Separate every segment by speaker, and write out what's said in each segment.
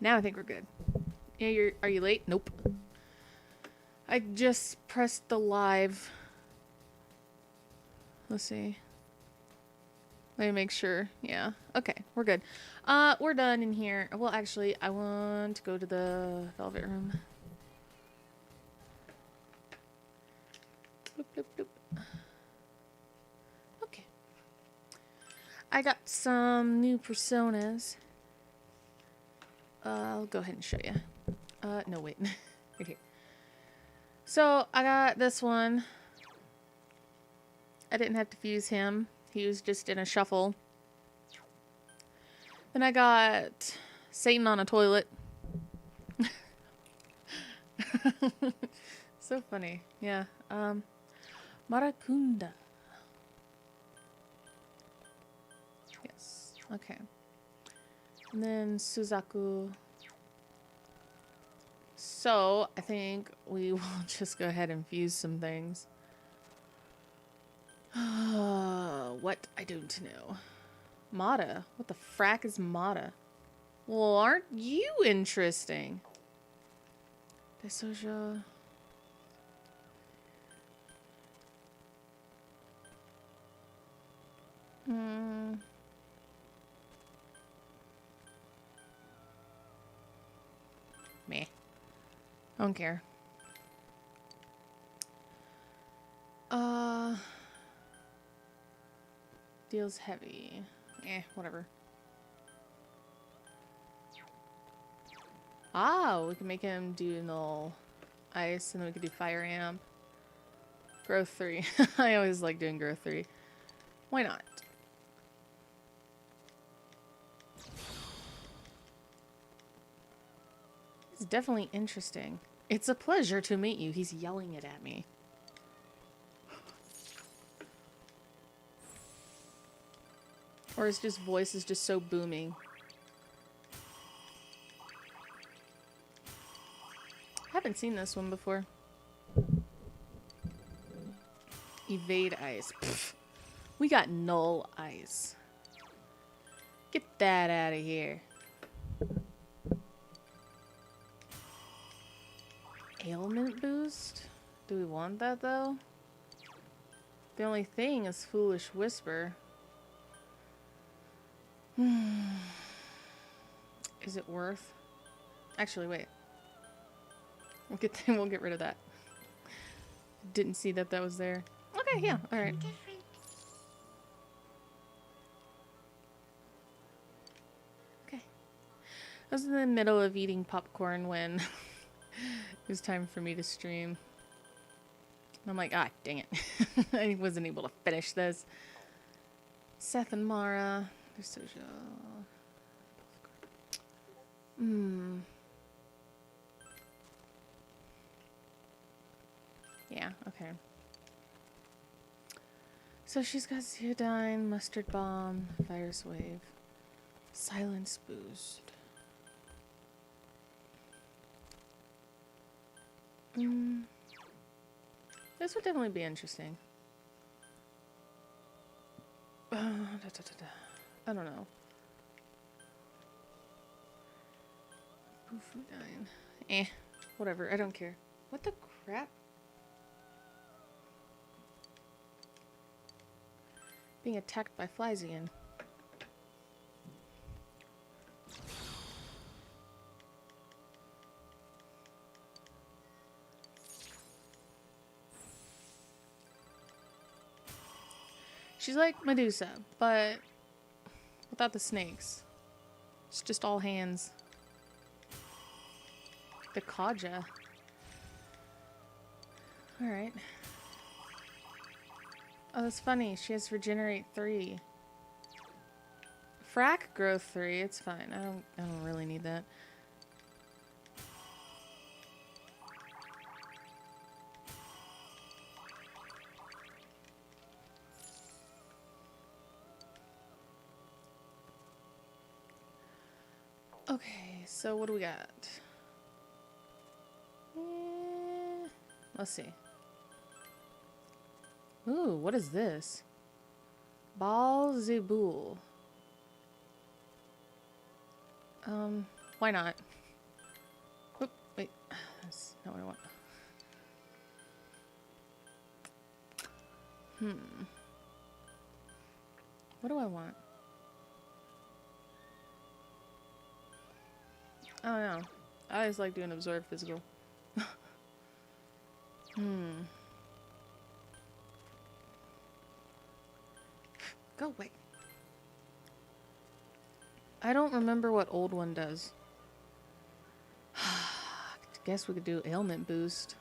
Speaker 1: Now I think we're good. Yeah, are you late? Nope. I just pressed the live. Let's see. Let me make sure. Yeah. Okay, we're good. We're done in here. Well, actually, I want to go to the velvet room. Bloop, bloop, bloop. Okay. I got some new personas. I'll go ahead and show you. No, wait. Right here. So, I got this one. I didn't have to fuse him. He was just in a shuffle. Then I got Satan on a toilet. So funny. Yeah. Marakunda. Yes. Okay. And then Suzaku. So, I think we will just go ahead and fuse some things. What? I don't know. Mata? What the frack is Mata? Well, aren't you interesting? Desoja. Meh. I don't care. Deals heavy. Whatever. Ah, we can make him do null ice, and then we can do fire amp. Growth 3. I always like doing growth 3. Why not? It's definitely interesting. It's a pleasure to meet you. He's yelling it at me. Or his just voice is just so booming. I haven't seen this one before. Evade ice. Pfft. We got null ice. Get that out of here. Ailment boost? Do we want that though? The only thing is Foolish Whisper. Is it worth? Actually, wait. We'll get rid of that. Didn't see that was there. Okay, yeah, alright. Okay. I was in the middle of eating popcorn when it was time for me to stream. And I'm like, ah, dang it. I wasn't able to finish this. Seth and Mara. They're so Yeah, okay. So she's got Zeodyne, Mustard Bomb, Virus Wave, Silence Boost. This would definitely be interesting. I don't know. Whatever, I don't care. What the crap? Being attacked by flies again. She's like Medusa, but without the snakes. It's just all hands. The Kaja. Alright. Oh, that's funny. She has Regenerate 3. Frack Growth 3. It's fine. I don't really need that. Okay, so what do we got? Let's see. Ooh, what is this? Bal Zebul. Why not? not what I want. What do I want? I don't know. I always like doing absorb physical. Go away. I don't remember what old one does. Guess we could do ailment boost.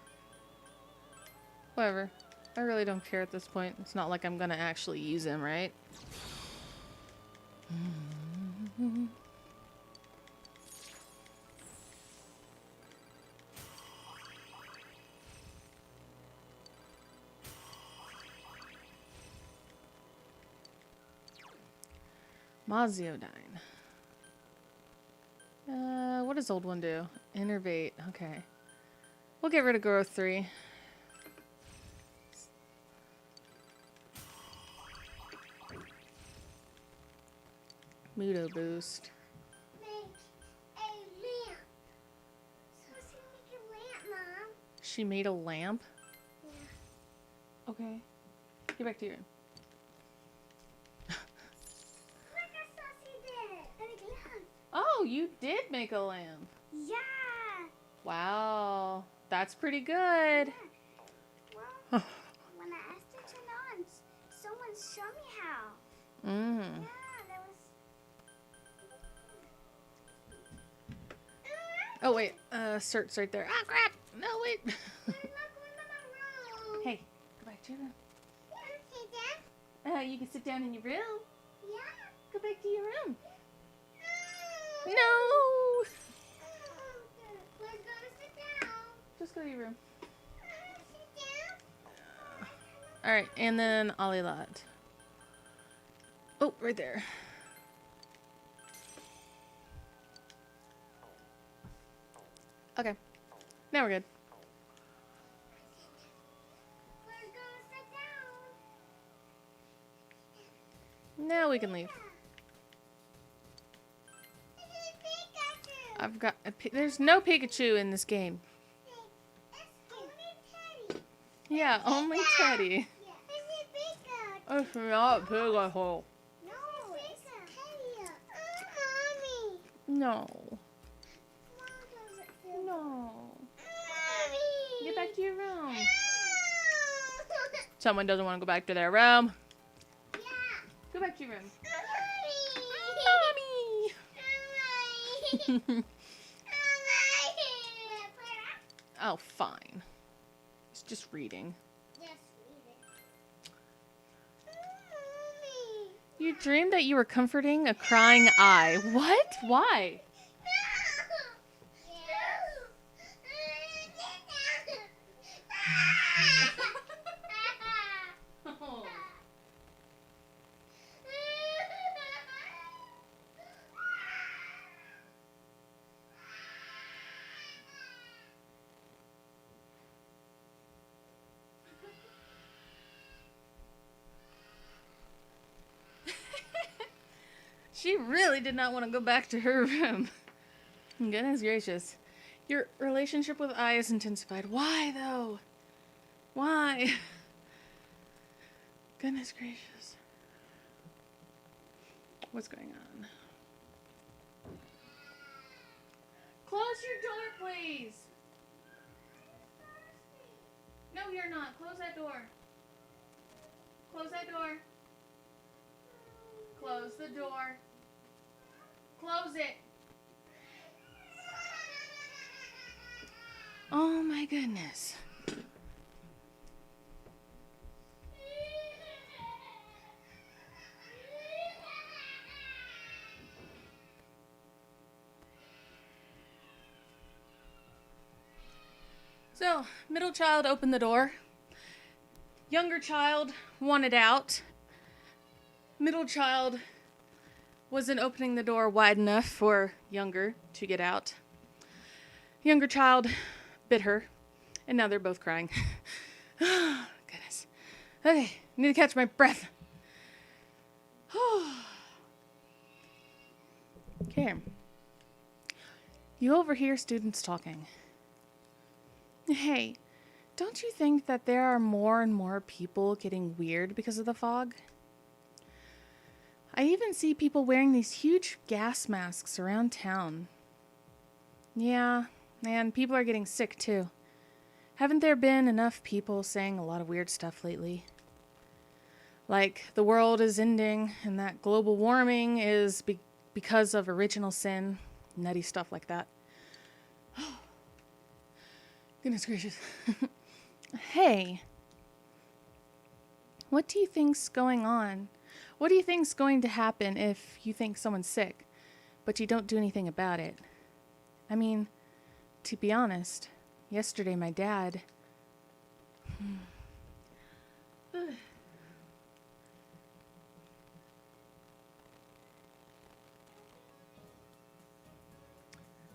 Speaker 1: Whatever. I really don't care at this point. It's not like I'm gonna actually use him, right? Maziodyne. What does old one do? Innervate. Okay. We'll get rid of growth 3. Mudo boost.
Speaker 2: Make a lamp. So make a lamp, Mom.
Speaker 1: She made a lamp?
Speaker 2: Yeah.
Speaker 1: Okay. Get back to your room.
Speaker 2: Look, I saw she did. I make a lamp.
Speaker 1: Oh, you did make a lamp.
Speaker 2: Yeah.
Speaker 1: Wow. That's pretty good.
Speaker 2: Yeah. Well, when I asked her to turn on, someone showed me how.
Speaker 1: Mm.
Speaker 2: Yeah, that was.
Speaker 1: Oh, wait. Cert's right there. Ah, crap. No, wait.
Speaker 2: I'm not going to my room.
Speaker 1: Hey, go back to your room.
Speaker 2: Okay, Dad.
Speaker 1: You can sit down in your room.
Speaker 2: Yeah.
Speaker 1: Go back to your room.
Speaker 2: No.
Speaker 1: No.
Speaker 2: Let's go to sit down.
Speaker 1: Just go to your room.
Speaker 2: Sit down.
Speaker 1: All right, and then Alilat. Oh, right there. Okay. Now we're good.
Speaker 2: Let's go sit down.
Speaker 1: Now we can leave.
Speaker 2: This is Pikachu.
Speaker 1: I've got a there's no Pikachu in this game.
Speaker 2: It's only Teddy.
Speaker 1: Yeah, only Teddy.
Speaker 2: Yeah. This is Pikachu.
Speaker 1: It's not Pikachu.
Speaker 2: No, it's Teddy. Mommy.
Speaker 1: No.
Speaker 2: Mom doesn't feel
Speaker 1: No.
Speaker 2: Mommy.
Speaker 1: Get back to your room. Someone doesn't want to go back to their room.
Speaker 2: Yeah.
Speaker 1: Go back to your room.
Speaker 2: Mommy.
Speaker 1: Mommy. Oh, fine. It's just reading. You dreamed that you were comforting a crying eye. What? Why? Oh. She really did not want to go back to her room. Goodness gracious. Your relationship with I is intensified. Why, though? Why? Goodness gracious. What's going on? Close your door, please. No, you're not. Close that door. Close that door. Close the door. Close it. Oh my goodness. So, middle child opened the door. Younger child wanted out. Middle child wasn't opening the door wide enough for younger to get out. Younger child bit her, and now they're both crying. Goodness. Okay, I need to catch my breath. Okay. You overhear students talking. Hey, don't you think that there are more and more people getting weird because of the fog? I even see people wearing these huge gas masks around town. Yeah, and people are getting sick too. Haven't there been enough people saying a lot of weird stuff lately? Like the world is ending and that global warming is because of original sin. Nutty stuff like that. Goodness gracious. Hey, what do you think's going on? What do you think's going to happen if you think someone's sick, but you don't do anything about it? I mean, to be honest, yesterday my dad...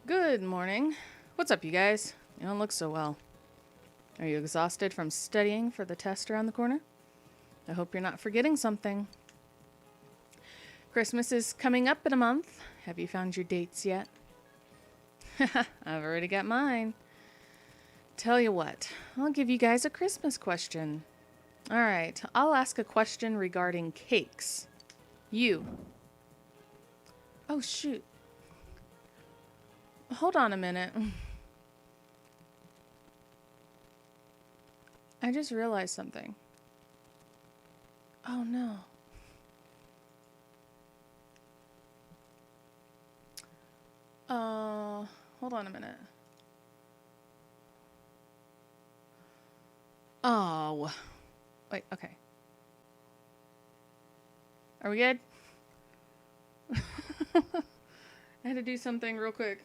Speaker 1: Good morning. What's up, you guys? You don't look so well. Are you exhausted from studying for the test around the corner? I hope you're not forgetting something. Christmas is coming up in a month. Have you found your dates yet? I've already got mine. Tell you what, I'll give you guys a Christmas question. All right, I'll ask a question regarding cakes. You. Oh, shoot. Hold on a minute. I just realized something. Oh, no. Hold on a minute. Oh. Wait, okay. Are we good? I had to do something real quick.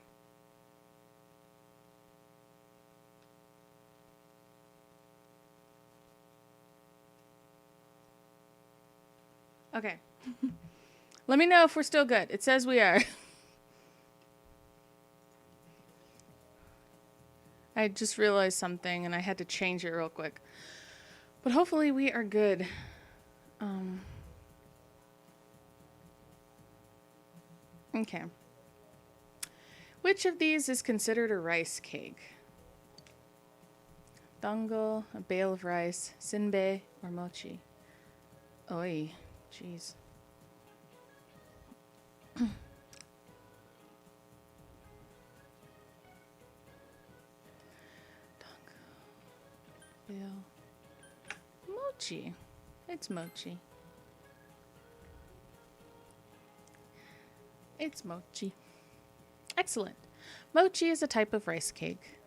Speaker 1: Okay. Let me know if we're still good. It says we are. I just realized something and I had to change it real quick. But hopefully we are good. Okay. Which of these is considered a rice cake? Dango, a bale of rice, sinbei, or mochi? Oi, jeez. Mochi. It's mochi. It's mochi. Excellent. Mochi is a type of rice cake.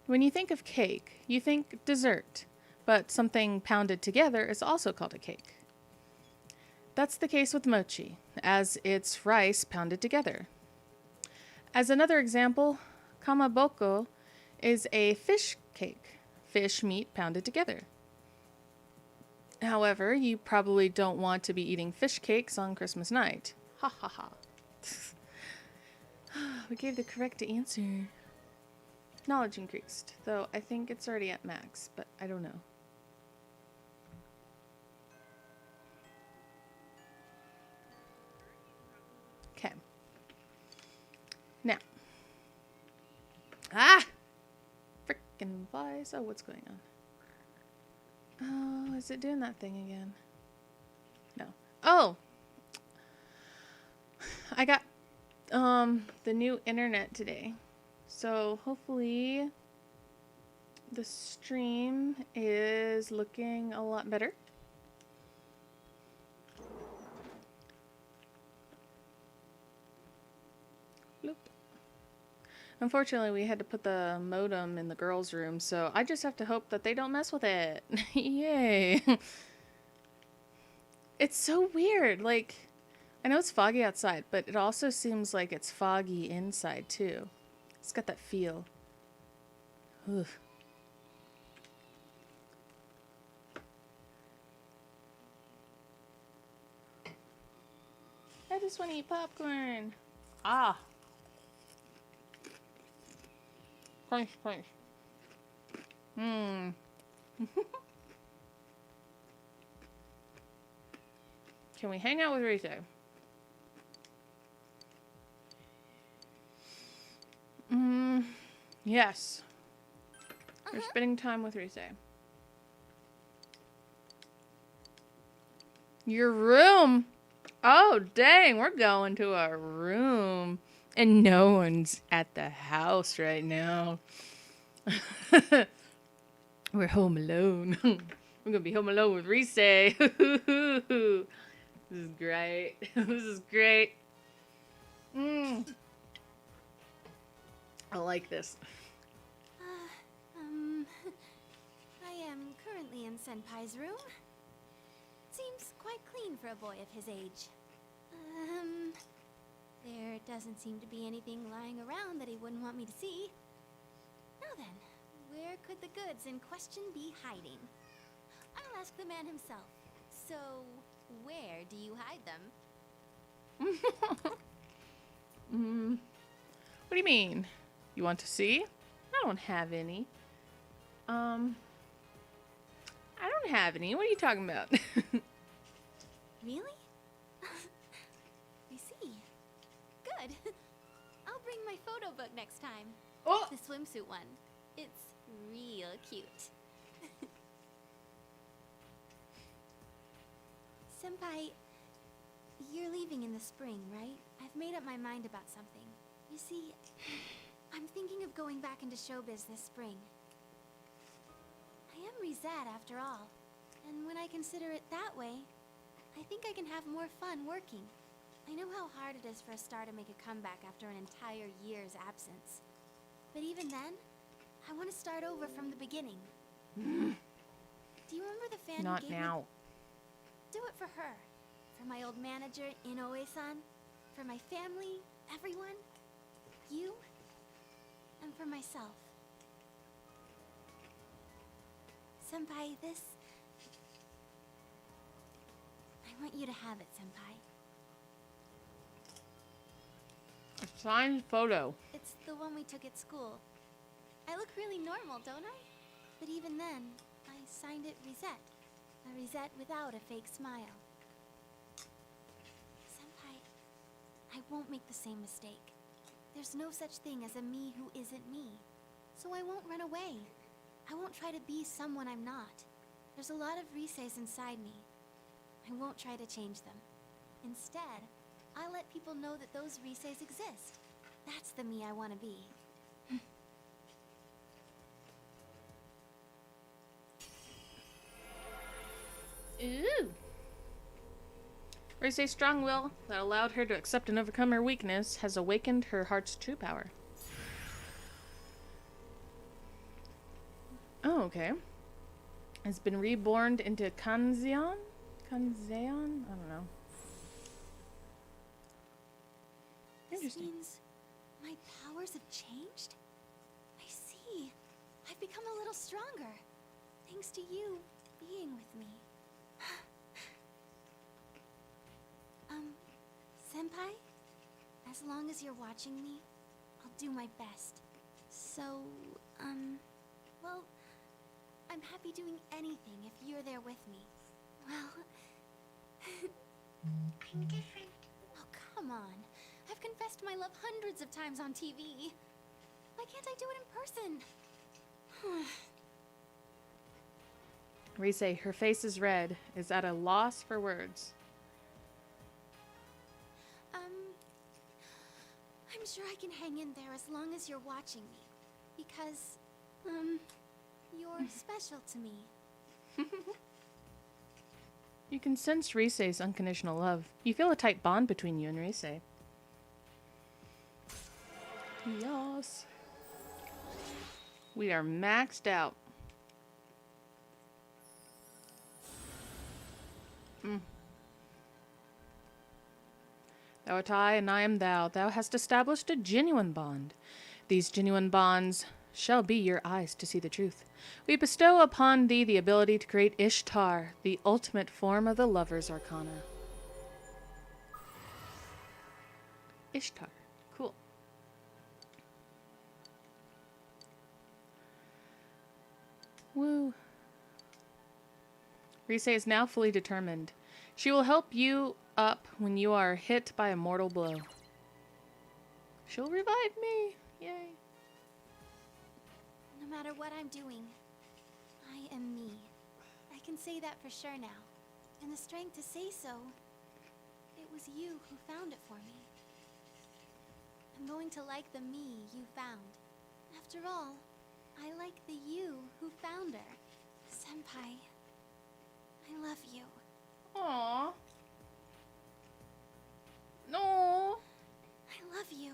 Speaker 1: When you think of cake, you think dessert, but something pounded together is also called a cake. That's the case with mochi, as it's rice pounded together. As another example, kamaboko is a fish cake, fish meat pounded together. However, you probably don't want to be eating fish cakes on Christmas night. Ha ha ha. We gave the correct answer. Knowledge increased, though I think it's already at max, but I don't know. Okay. Now. Ah! Frickin' flies. Oh, what's going on? Oh, is it doing that thing again? No. Oh! I got the new internet today. So hopefully the stream is looking a lot better. Bloop. Unfortunately, we had to put the modem in the girls' room, so I just have to hope that they don't mess with it. Yay. It's so weird. Like, I know it's foggy outside, but it also seems like it's foggy inside, too. It's got that feel. Ugh. I just want to eat popcorn. Ah. Crunch, crunch. Mmm. Can we hang out with Rita? Yes. You're spending time with Rise. Your room? Oh, dang. We're going to our room. And no one's at the house right now. We're home alone. We're going to be home alone with Rise. This is great. This is great. I like this.
Speaker 3: I am currently in Senpai's room. Seems quite clean for a boy of his age. There doesn't seem to be anything lying around that he wouldn't want me to see. Now then, where could the goods in question be hiding? I'll ask the man himself. So, where do you hide them?
Speaker 1: What do you mean? You want to see? I don't have any. I don't have any. What are you talking about?
Speaker 3: Really? I see. Good. I'll bring my photo book next time.
Speaker 1: Oh!
Speaker 3: The swimsuit one. It's real cute. Senpai, you're leaving in the spring, right? I've made up my mind about something. You see, I'm thinking of going back into showbiz this spring. I am Rizette after all, and when I consider it that way, I think I can have more fun working. I know how hard it is for a star to make a comeback after an entire year's absence. But even then, I want to start over from the beginning. Do you remember the fan
Speaker 1: Not
Speaker 3: who gave
Speaker 1: now.
Speaker 3: me... Do it for her. For my old manager, Inoue-san. For my family, everyone. You. And for myself. Senpai, this... I want you to have it, Senpai.
Speaker 1: A signed photo.
Speaker 3: It's the one we took at school. I look really normal, don't I? But even then, I signed it Rizette. A Rizette without a fake smile. Senpai, I won't make the same mistake. There's no such thing as a me who isn't me. So I won't run away. I won't try to be someone I'm not. There's a lot of Riseis inside me. I won't try to change them. Instead, I'll let people know that those Riseis exist. That's the me I want to be.
Speaker 1: Ooh. Rise's strong will that allowed her to accept and overcome her weakness has awakened her heart's true power. Oh, okay. Has been reborn into Kanzeon? Kanzeon? I don't know.
Speaker 3: This
Speaker 1: Interesting.
Speaker 3: means my powers have changed? I see. I've become a little stronger. Thanks to you being with me. Senpai? As long as you're watching me, I'll do my best. So, well, I'm happy doing anything if you're there with me. Well...
Speaker 2: I'm different.
Speaker 3: Oh, come on. I've confessed my love hundreds of times on TV. Why can't I do it in person?
Speaker 1: Rise, her face is red, is at a loss for words.
Speaker 3: I'm sure I can hang in there as long as you're watching me. Because, you're special to me.
Speaker 1: You can sense Rise's unconditional love. You feel a tight bond between you and Rise. Yes. We are maxed out. Thou art I, and I am thou. Thou hast established a genuine bond. These genuine bonds shall be your eyes to see the truth. We bestow upon thee the ability to create Ishtar, the ultimate form of the lover's arcana. Ishtar. Cool. Woo. Rise is now fully determined. She will help you up when you are hit by a mortal blow. She'll revive me. Yay.
Speaker 3: No matter what I'm doing, I am me. I can say that for sure now. And the strength to say so, it was you who found it for me. I'm going to like the me you found. After all, I like the you who found her. Senpai, I love you.
Speaker 1: Aww. No.
Speaker 3: I love you.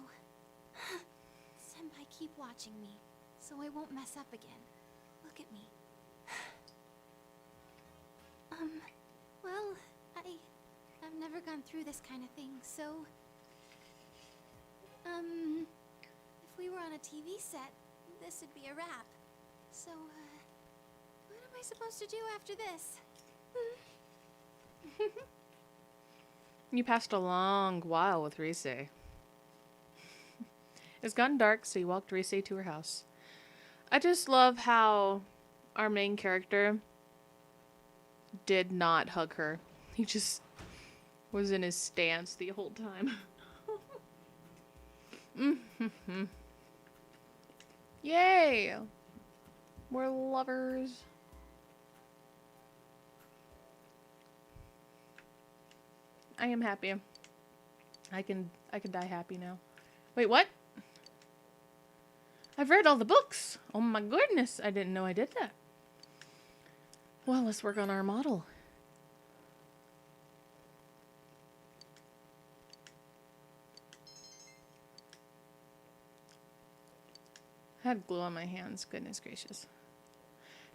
Speaker 3: Senpai, keep watching me, so I won't mess up again. Look at me. Well, I've never gone through this kind of thing, so... if we were on a TV set, this would be a wrap. So, what am I supposed to do after this?
Speaker 1: You passed a long while with Rise. It's gotten dark, so you walked Rise to her house. I just love how our main character did not hug her. He just was in his stance the whole time. Yay! We're lovers. I am happy. I can die happy now. Wait, what? I've read all the books. Oh my goodness, I didn't know I did that. Well, let's work on our model. I had glue on my hands, goodness gracious.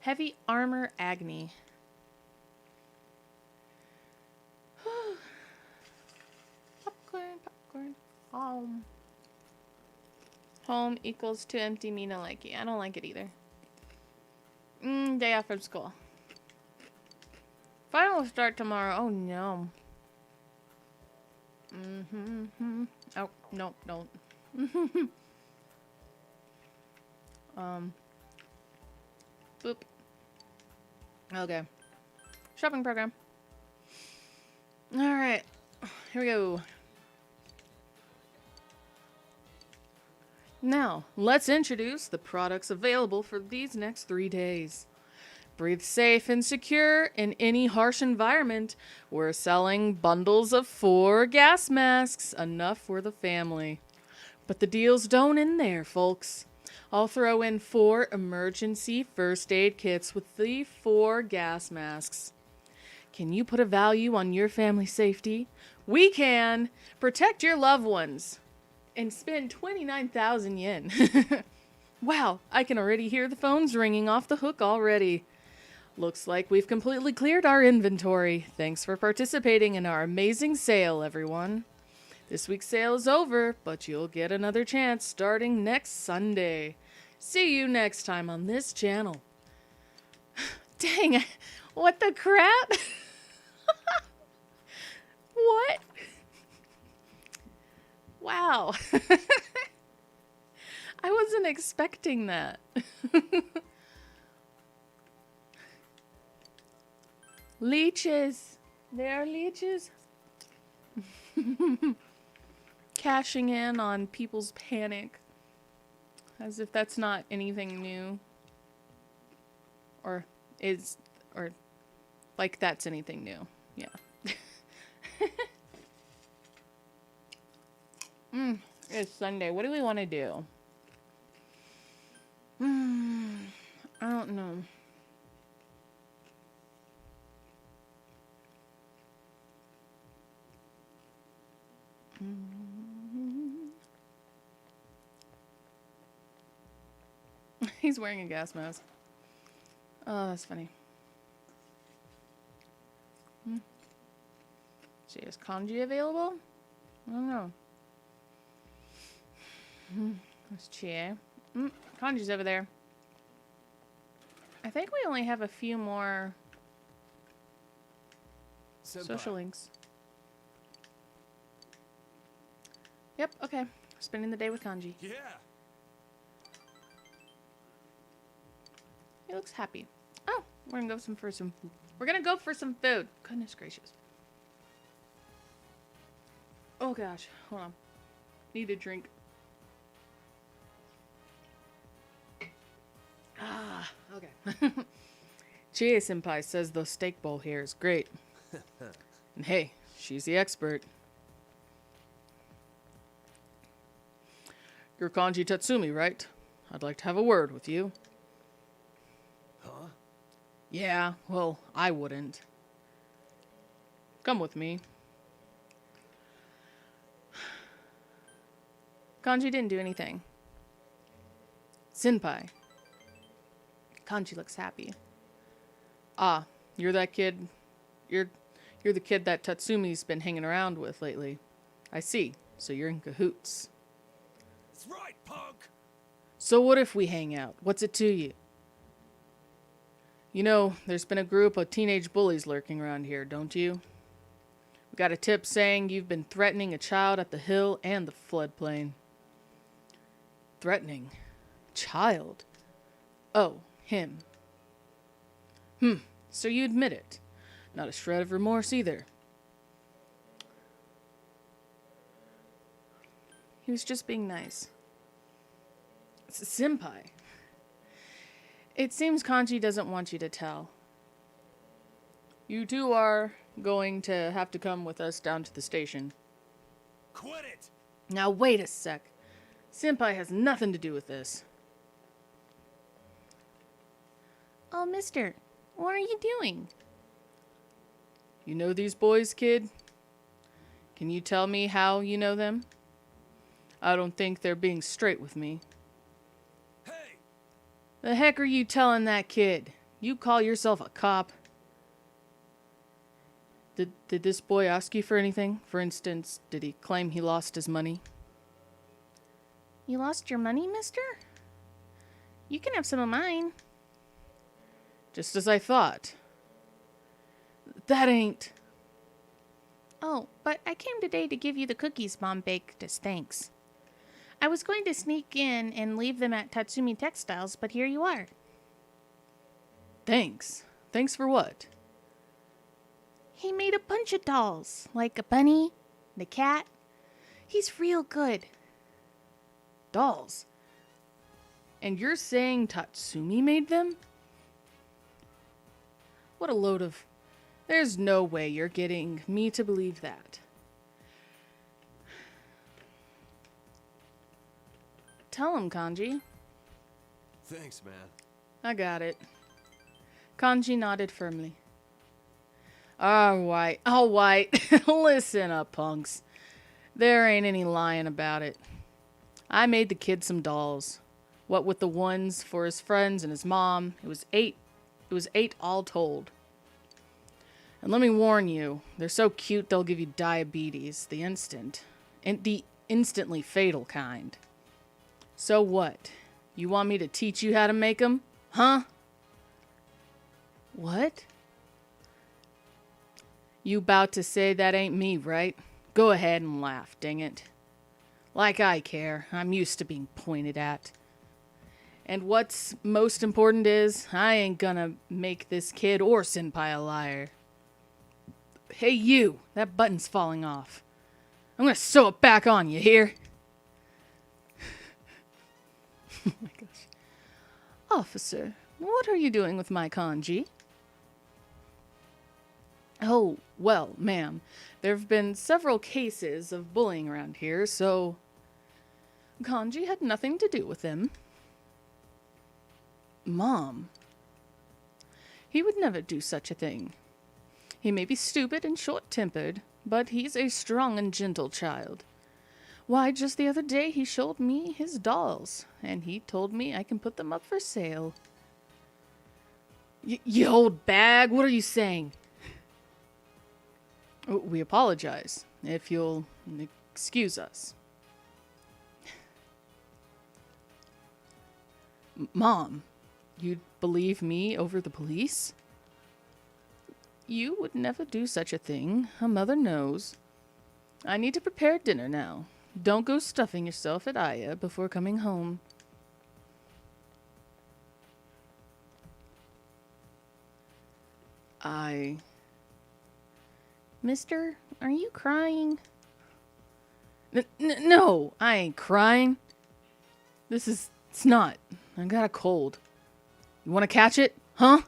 Speaker 1: Heavy armor Agni. Popcorn. Home. Home equals to empty me no likey. I don't like it either. Day off from school. Final will start tomorrow. Oh no. Oh, no, don't. Boop. Okay. Shopping program. Alright. Here we go. Now, let's introduce the products available for these next 3 days. Breathe safe and secure in any harsh environment. We're selling bundles of 4 gas masks, enough for the family. But the deals don't end there, folks. I'll throw in 4 emergency first aid kits with the 4 gas masks. Can you put a value on your family safety? We can! Protect your loved ones and spend 29,000 yen. Wow, I can already hear the phones ringing off the hook already. Looks like we've completely cleared our inventory. Thanks for participating in our amazing sale, everyone. This week's sale is over, but you'll get another chance starting next Sunday. See you next time on this channel. Dang, what the crap? What? Wow. I wasn't expecting that. Leeches. There are leeches. Cashing in on people's panic. As if that's not anything new. Or like that's anything new. Yeah. It's Sunday. What do we want to do? I don't know. He's wearing a gas mask. Oh, that's funny. See, is kanji available? I don't know. That's Chie. Kanji's over there. I think we only have a few more social links. Yep, okay. Spending the day with Kanji.
Speaker 4: Yeah.
Speaker 1: He looks happy. Oh, we're gonna go for some food. We're gonna go for some food. Goodness gracious. Oh gosh, hold on. Need a drink. Ah, okay. Chie-senpai says the steak bowl here is great. And hey, she's the expert. You're Kanji Tatsumi, right? I'd like to have a word with you.
Speaker 4: Huh?
Speaker 1: Yeah, well, I wouldn't. Come with me. Kanji didn't do anything. Senpai. Kanji looks happy. Ah, you're that kid. You're the kid that Tatsumi's been hanging around with lately. I see. So you're in cahoots.
Speaker 4: That's right, punk!
Speaker 1: So what if we hang out? What's it to you? You know, there's been a group of teenage bullies lurking around here, don't you? We got a tip saying you've been threatening a child at the hill and the floodplain. Threatening? Child? Oh, him. So you admit it. Not a shred of remorse either. He was just being nice. Senpai. It seems Kanji doesn't want you to tell. You two are going to have to come with us down to the station.
Speaker 4: Quit it!
Speaker 1: Now wait a sec. Senpai has nothing to do with this. Oh, mister, what are you doing? You know these boys, kid? Can you tell me how you know them? I don't think they're being straight with me.
Speaker 4: Hey!
Speaker 1: The heck are you telling that kid? You call yourself a cop? Did this boy ask you for anything? For instance, did he claim he lost his money? You lost your money, mister? You can have some of mine. Just as I thought. That ain't... Oh, but I came today to give you the cookies Mom baked as thanks. I was going to sneak in and leave them at Tatsumi Textiles, but here you are. Thanks. Thanks for what? He made a bunch of dolls, like a bunny, the cat. He's real good. Dolls? And you're saying Tatsumi made them? What a load of... There's no way you're getting me to believe that. Tell him, Kanji.
Speaker 4: Thanks, man.
Speaker 1: I got it. Kanji nodded firmly. Alright. Listen up, punks. There ain't any lying about it. I made the kid some dolls. What with the ones for his friends and his mom. It was 8 all told. And let me warn you, they're so cute they'll give you diabetes. The instantly fatal kind. So what? You want me to teach you how to make them? Huh? What? You about to say that ain't me, right? Go ahead and laugh, dang it. Like I care. I'm used to being pointed at. And what's most important is, I ain't gonna make this kid or Senpai a liar. Hey you, that button's falling off. I'm gonna sew it back on, you hear? Oh my gosh. Officer, what are you doing with my kanji? Oh, well, ma'am, there have been several cases of bullying around here, so... Kanji had nothing to do with him. Mom. He would never do such a thing. He may be stupid and short-tempered, but he's a strong and gentle child. Why, just the other day he showed me his dolls, and he told me I can put them up for sale. You old bag, what are you saying? We apologize, if you'll excuse us. Mom, you'd believe me over the police? You would never do such a thing. A mother knows. I need to prepare dinner now. Don't go stuffing yourself at Aya before coming home. Mister, are you crying? No, I ain't crying. It's not. I got a cold. You want to catch it? Huh?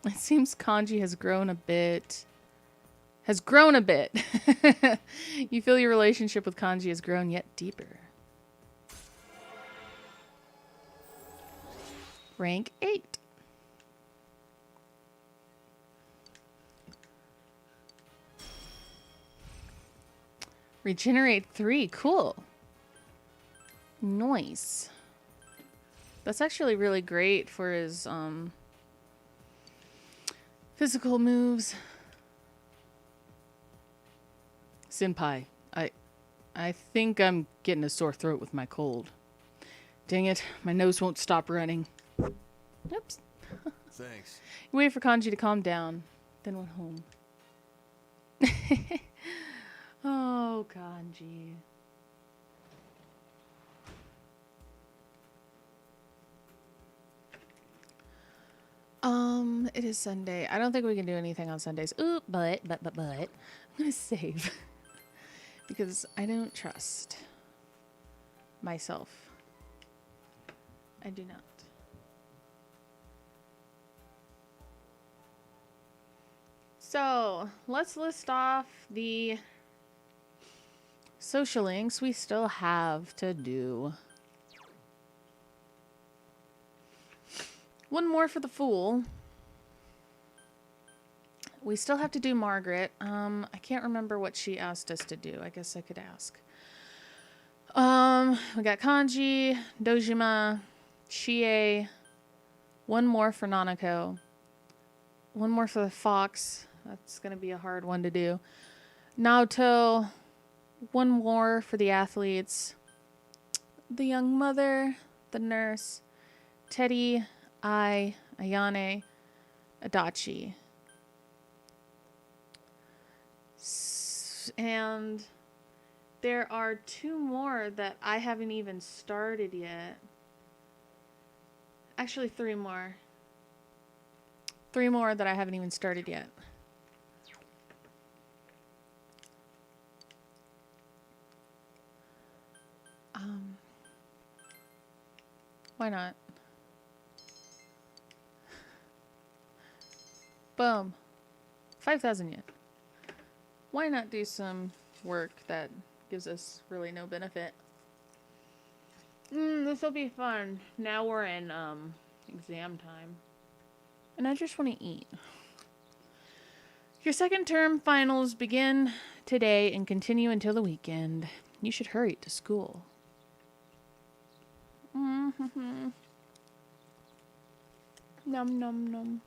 Speaker 1: It seems Kanji has grown a bit. You feel your relationship with Kanji has grown yet deeper. Rank 8. Regenerate 3. Cool. Nice. That's actually really great for his physical moves. Senpai, I think I'm getting a sore throat with my cold. Dang it, my nose won't stop running. Oops.
Speaker 4: Thanks.
Speaker 1: You waited for Kanji to calm down, then went home. Oh, Kanji. It is Sunday. I don't think we can do anything on Sundays. Ooh, but. I'm gonna save. Because I don't trust myself. I do not. So, let's list off the social links we still have to do. One more for the Fool. We still have to do Margaret. I can't remember what she asked us to do. I guess I could ask. We got Kanji, Dojima, Chie. One more for Nanako. One more for the Fox. That's going to be a hard one to do. Naoto. One more for the athletes. The young mother. The nurse. Teddy. Ayane. Adachi. And there are 2 more that I haven't even started yet. Actually, 3 more. 3 more that I haven't even started yet. Why not? Boom. 5,000 yen. Why not do some work that gives us really no benefit? This will be fun. Now we're in exam time. And I just want to eat. Your second term finals begin today and continue until the weekend. You should hurry to school. Nom nom nom.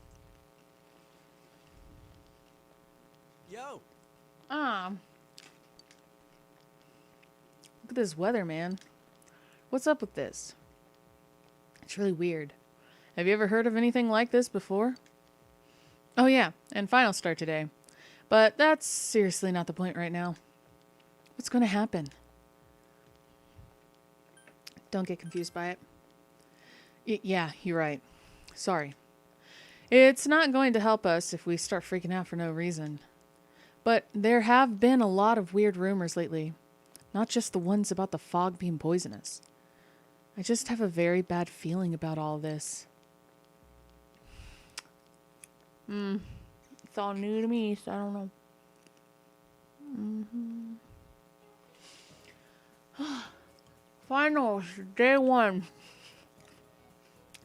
Speaker 4: Yo.
Speaker 1: Look at this weather, man. What's up with this? It's really weird. Have you ever heard of anything like this before? Oh yeah, and finals start today. But that's seriously not the point right now. What's going to happen? Don't get confused by it. Yeah, you're right. Sorry. It's not going to help us if we start freaking out for no reason. But there have been a lot of weird rumors lately. Not just the ones about the fog being poisonous. I just have a very bad feeling about all this. It's all new to me, so I don't know. Finals, day 1.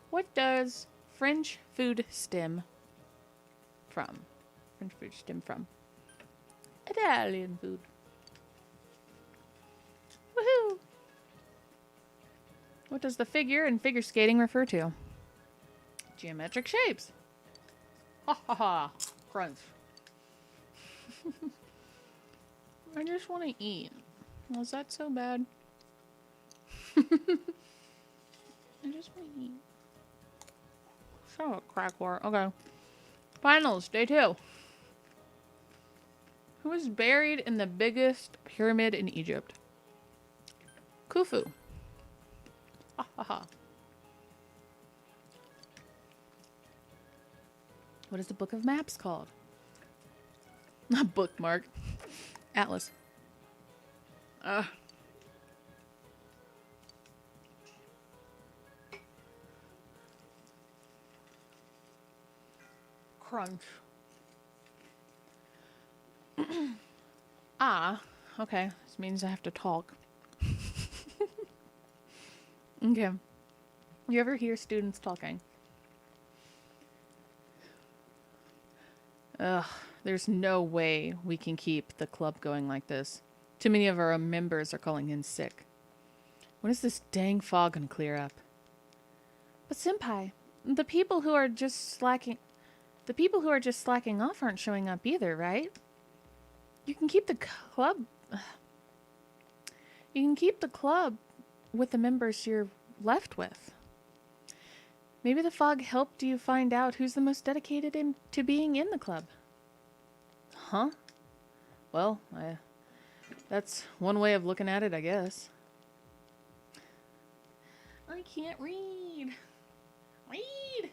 Speaker 1: What does French food stem from? French food stem from Italian food. Woohoo! What does the figure in figure skating refer to? Geometric shapes. Ha ha ha. Crunch. I just want to eat. Was that so bad? I just want to eat. Shut up, crack war. Okay. Finals, day 2. Who is buried in the biggest pyramid in Egypt? Khufu. Ha ha ha. What is the book of maps called? Not bookmark. Atlas. Crunch. Ah, okay. This means I have to talk. Okay. You ever hear students talking? Ugh, there's no way we can keep the club going like this. Too many of our members are calling in sick. When is this dang fog gonna clear up? But Senpai, the people who are just slacking off aren't showing up either, right? You can keep the club with the members you're left with. Maybe the fog helped you find out who's the most dedicated to being in the club. Huh? Well, that's one way of looking at it, I guess. I can't read. Read!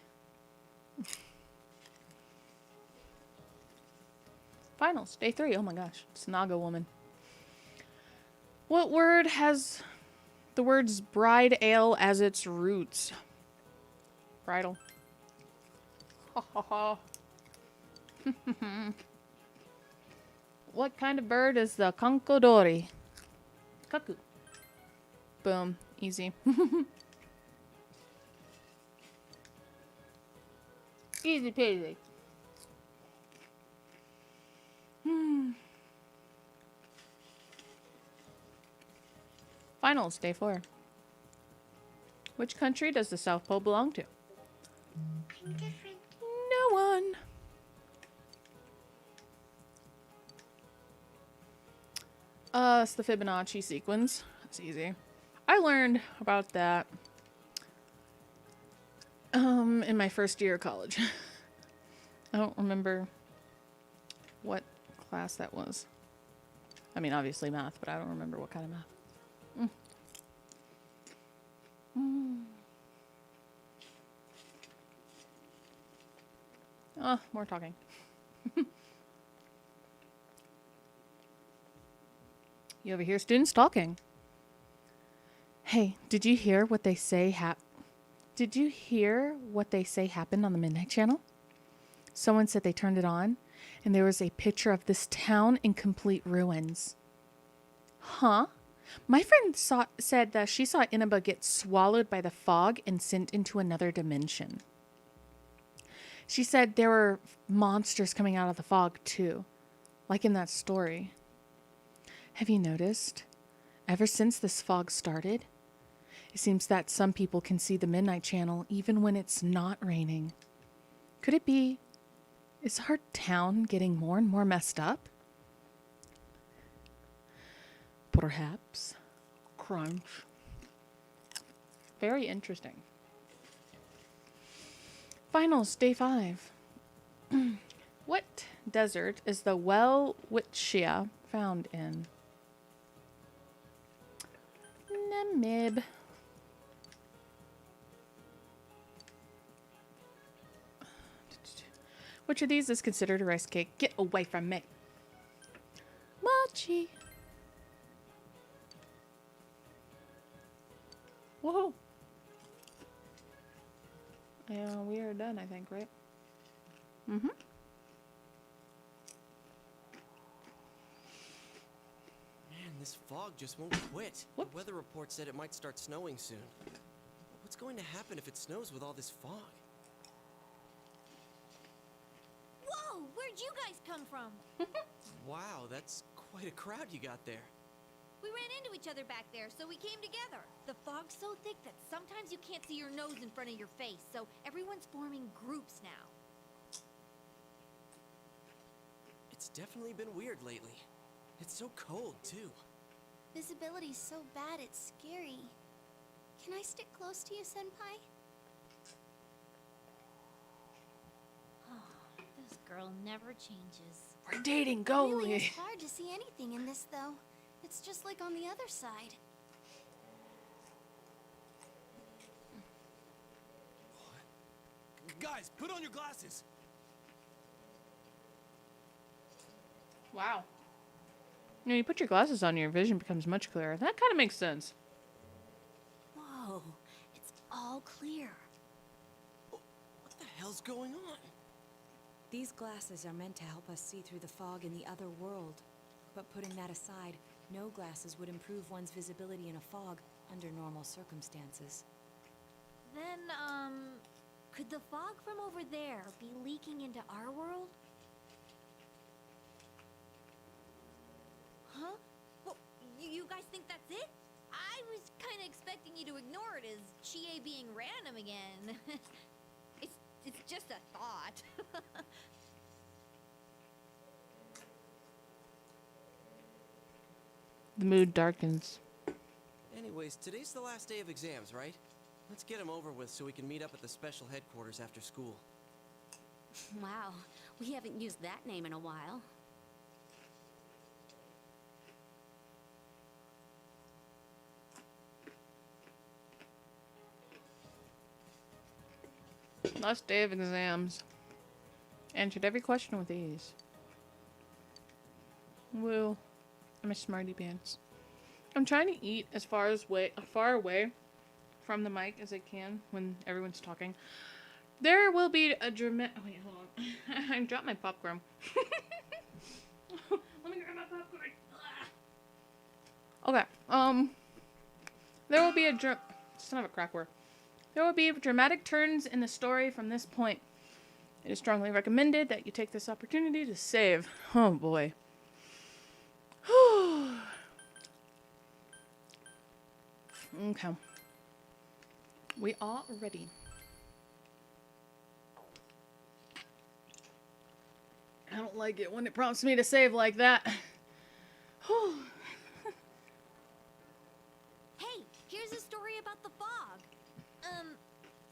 Speaker 1: Finals, day 3. Oh my gosh, it's Naga Woman. What word has the words bride ale as its roots? Bridal. Ha ha ha. What kind of bird is the Kankodori? Cuckoo. Boom. Easy. Easy peasy. Finals, day 4. Which country does the South Pole belong to? No one. It's the Fibonacci sequence. That's easy. I learned about that in my first year of college. I don't remember what class that was. I mean, obviously math, but I don't remember what kind of math. Oh, more talking. You ever hear students talking? Hey, did you hear what they say happened on the Midnight Channel? Someone said they turned it on, and there was a picture of this town in complete ruins. Huh? My friend said that she saw Inaba get swallowed by the fog and sent into another dimension. She said there were monsters coming out of the fog, too. Like in that story. Have you noticed? Ever since this fog started, it seems that some people can see the Midnight Channel even when it's not raining. Could it be... Is our town getting more and more messed up? Perhaps. Crunch. Very interesting. Finals, day 5. What desert is the Welwitschia found in? Namib. Which of these is considered a rice cake? Get away from me. Mochi. Whoa. Yeah, we are done, I think, right? Mm-hmm.
Speaker 4: Man, this fog just won't quit.
Speaker 1: Whoops.
Speaker 4: The weather report said it might start snowing soon. What's going to happen if it snows with all this fog?
Speaker 3: Whoa! Where'd you guys come from?
Speaker 4: Wow, that's quite a crowd you got there.
Speaker 3: We ran into each other back there, so we came together. The fog's so thick that sometimes you can't see your nose in front of your face, so everyone's forming groups now.
Speaker 4: It's definitely been weird lately. It's so cold, too.
Speaker 3: Visibility's so bad, it's scary. Can I stick close to you, Senpai? Oh, this girl never changes.
Speaker 1: We're dating, go,
Speaker 3: It really
Speaker 1: Lee.
Speaker 3: is hard to see anything in this, though. It's just like on the other side.
Speaker 4: Guys, put on your glasses!
Speaker 1: Wow. You know, you put your glasses on, your vision becomes much clearer. That kind of makes sense.
Speaker 3: Whoa, it's all clear.
Speaker 4: What the hell's going on?
Speaker 5: These glasses are meant to help us see through the fog in the other world. But putting that aside, no glasses would improve one's visibility in a fog under normal circumstances.
Speaker 6: Then, could the fog from over there be leaking into our world? Huh? Well, you guys think that's it? I was kind of expecting you to ignore it as Chie being random again. It's just a thought.
Speaker 1: The mood darkens.
Speaker 4: Anyways, today's the last day of exams, right? Let's get them over with so we can meet up at the special headquarters after school.
Speaker 7: Wow, we haven't used that name in a while.
Speaker 1: Last day of exams. Answered every question with ease. Woo. I'm a smarty pants. I'm trying to eat as far away from the mic as I can when everyone's talking. There will be a dramatic... Wait, hold on. I dropped my popcorn. Let me grab my popcorn. Okay. There will be a son of a crack word. There will be dramatic turns in the story from this point. It is strongly recommended that you take this opportunity to save. Oh boy. Okay. We are ready. I don't like it when it prompts me to save like that.
Speaker 6: Hey, here's a story about the fog.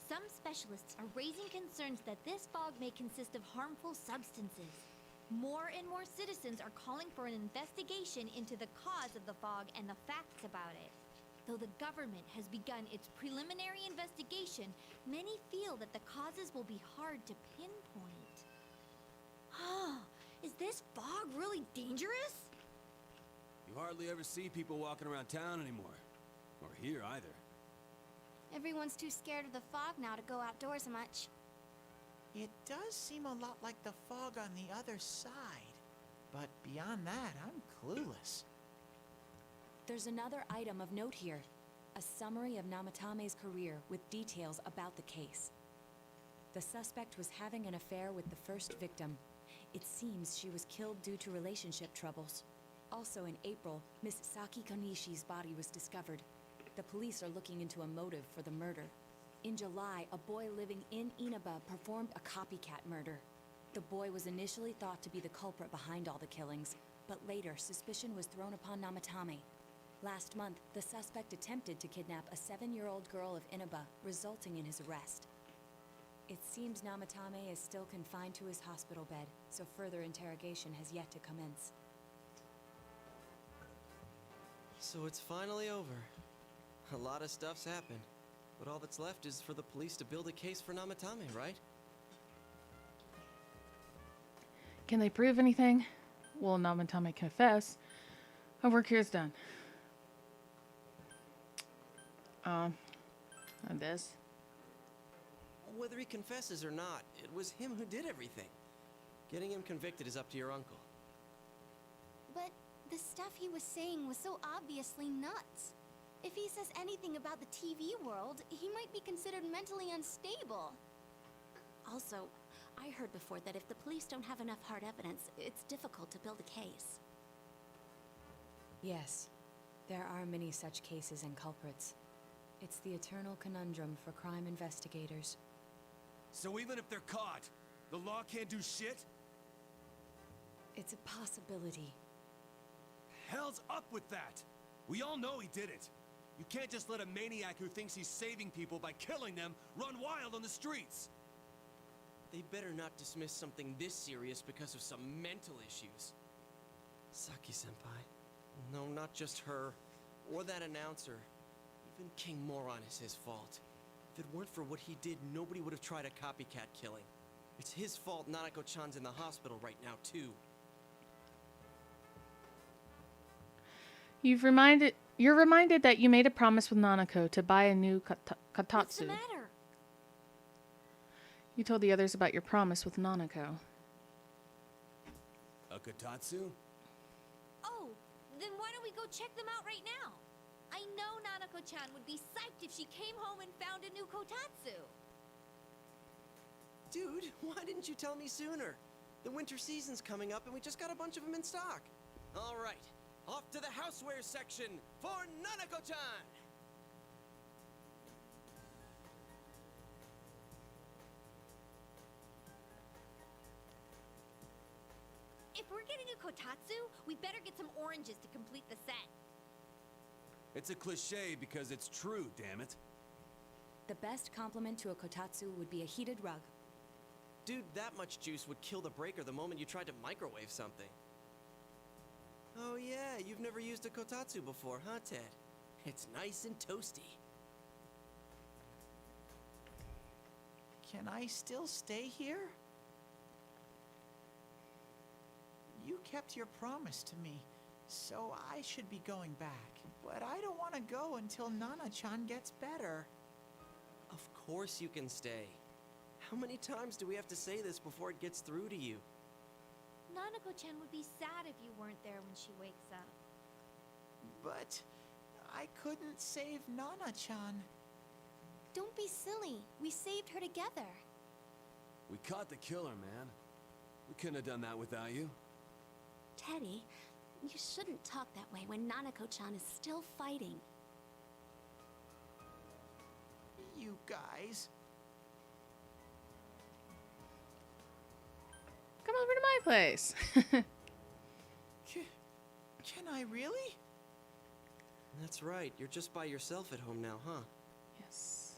Speaker 6: Some specialists are raising concerns that this fog may consist of harmful substances. More and more citizens are calling for an investigation into the cause of the fog and the facts about it. Though the government has begun its preliminary investigation, many feel that the causes will be hard to pinpoint. Is this fog really dangerous?
Speaker 8: You hardly ever see people walking around town anymore. Or here either.
Speaker 3: Everyone's too scared of the fog now to go outdoors much.
Speaker 9: It does seem a lot like the fog on the other side. But beyond that, I'm clueless.
Speaker 5: There's another item of note here. A summary of Namatame's career with details about the case. The suspect was having an affair with the first victim. It seems she was killed due to relationship troubles. Also in April, Miss Saki Konishi's body was discovered. The police are looking into a motive for the murder. In July, a boy living in Inaba performed a copycat murder. The boy was initially thought to be the culprit behind all the killings, but later suspicion was thrown upon Namatame. Last month, the suspect attempted to kidnap a 7-year-old girl of Inaba, resulting in his arrest. It seems Namatame is still confined to his hospital bed, so further interrogation has yet to commence.
Speaker 4: So it's finally over. A lot of stuff's happened, but all that's left is for the police to build a case for Namatame, right?
Speaker 1: Can they prove anything? Will Namatame confess? Our work here is done. And this?
Speaker 4: Whether he confesses or not, it was him who did everything. Getting him convicted is up to your uncle.
Speaker 3: But the stuff he was saying was so obviously nuts. If he says anything about the TV world, he might be considered mentally unstable.
Speaker 7: Also, I heard before that if the police don't have enough hard evidence, it's difficult to build a case.
Speaker 5: Yes, there are many such cases and culprits. It's the eternal conundrum for crime investigators.
Speaker 8: So even if they're caught, the law can't do shit?
Speaker 5: It's a possibility.
Speaker 8: Hell's up with that! We all know he did it. You can't just let a maniac who thinks he's saving people by killing them run wild on the streets.
Speaker 4: They better not dismiss something this serious because of some mental issues. Saki-senpai. No, not just her. Or that announcer. Even King Moron is his fault. If it weren't for what he did, nobody would have tried a copycat killing. It's his fault Nanako-chan's in the hospital right now, too.
Speaker 1: You're reminded that you made a promise with Nanako to buy a new katatsu.
Speaker 6: What's the matter?
Speaker 1: You told the others about your promise with Nanako.
Speaker 8: A Kotatsu?
Speaker 6: Oh, then why don't we go check them out right now? I know Nanako-chan would be psyched if she came home and found a new Kotatsu.
Speaker 4: Dude, why didn't you tell me sooner? The winter season's coming up and we just got a bunch of them in stock. All right, off to the houseware section for Nanako-chan!
Speaker 6: If we're getting a Kotatsu, we better get some oranges to complete the set.
Speaker 8: It's a cliche because it's true, damn it.
Speaker 5: The best compliment to a kotatsu would be a heated rug.
Speaker 4: Dude, that much juice would kill the breaker the moment you tried to microwave something. Oh yeah, you've never used a Kotatsu before, huh, Ted? It's nice and toasty.
Speaker 9: Can I still stay here? You kept your promise to me, so I should be going back. But I don't want to go until Nana-chan gets better.
Speaker 4: Of course you can stay. How many times do we have to say this before it gets through to you?
Speaker 6: Nanako-chan would be sad if you weren't there when she wakes up.
Speaker 9: But I couldn't save Nana-chan.
Speaker 3: Don't be silly. We saved her together.
Speaker 8: We caught the killer, man. We couldn't have done that without you.
Speaker 7: Teddy, you shouldn't talk that way when Nanako-chan is still fighting.
Speaker 9: You guys.
Speaker 1: Come over to my place.
Speaker 9: Can I really?
Speaker 4: That's right, you're just by yourself at home now, huh?
Speaker 1: Yes.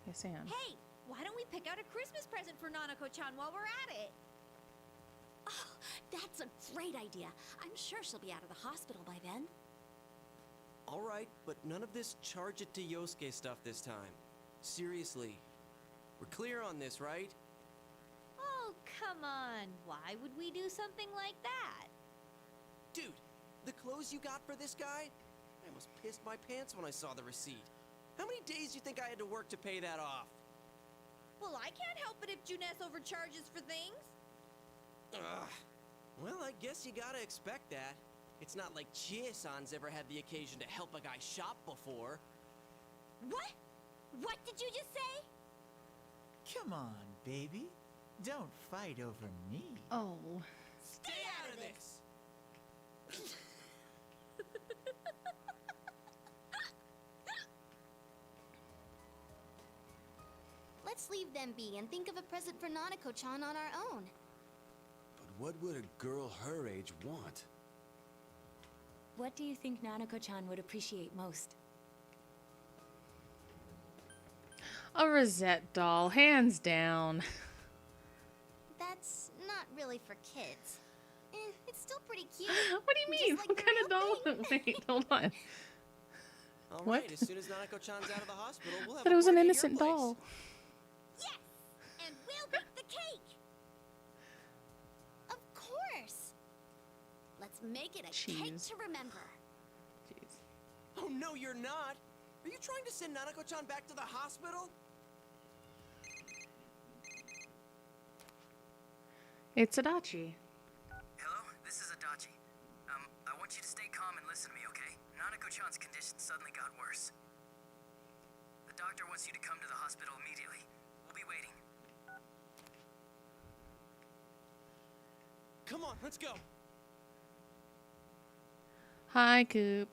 Speaker 1: Yes, I am.
Speaker 6: Hey, why don't we pick out a Christmas present for Nanako-chan while we're at it?
Speaker 7: Oh, that's a great idea. I'm sure she'll be out of the hospital by then.
Speaker 4: All right, but none of this charge it to Yosuke stuff this time. Seriously. We're clear on this, right?
Speaker 6: Oh, come on. Why would we do something like that?
Speaker 4: Dude, the clothes you got for this guy? I almost pissed my pants when I saw the receipt. How many days do you think I had to work to pay that off?
Speaker 6: Well, I can't help it if Junes overcharges for things.
Speaker 4: Ugh. Well, I guess you gotta expect that. It's not like Chie-san's ever had the occasion to help a guy shop before.
Speaker 6: What? What did you just say?
Speaker 9: Come on, baby. Don't fight over me.
Speaker 1: Oh.
Speaker 4: Stay out of this!
Speaker 3: Let's leave them be and think of a present for Nanako-chan on our own.
Speaker 8: But what would a girl her age want?
Speaker 5: What do you think Nanako-chan would appreciate most?
Speaker 1: A Rosette doll, hands down.
Speaker 3: That's not really for kids. It's still pretty cute.
Speaker 1: What do you mean?
Speaker 3: Just like
Speaker 1: What
Speaker 3: the
Speaker 1: kind of
Speaker 3: real
Speaker 1: doll?
Speaker 3: thing.
Speaker 1: Wait, hold on.
Speaker 4: All
Speaker 1: What?
Speaker 4: right, as soon as Nanako-chan's out of the hospital, we'll have
Speaker 1: But
Speaker 4: a
Speaker 1: it was an
Speaker 4: party at your
Speaker 1: innocent
Speaker 4: place.
Speaker 1: doll.
Speaker 6: Yes! And we'll bake the cake!
Speaker 3: Of course.
Speaker 7: Let's make it a cake
Speaker 1: Cheese.
Speaker 7: to remember.
Speaker 1: Jeez.
Speaker 4: Oh, no, you're not. Are you trying to send Nanako-chan back to the hospital?
Speaker 1: It's Adachi.
Speaker 10: Hello, this is Adachi. I want you to stay calm and listen to me, okay? Nanako-chan's condition suddenly got worse. The doctor wants you to come to the hospital immediately. We'll be waiting.
Speaker 4: Come on, let's go.
Speaker 1: Hi, Coop.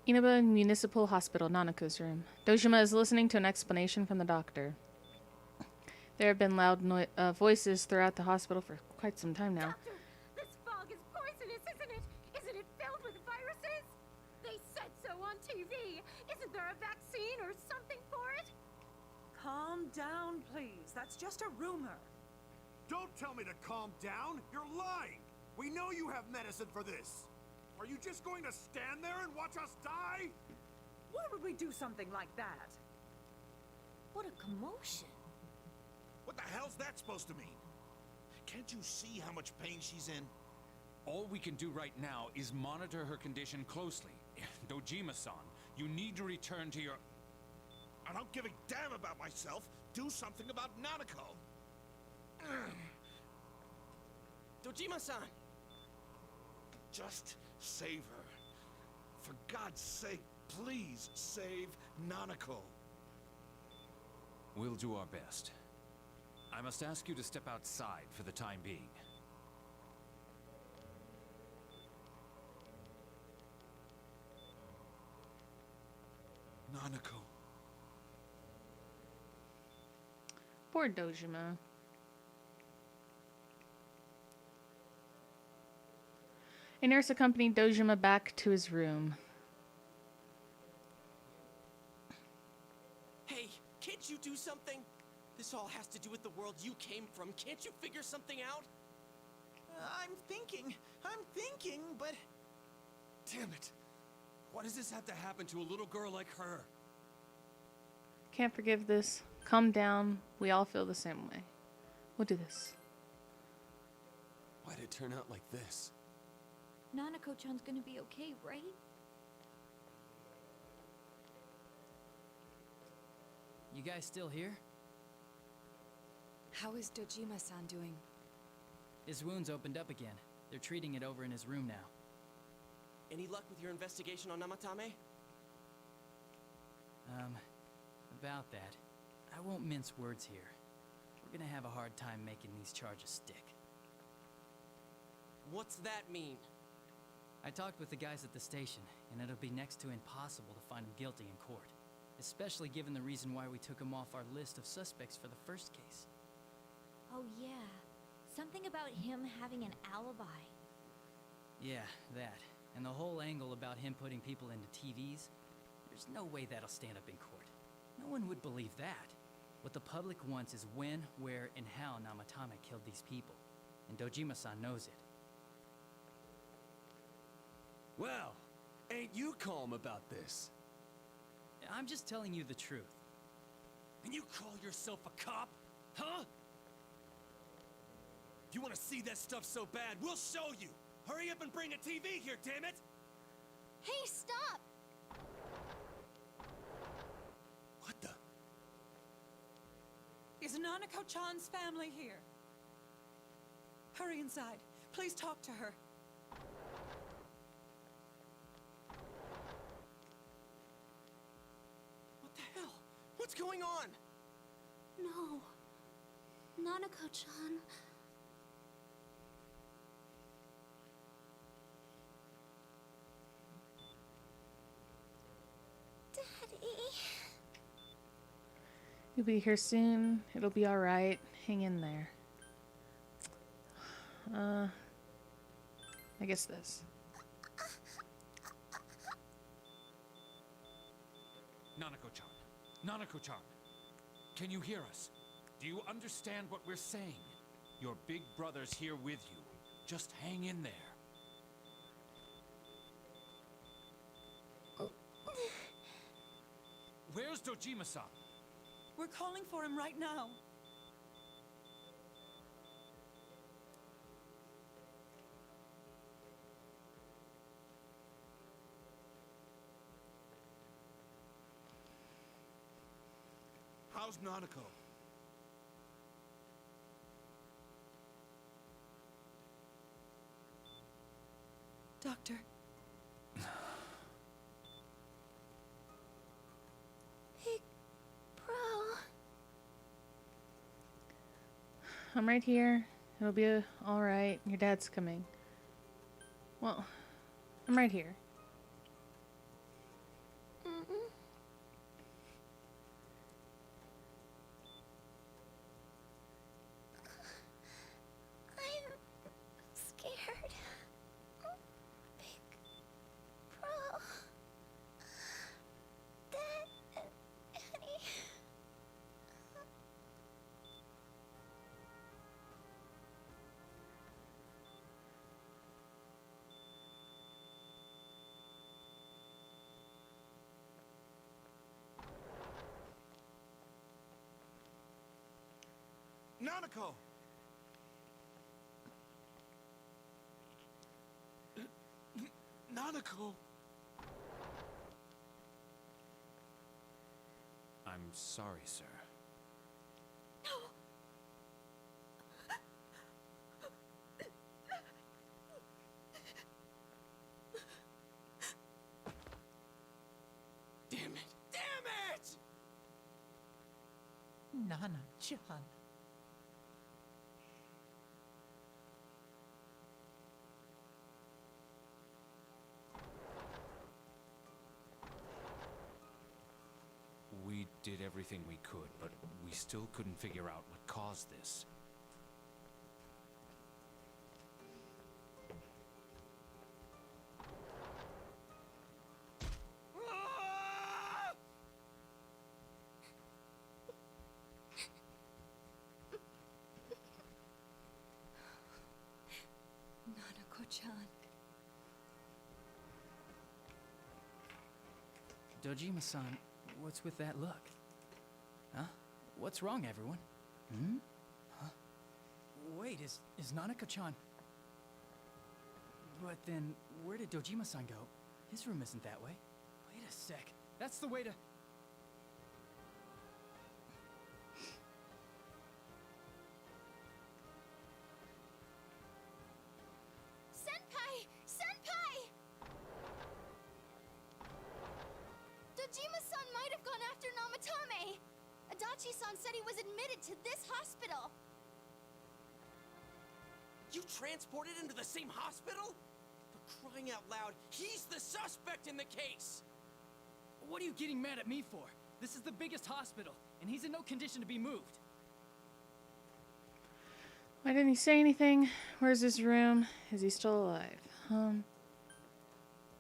Speaker 1: Inaba Municipal Hospital, Nanako's room. Dojima is listening to an explanation from the doctor. There have been loud voices throughout the hospital for quite some time now.
Speaker 11: Doctor, this fog is poisonous, isn't it? Isn't it filled with viruses? They said so on TV. Isn't there a vaccine or something for it?
Speaker 12: Calm down, please. That's just a rumor.
Speaker 8: Don't tell me to calm down! You're lying! We know you have medicine for this! Are you just going to stand there and watch us die?
Speaker 12: Why would we do something like that?
Speaker 6: What a commotion.
Speaker 8: What the hell's that supposed to mean? Can't you see how much pain she's in?
Speaker 13: All we can do right now is monitor her condition closely. Dojima-san, you need to return to your...
Speaker 8: I don't give a damn about myself. Do something about Nanako.
Speaker 4: Dojima-san!
Speaker 8: Just save her. For God's sake, please save Nanako.
Speaker 13: We'll do our best. I must ask you to step outside for the time being.
Speaker 8: Nanako.
Speaker 1: Poor Dojima. A nurse accompanied Dojima back to his room.
Speaker 4: Hey, can't you do something? This all has to do with the world you came from. Can't you figure something out?
Speaker 9: I'm thinking, but...
Speaker 8: Damn it. Why does this have to happen to a little girl like her?
Speaker 1: Can't forgive this. Calm down. We all feel the same way. We'll do this.
Speaker 4: Why'd it turn out like this?
Speaker 6: Nanako-chan's gonna be okay, right?
Speaker 10: You guys still here?
Speaker 5: How is Dojima-san doing?
Speaker 10: His wound's opened up again. They're treating it over in his room now.
Speaker 4: Any luck with your investigation on Namatame?
Speaker 10: About that. I won't mince words here. We're gonna have a hard time making these charges stick.
Speaker 4: What's that mean?
Speaker 10: I talked with the guys at the station, and it'll be next to impossible to find him guilty in court. Especially given the reason why we took him off our list of suspects for the first case.
Speaker 6: Oh yeah. Something about him having an alibi.
Speaker 10: Yeah, that. And the whole angle about him putting people into TVs. There's no way that'll stand up in court. No one would believe that. What the public wants is when, where, and how Namatame killed these people. And Dojima-san knows it.
Speaker 8: Well, ain't you calm about this?
Speaker 10: I'm just telling you the truth.
Speaker 8: And you call yourself a cop? Huh? You want to see that stuff so bad, we'll show you! Hurry up and bring a TV here, damn it!
Speaker 3: Hey, stop!
Speaker 8: What the?
Speaker 12: Is Nanako-chan's family here? Hurry inside. Please talk to her.
Speaker 4: What the hell? What's going on?
Speaker 7: No. Nanako-chan.
Speaker 2: Daddy.
Speaker 1: You'll be here soon. It'll be alright. Hang in there. I guess this.
Speaker 13: Nanako-chan. Nanako-chan. Can you hear us? Do you understand what we're saying? Your big brother's here with you. Just hang in there. Where's Dojima-san?
Speaker 12: We're calling for him right now.
Speaker 8: How's Nanako?
Speaker 12: Doctor.
Speaker 2: Big bro.
Speaker 1: I'm right here. It'll be alright. Your dad's coming. Well, I'm right here.
Speaker 2: I'm scared. Big bro. Dad and Annie.
Speaker 8: Nanako! Nanako!
Speaker 13: I'm sorry, sir.
Speaker 4: Damn it! Damn it!
Speaker 9: Nana-chan.
Speaker 13: We did everything we could, but we still couldn't figure out what caused this.
Speaker 12: Nanako-chan.
Speaker 10: Dojima-san, what's with that look? Huh? What's wrong, everyone? Hmm? Huh? Wait, is Nanako-chan... But then, where did Dojima-san go? His room isn't that way. Wait a sec. That's the way to...
Speaker 3: Senpai! Senpai! Dojima-san might have gone after Namatame! Adachi-san said he was admitted to this hospital!
Speaker 4: You transported him to the same hospital? For crying out loud, he's the suspect in the case!
Speaker 10: What are you getting mad at me for? This is the biggest hospital, and he's in no condition to be moved.
Speaker 1: Why didn't he say anything? Where's his room? Is he still alive?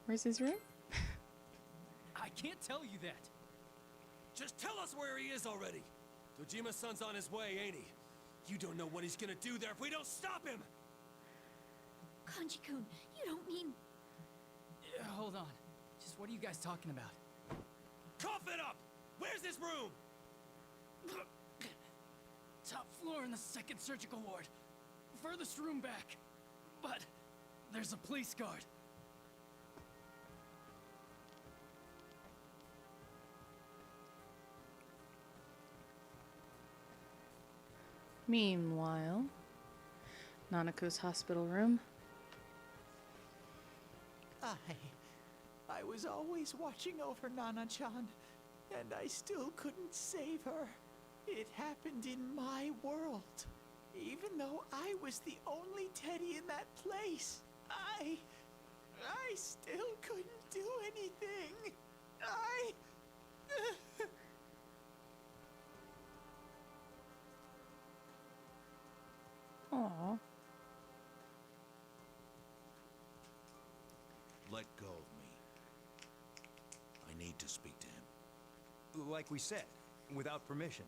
Speaker 1: Where's his room?
Speaker 10: I can't tell you that.
Speaker 8: Just tell us where he is already. Dojima-san's on his way, ain't he? You don't know what he's gonna do there if we don't stop him!
Speaker 6: Kanji-kun, you don't mean...
Speaker 10: Hold on. Just what are you guys talking about?
Speaker 8: Cough it up! Where's his room?
Speaker 10: Top floor in the second surgical ward. Furthest room back. But there's a police guard.
Speaker 1: Meanwhile, Nanako's hospital room.
Speaker 9: I was always watching over Nana-chan, and I still couldn't save her. It happened in my world. Even though I was the only Teddy in that place, I still couldn't do anything.
Speaker 1: Aww.
Speaker 14: Let go of me. I need to speak to him.
Speaker 15: Like we said, without permission.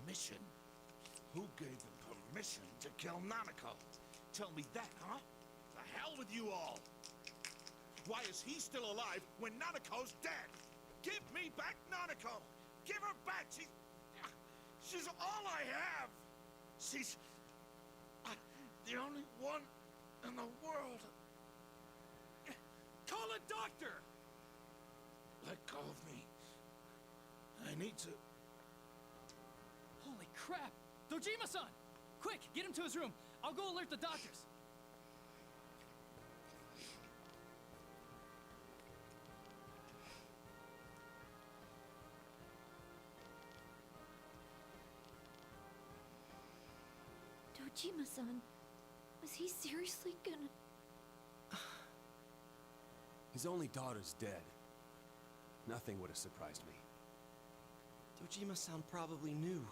Speaker 14: Permission? Who gave them permission to kill Nanako? Tell me that, huh? The hell with you all! Why is he still alive when Nanako's dead? Give me back Nanako! Give her back! She's all I have! She's... the only one in the world.
Speaker 8: Call a doctor!
Speaker 14: Let go of me. I need to...
Speaker 10: Holy crap! Dojima-san! Quick, get him to his room. I'll go alert the doctors.
Speaker 6: Dojima-san, was he seriously gonna...
Speaker 8: His only daughter's dead. Nothing would have surprised me.
Speaker 4: Dojima-san probably knew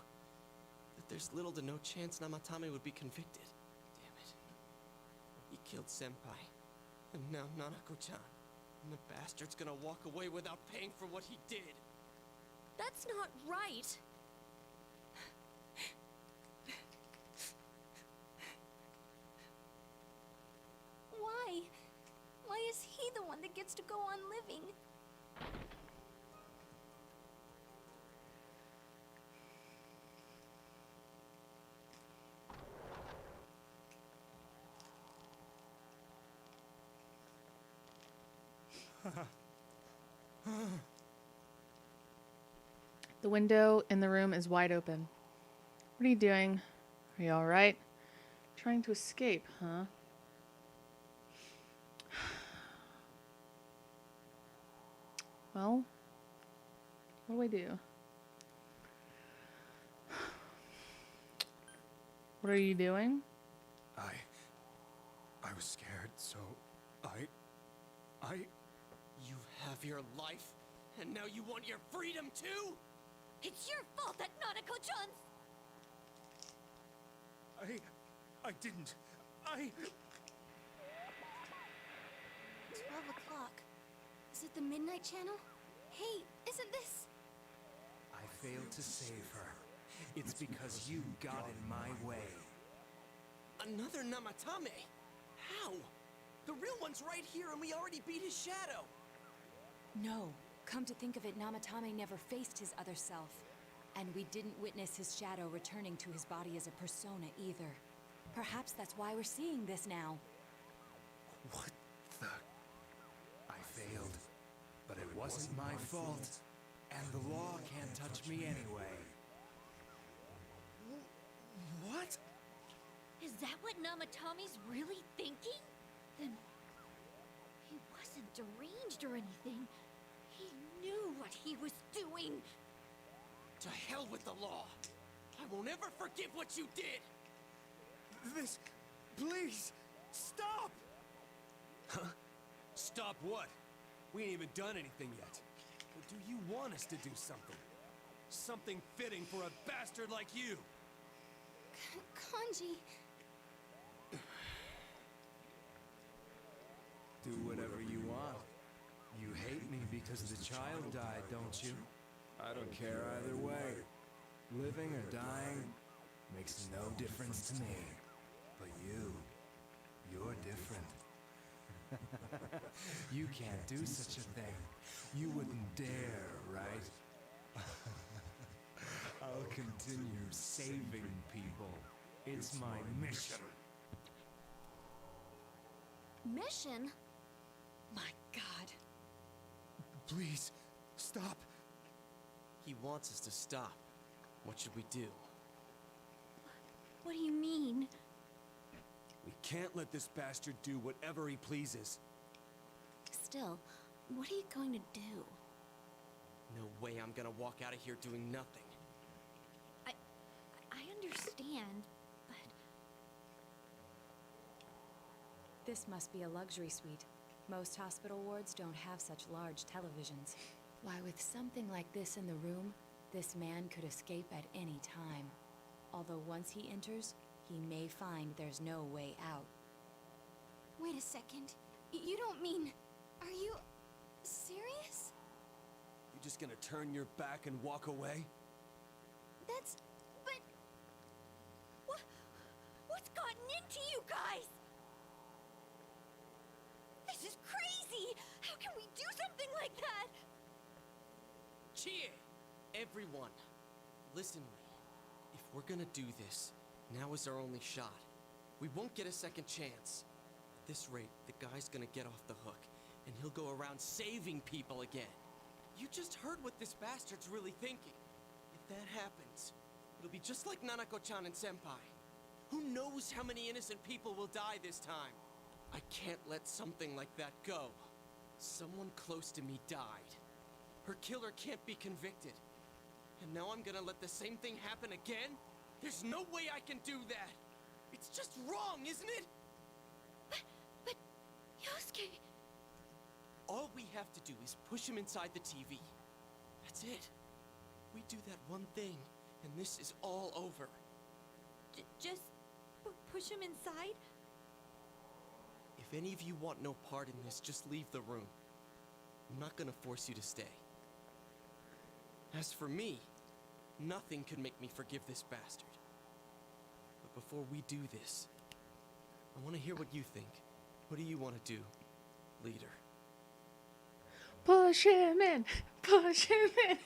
Speaker 4: that there's little to no chance Namatame would be convicted. Damn it. He killed Senpai. And now Nanako-chan. And the bastard's gonna walk away without paying for what he did.
Speaker 6: That's not right! Why? Why is he the one that gets to go on living?
Speaker 1: The window in the room is wide open. What are you doing? Are you alright? Trying to escape, huh? Well, what do I do? What are you doing?
Speaker 8: I was scared, so
Speaker 4: You have your life, and now you want your freedom too?
Speaker 6: It's your fault that Nanako-chan's...
Speaker 8: I didn't.
Speaker 3: 12 o'clock. Is it the Midnight Channel? Hey, isn't this...
Speaker 15: I failed to save her. It's because you got in my way.
Speaker 4: Another Namatame? How? The real one's right here, and we already beat his shadow.
Speaker 5: No. Come to think of it, Namatame never faced his other self. And we didn't witness his shadow returning to his body as a persona either. Perhaps that's why we're seeing this now.
Speaker 15: What the... I failed. But it wasn't my fault. And the law can't touch me anyway.
Speaker 4: What?
Speaker 6: Is that what Namatame's really thinking? Then... he wasn't deranged or anything. He knew what he was doing.
Speaker 4: To hell with the law. I won't ever forgive what you did.
Speaker 8: This... Please! Stop!
Speaker 4: Huh?
Speaker 8: Stop what? We ain't even done anything yet. Or do you want us to do something? Something fitting for a bastard like you!
Speaker 3: Kanji...
Speaker 15: Do whatever you want. You hate me because the child died, don't you? I don't care either way. Living or dying makes no difference to me. But you're different. You can't do such a thing. You wouldn't dare, right? I'll continue saving people. It's my mission.
Speaker 3: Mission?
Speaker 5: My God.
Speaker 8: Please, stop.
Speaker 4: He wants us to stop. What should we do?
Speaker 3: What do you mean?
Speaker 8: We can't let this bastard do whatever he pleases.
Speaker 3: Still, what are you going to do?
Speaker 4: No way I'm gonna walk out of here doing nothing.
Speaker 6: I understand, but...
Speaker 5: This must be a luxury suite. Most hospital wards don't have such large televisions. Why, with something like this in the room, this man could escape at any time. Although once he enters, he may find there's no way out.
Speaker 3: Wait a second. You don't mean... Are you... serious?
Speaker 8: You just gonna turn your back and walk away?
Speaker 3: That's... but...
Speaker 6: What's gotten into you guys? This is crazy! How can we do something like that?
Speaker 4: Cheer! Everyone, listen to me. If we're gonna do this, now is our only shot. We won't get a second chance. At this rate, the guy's gonna get off the hook, and he'll go around saving people again. You just heard what this bastard's really thinking. If that happens, it'll be just like Nanako-chan and Senpai. Who knows how many innocent people will die this time? I can't let something like that go. Someone close to me died. Her killer can't be convicted. And now I'm gonna let the same thing happen again? There's no way I can do that! It's just wrong, isn't it?
Speaker 6: But... Yosuke...
Speaker 4: All we have to do is push him inside the TV. That's it. We do that one thing, and this is all over.
Speaker 6: Just... push him inside?
Speaker 4: If any of you want no part in this, just leave the room. I'm not gonna force you to stay. As for me, nothing could make me forgive this bastard. But before we do this, I want to hear what you think. What do you want to do, leader?
Speaker 1: Push him in! Push him in!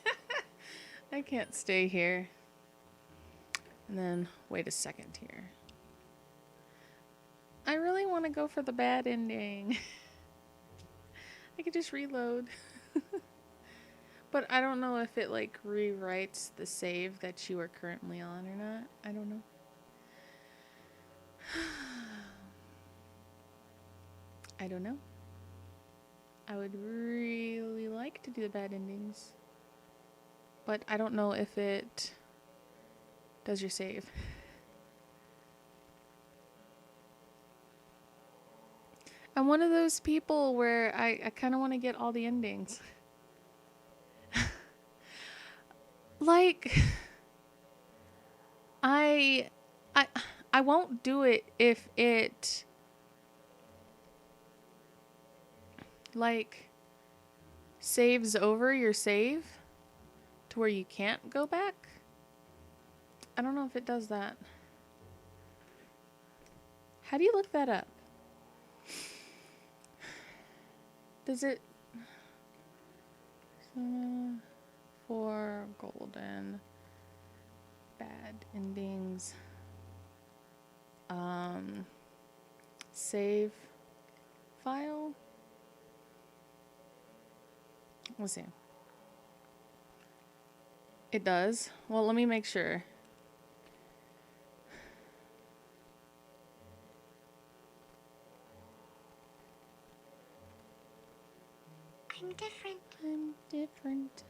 Speaker 1: I can't stay here. And then, wait a second here. I really want to go for the bad ending. I could just reload. But I don't know if it like rewrites the save that you are currently on or not. I don't know. I don't know. I would really like to do the bad endings. But I don't know if it does your save. I'm one of those people where I kind of want to get all the endings. Like, I won't do it if it, like, saves over your save to where you can't go back. I don't know if it does that. How do you look that up? Does it... for golden bad endings, save file. Let's see. It does. Well, let me make sure.
Speaker 2: I'm different.
Speaker 1: I'm different.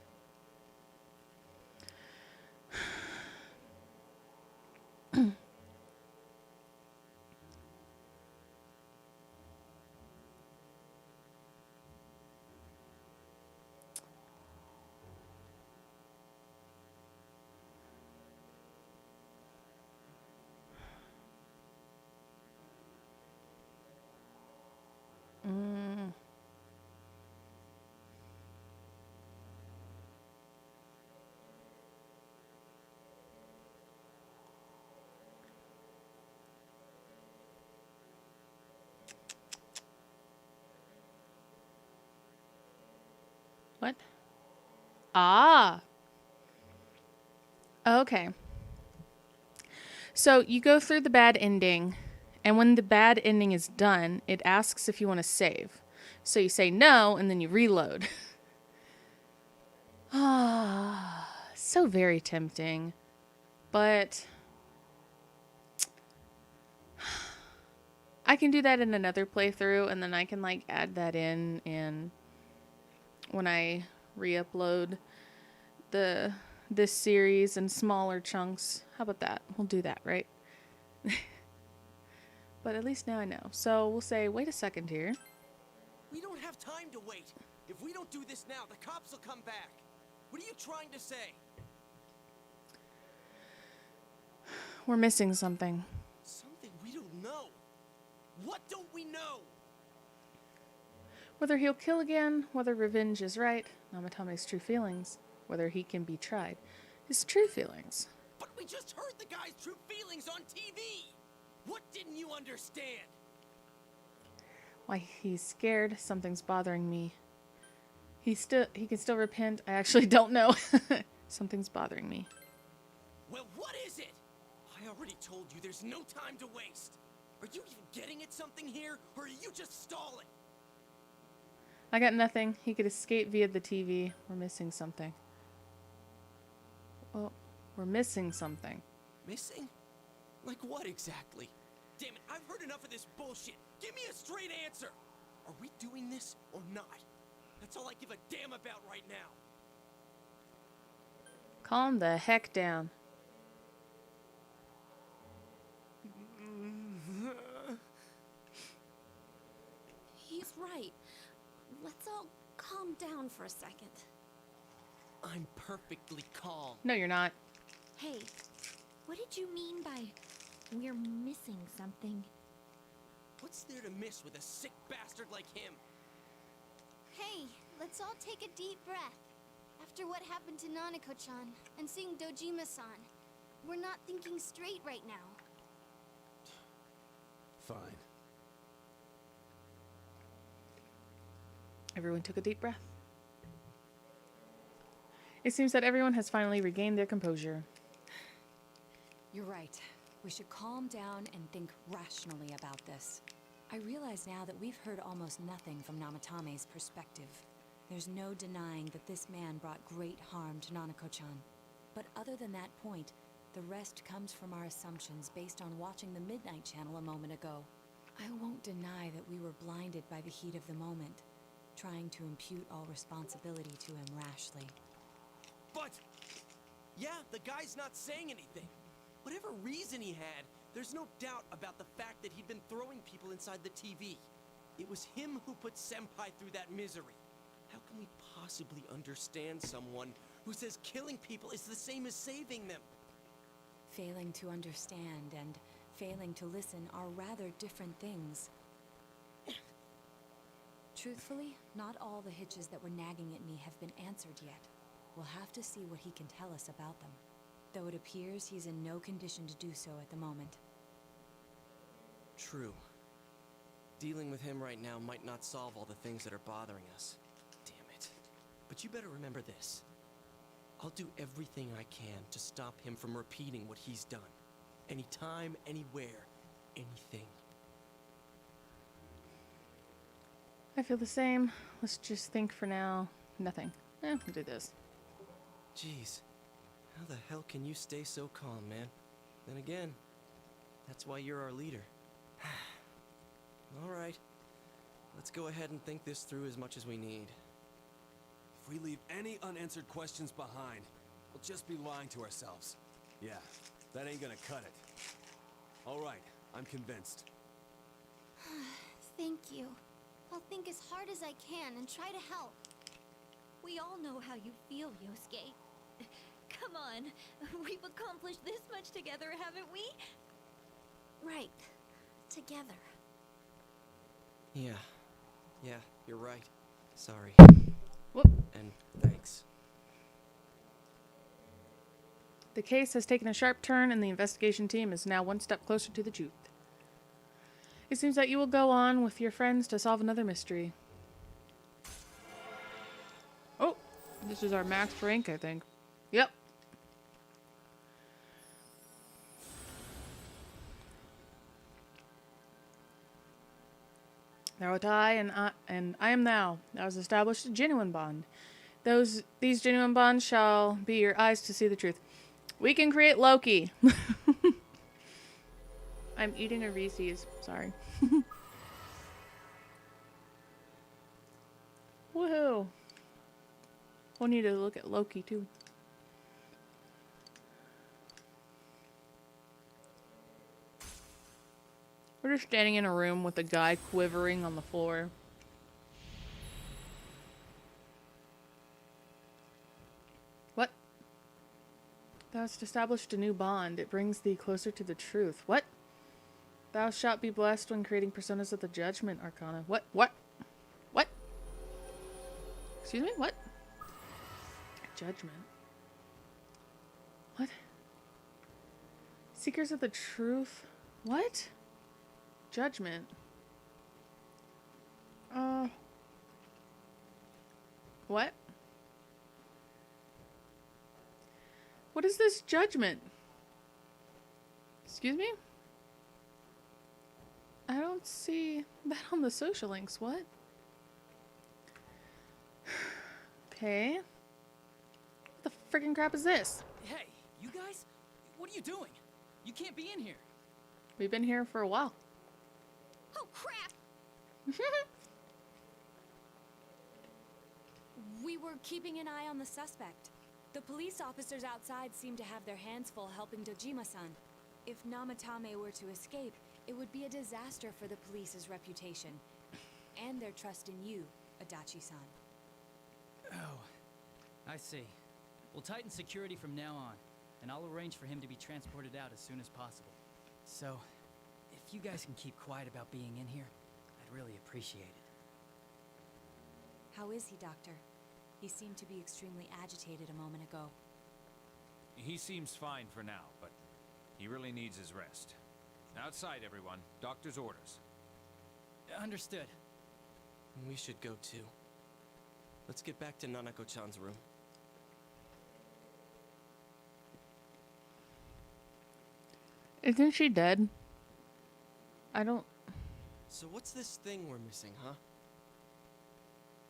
Speaker 1: What? Ah. Okay. So you go through the bad ending, and when the bad ending is done, it asks if you want to save. So you say no, and then you reload. Ah, so very tempting. But I can do that in another playthrough, and then I can like add that in and when I re-upload this series in smaller chunks. How about that? We'll do that, right? But at least now I know. So we'll say, wait a second here.
Speaker 4: We don't have time to wait. If we don't do this now, the cops will come back. What are you trying to say?
Speaker 1: We're missing something.
Speaker 4: Something we don't know. What don't we know?
Speaker 1: Whether he'll kill again, whether revenge is right, Namatame's true feelings, whether he can be tried. His true feelings.
Speaker 4: But we just heard the guy's true feelings on TV! What didn't you understand?
Speaker 1: Why, he's scared. Something's bothering me. He can still repent. I actually don't know. Something's bothering me.
Speaker 4: Well, what is it? I already told you there's no time to waste. Are you even getting at something here, or are you just stalling?
Speaker 1: I got nothing. He could escape via the TV. We're missing something. Oh, we're missing something.
Speaker 4: Missing? Like what exactly? Damn it, I've heard enough of this bullshit. Give me a straight answer. Are we doing this or not? That's all I give a damn about right now.
Speaker 1: Calm the heck down.
Speaker 7: He's right. Let's all calm down for a second.
Speaker 4: I'm perfectly calm.
Speaker 1: No, you're not.
Speaker 6: Hey, what did you mean by we're missing something?
Speaker 4: What's there to miss with a sick bastard like him?
Speaker 3: Hey, let's all take a deep breath. After what happened to Nanako-chan and seeing Dojima-san, we're not thinking straight right now.
Speaker 15: Fine.
Speaker 1: Everyone took a deep breath. It seems that everyone has finally regained their composure.
Speaker 5: You're right. We should calm down and think rationally about this. I realize now that we've heard almost nothing from Namatame's perspective. There's no denying that this man brought great harm to Nanako-chan. But other than that point, the rest comes from our assumptions based on watching the Midnight Channel a moment ago. I won't deny that we were blinded by the heat of the moment, trying to impute all responsibility to him rashly.
Speaker 4: But, yeah, the guy's not saying anything. Whatever reason he had, there's no doubt about the fact that he'd been throwing people inside the TV. It was him who put Senpai through that misery. How can we possibly understand someone who says killing people is the same as saving them?
Speaker 5: Failing to understand and failing to listen are rather different things. Truthfully, not all the hitches that were nagging at me have been answered yet. We'll have to see what he can tell us about them. Though it appears he's in no condition to do so at the moment.
Speaker 4: True. Dealing with him right now might not solve all the things that are bothering us. Damn it. But you better remember this. I'll do everything I can to stop him from repeating what he's done. Anytime, anywhere, anything.
Speaker 1: I feel the same. Let's just think for now. Nothing. We'll do this.
Speaker 4: Jeez. How the hell can you stay so calm, man? Then again, that's why you're our leader. All right. Let's go ahead and think this through as much as we need.
Speaker 8: If we leave any unanswered questions behind, we'll just be lying to ourselves. Yeah, that ain't gonna cut it. All right, I'm convinced.
Speaker 6: Thank you. I'll think as hard as I can and try to help. We all know how you feel, Yosuke. Come on, we've accomplished this much together, haven't we?
Speaker 7: Right. Together.
Speaker 4: Yeah, you're right. Sorry.
Speaker 1: Whoop.
Speaker 4: And thanks.
Speaker 1: The case has taken a sharp turn and the investigation team is now one step closer to the truth. It seems that you will go on with your friends to solve another mystery. Oh, this is our max rank, I think. Yep. Narutai and I am thou. Thou hast established a genuine bond. These genuine bonds shall be your eyes to see the truth. We can create Loki. I'm eating a Reese's. Sorry. Woohoo! We'll need to look at Loki too. We're just standing in a room with a guy quivering on the floor. What? Thou hast established a new bond. It brings thee closer to the truth. What? Thou shalt be blessed when creating personas of the Judgment Arcana. What? What? What? Excuse me? What? Judgment. What? Seekers of the Truth? What? Judgment. What? What is this judgment? Excuse me? I don't see that on the social links. What? Okay. What the freaking crap is this?
Speaker 10: Hey, you guys? What are you doing? You can't be in here.
Speaker 1: We've been here for a while.
Speaker 6: Oh, crap!
Speaker 5: We were keeping an eye on the suspect. The police officers outside seem to have their hands full helping Dojima-san. If Namatame were to escape, it would be a disaster for the police's reputation. And their trust in you, Adachi-san.
Speaker 10: Oh, I see. We'll tighten security from now on, and I'll arrange for him to be transported out as soon as possible. So, if you guys can keep quiet about being in here, I'd really appreciate it.
Speaker 5: How is he, Doctor? He seemed to be extremely agitated a moment ago.
Speaker 13: He seems fine for now, but he really needs his rest. Outside, everyone. Doctor's orders.
Speaker 10: Understood.
Speaker 4: We should go too. Let's get back to Nanako-chan's room.
Speaker 1: Isn't she dead? I don't...
Speaker 4: So what's this thing we're missing, huh?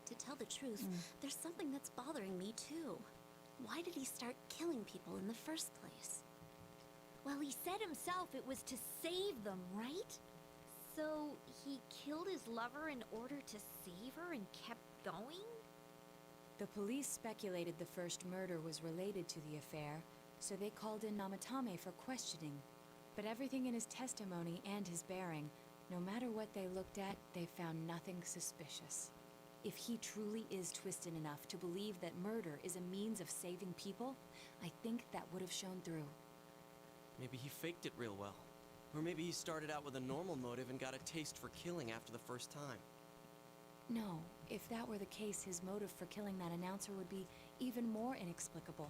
Speaker 7: to tell the truth, there's something that's bothering me too. Why did he start killing people in the first place?
Speaker 6: Well, he said himself it was to save them, right? So he killed his lover in order to save her and kept going?
Speaker 5: The police speculated the first murder was related to the affair, so they called in Namatame for questioning. But everything in his testimony and his bearing, no matter what they looked at, they found nothing suspicious. If he truly is twisted enough to believe that murder is a means of saving people, I think that would have shown through.
Speaker 4: Maybe he faked it real well. Or maybe he started out with a normal motive and got a taste for killing after the first time.
Speaker 5: No, if that were the case, his motive for killing that announcer would be even more inexplicable.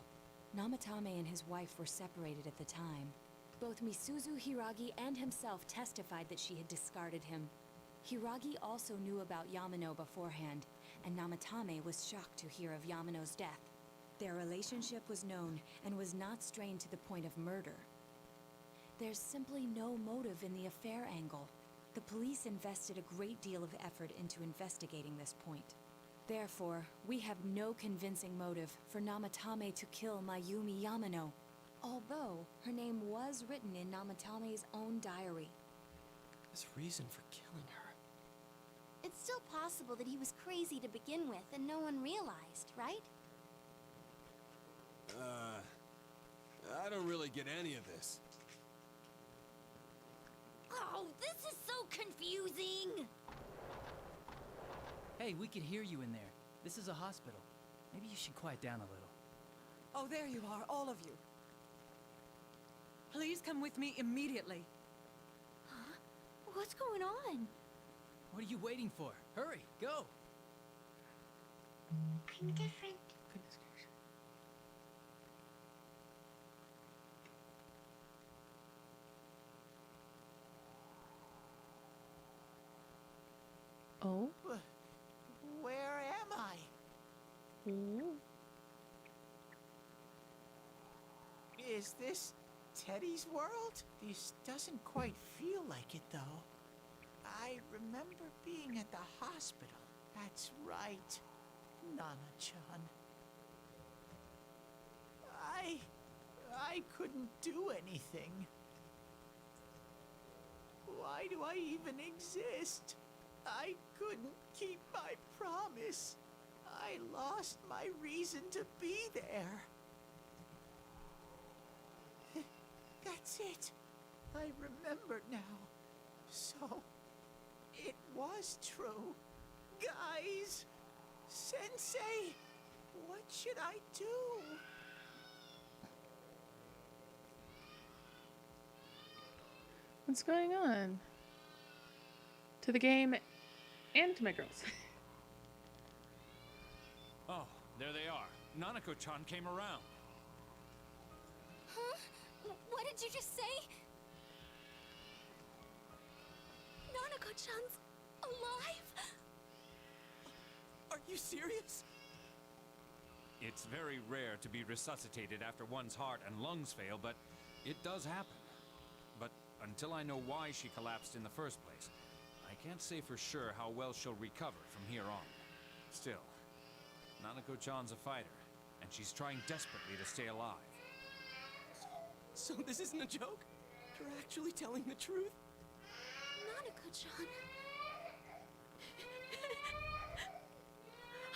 Speaker 5: Namatame and his wife were separated at the time. Both Misuzu Hiragi and himself testified that she had discarded him. Hiragi also knew about Yamano beforehand, and Namatame was shocked to hear of Yamano's death. Their relationship was known and was not strained to the point of murder. There's simply no motive in the affair angle. The police invested a great deal of effort into investigating this point. Therefore, we have no convincing motive for Namatame to kill Mayumi Yamano, although her name was written in Namatame's own diary.
Speaker 4: His reason for killing her.
Speaker 7: It's still possible that he was crazy to begin with and no one realized, right?
Speaker 8: I don't really get any of this.
Speaker 6: Oh, this is so confusing!
Speaker 10: Hey, we could hear you in there. This is a hospital. Maybe you should quiet down a little.
Speaker 12: Oh, there you are, all of you. Please come with me immediately.
Speaker 6: Huh? What's going on?
Speaker 10: What are you waiting for? Hurry, go!
Speaker 2: I'm different.
Speaker 1: Goodness gracious. Oh?
Speaker 9: Where am I?
Speaker 1: Ooh.
Speaker 9: Is this Teddy's world? This doesn't quite feel like it, though. I remember being at the hospital. That's right, Nana-chan. I couldn't do anything. Why do I even exist? I couldn't keep my promise. I lost my reason to be there. That's it. I remember now. So, it was true. Guys! Sensei! What should I do?
Speaker 1: What's going on? To the game and to my girls.
Speaker 13: Oh, there they are. Nanako-chan came around.
Speaker 3: Huh? What did you just say? Nanako-chan's alive?
Speaker 4: Are you serious?
Speaker 13: It's very rare to be resuscitated after one's heart and lungs fail, but it does happen. But until I know why she collapsed in the first place, I can't say for sure how well she'll recover from here on. Still, Nanako-chan's a fighter, and she's trying desperately to stay alive.
Speaker 4: So this isn't a joke? You're actually telling the truth?
Speaker 3: Nanako-chan.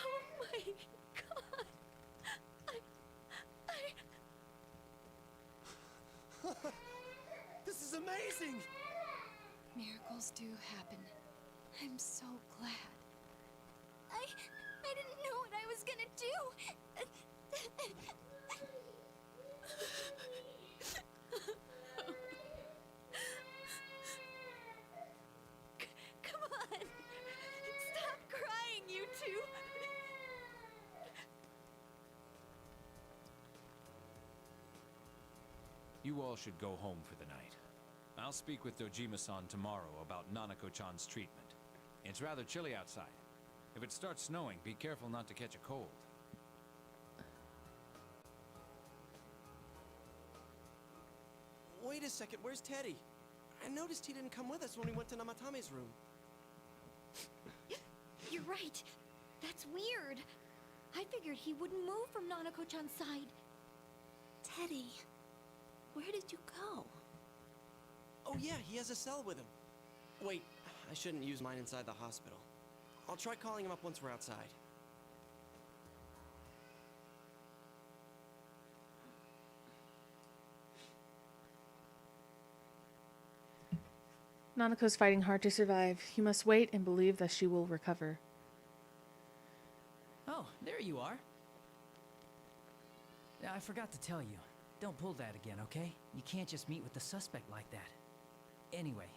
Speaker 3: Oh my god.
Speaker 4: This is amazing!
Speaker 3: Miracles do happen. I'm so glad. I didn't know what I was gonna do. Come on. Stop crying, you two.
Speaker 13: You all should go home for the night. I'll speak with Dojima-san tomorrow about Nanako-chan's treatment. It's rather chilly outside. If it starts snowing, be careful not to catch a cold.
Speaker 4: Wait a second, where's Teddy? I noticed he didn't come with us when we went to Namatame's room.
Speaker 6: You're right. That's weird. I figured he wouldn't move from Nanako-chan's side.
Speaker 7: Teddy, where did you go?
Speaker 4: Oh yeah, he has a cell with him. Wait, I shouldn't use mine inside the hospital. I'll try calling him up once we're outside.
Speaker 1: Nanako's fighting hard to survive. You must wait and believe that she will recover.
Speaker 10: Oh, there you are. I forgot to tell you. Don't pull that again, okay? You can't just meet with the suspect like that. Anyway,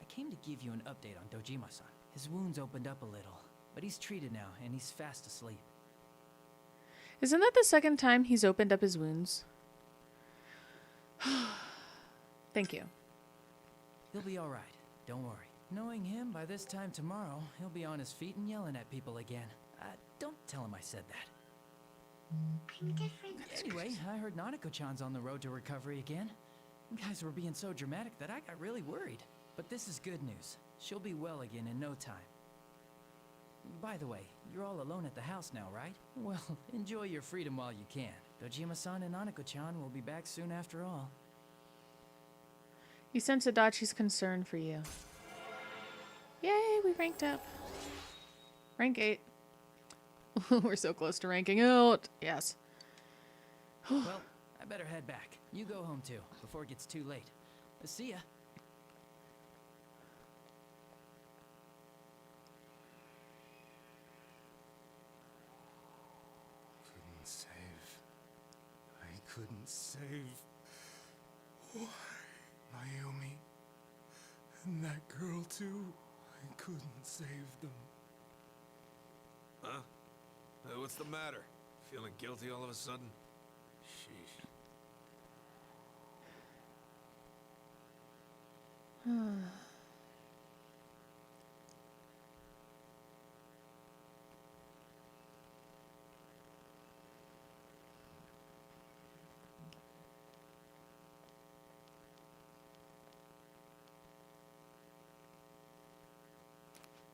Speaker 10: I came to give you an update on Dojima-san. His wounds opened up a little, but he's treated now, and he's fast asleep.
Speaker 1: Isn't that the second time he's opened up his wounds? Thank you.
Speaker 10: He'll be alright. Don't worry. Knowing him, by this time tomorrow, he'll be on his feet and yelling at people again. Don't tell him I said that. Anyway, I heard Nanako-chan's on the road to recovery again. You guys were being so dramatic that I got really worried. But this is good news. She'll be well again in no time. By the way, you're all alone at the house now, right? Well, enjoy your freedom while you can. Dojima-san and Nanako-chan will be back soon after all.
Speaker 1: You sense Adachi's concern for you. Yay, we ranked up. Rank 8. We're so close to ranking out. Yes.
Speaker 10: Well, I better head back. You go home too, before it gets too late. See ya.
Speaker 8: Couldn't save. I couldn't save. Why? Mayumi. And that girl too. I couldn't save them.
Speaker 14: Huh? What's the matter? Feeling guilty all of a sudden? Sheesh.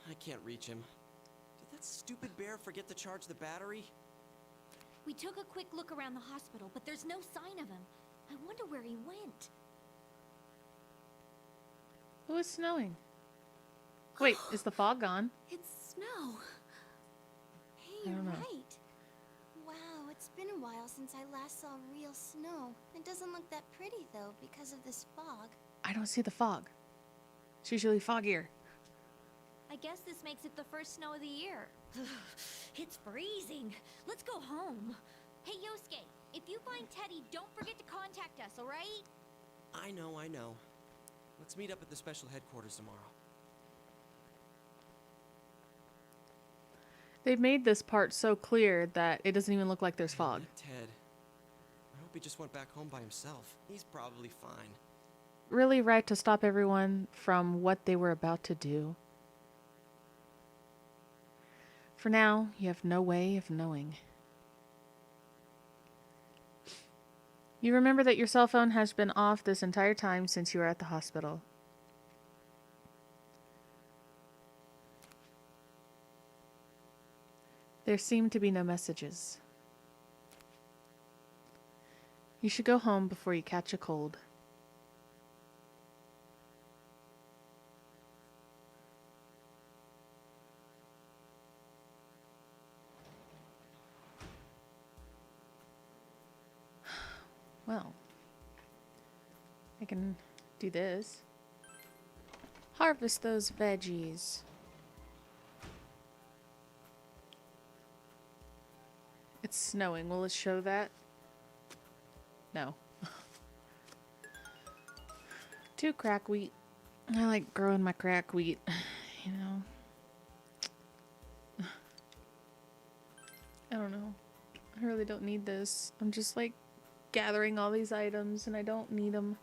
Speaker 4: I can't reach him. Did that stupid bear forget to charge the battery?
Speaker 6: We took a quick look around the hospital, but there's no sign of him. I wonder where he went.
Speaker 1: Oh, it's snowing. Wait, is the fog gone?
Speaker 7: It's snow. Hey,
Speaker 1: I
Speaker 7: you're
Speaker 1: don't know.
Speaker 7: right. Wow, it's been a while since I last saw real snow. It doesn't look that pretty, though, because of this fog.
Speaker 1: I don't see the fog. It's usually foggier.
Speaker 6: I guess this makes it the first snow of the year. It's freezing. Let's go home. Hey, Yosuke, if you find Teddy, don't forget to contact us, all right?
Speaker 4: I know. Let's meet up at the special headquarters tomorrow.
Speaker 1: They've made this part so clear that it doesn't even look like there's fog.
Speaker 4: Ted. I hope he just went back home by himself. He's probably fine.
Speaker 1: Really right to stop everyone from what they were about to do. For now, you have no way of knowing. You remember that your cell phone has been off this entire time since you were at the hospital. There seem to be no messages. You should go home before you catch a cold. Well, I can do this. Harvest those veggies. It's snowing. Will it show that? No. 2 crack wheat. I like growing my crack wheat, you know. I don't know. I really don't need this. I'm just like gathering all these items and I don't need them.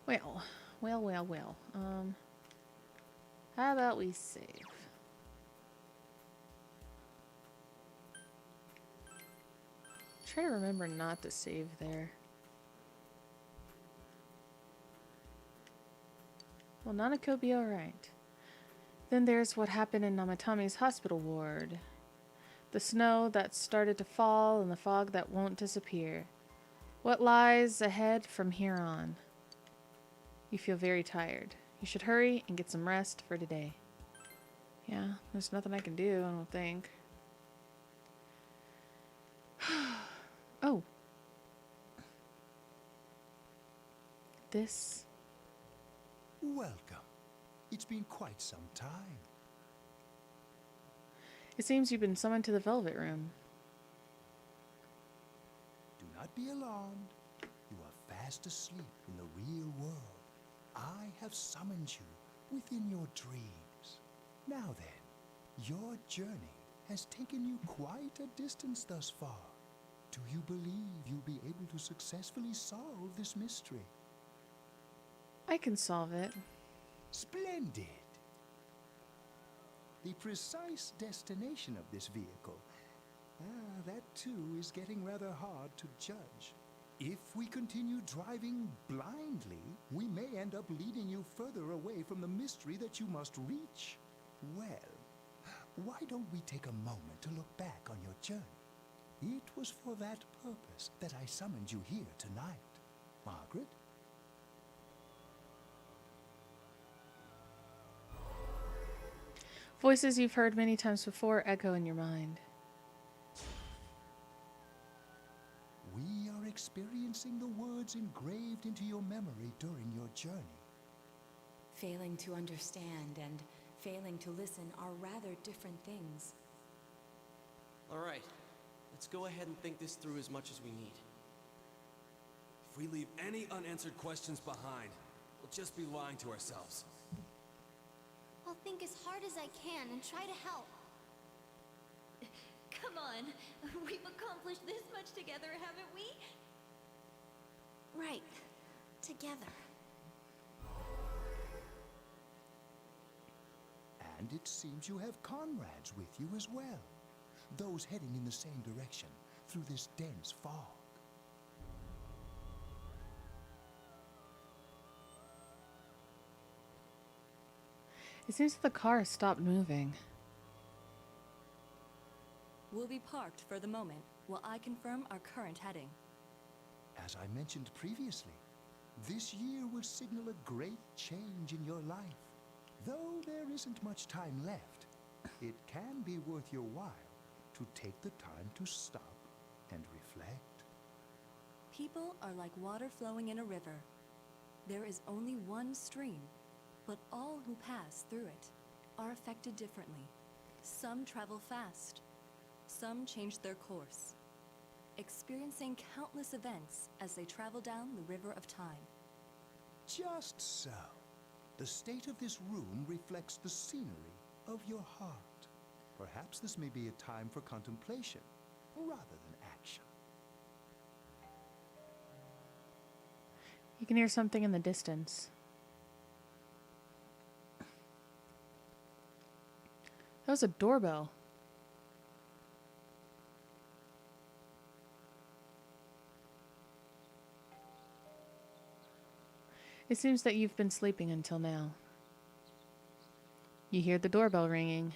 Speaker 1: Well. How about we save? Try to remember not to save there. Well, Nanako be alright. Then there's what happened in Namatame's hospital ward. The snow that started to fall and the fog that won't disappear. What lies ahead from here on? You feel very tired. You should hurry and get some rest for today. Yeah, there's nothing I can do, I don't think. Oh. This.
Speaker 16: Welcome. It's been quite some time.
Speaker 1: It seems you've been summoned to the Velvet Room.
Speaker 16: Do not be alarmed. You are fast asleep in the real world. I have summoned you within your dreams. Now then, your journey has taken you quite a distance thus far. Do you believe you'll be able to successfully solve this mystery?
Speaker 1: I can solve it.
Speaker 16: Splendid. The precise destination of this vehicle, that too is getting rather hard to judge. If we continue driving blindly, we may end up leading you further away from the mystery that you must reach. Well, why don't we take a moment to look back on your journey? It was for that purpose that I summoned you here tonight. Margaret?
Speaker 1: Voices you've heard many times before echo in your mind.
Speaker 16: We are experiencing the words engraved into your memory during your journey.
Speaker 5: Failing to understand and failing to listen are rather different things.
Speaker 4: All right, let's go ahead and think this through as much as we need.
Speaker 8: If we leave any unanswered questions behind, we'll just be lying to ourselves.
Speaker 7: I'll think as hard as I can and try to help.
Speaker 6: Come on, we've accomplished this much together, haven't we?
Speaker 7: Right. Together.
Speaker 16: And it seems you have comrades with you as well. Those heading in the same direction through this dense fog.
Speaker 1: It seems that the car has stopped moving.
Speaker 5: We'll be parked for the moment while I confirm our current heading.
Speaker 16: As I mentioned previously, this year will signal a great change in your life. Though there isn't much time left, it can be worth your while to take the time to stop and reflect.
Speaker 5: People are like water flowing in a river. There is only one stream, but all who pass through it are affected differently. Some travel fast. Some change their course, experiencing countless events as they travel down the river of time.
Speaker 16: Just so. The state of this room reflects the scenery of your heart. Perhaps this may be a time for contemplation rather than action.
Speaker 1: You can hear something in the distance. That was a doorbell. It seems that you've been sleeping until now. You hear the doorbell ringing.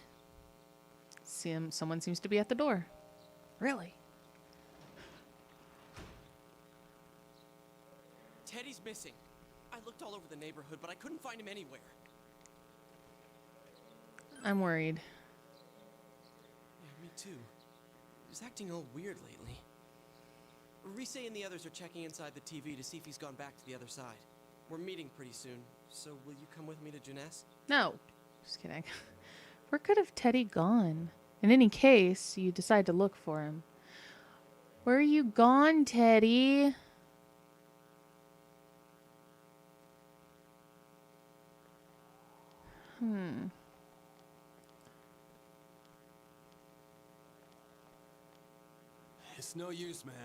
Speaker 1: Someone seems to be at the door. Really?
Speaker 4: Teddy's missing. I looked all over the neighborhood, but I couldn't find him anywhere.
Speaker 1: I'm worried.
Speaker 4: Yeah, me too. He's acting all weird lately. Rise and the others are checking inside the TV to see if he's gone back to the other side. We're meeting pretty soon, so will you come with me to Jeunesse?
Speaker 1: No. Just kidding. Where could have Teddy gone? In any case, you decide to look for him. Where are you gone, Teddy?
Speaker 8: It's no use, man.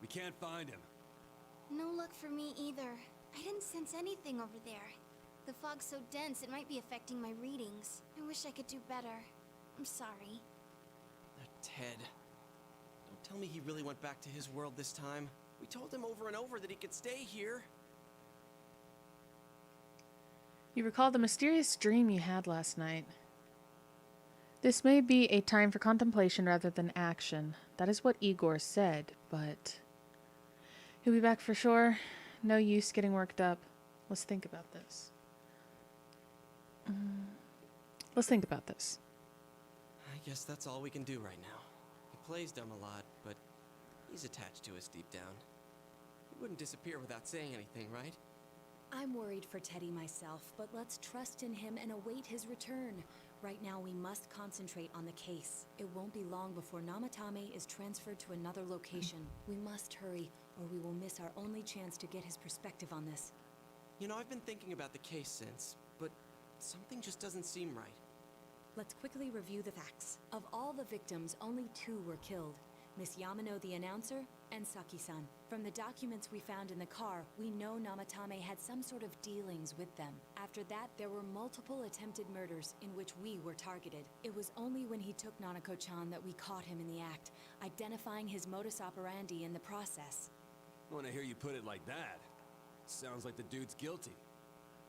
Speaker 8: We can't find him.
Speaker 7: No luck for me either. I didn't sense anything over there. The fog's so dense it might be affecting my readings. I wish I could do better. I'm sorry.
Speaker 4: Ted. Don't Tell me he really went back to his world this time. We told him over and over that he could stay here.
Speaker 1: You recall the mysterious dream you had last night. This may be a time for contemplation rather than action. That is what Igor said, but he'll be back for sure. No use getting worked up. Let's think about this. Let's think about this.
Speaker 4: I guess that's all we can do right now. He plays dumb a lot, but he's attached to us deep down. He wouldn't disappear without saying anything, right?
Speaker 5: I'm worried for Teddy myself, but let's trust in him and await his return. Right now, we must concentrate on the case. It won't be long before Namatame is transferred to another location. We must hurry, or we will miss our only chance to get his perspective on this.
Speaker 4: You know, I've been thinking about the case since, but something just doesn't seem right.
Speaker 5: Let's quickly review the facts. Of all the victims, only 2 were killed. Miss Yamano the announcer, and Saki-san. From the documents we found in the car, we know Namatame had some sort of dealings with them. After that, there were multiple attempted murders in which we were targeted. It was only when he took Nanako-chan that we caught him in the act, identifying his modus operandi in the process.
Speaker 8: When I hear you put it like that, sounds like the dude's guilty.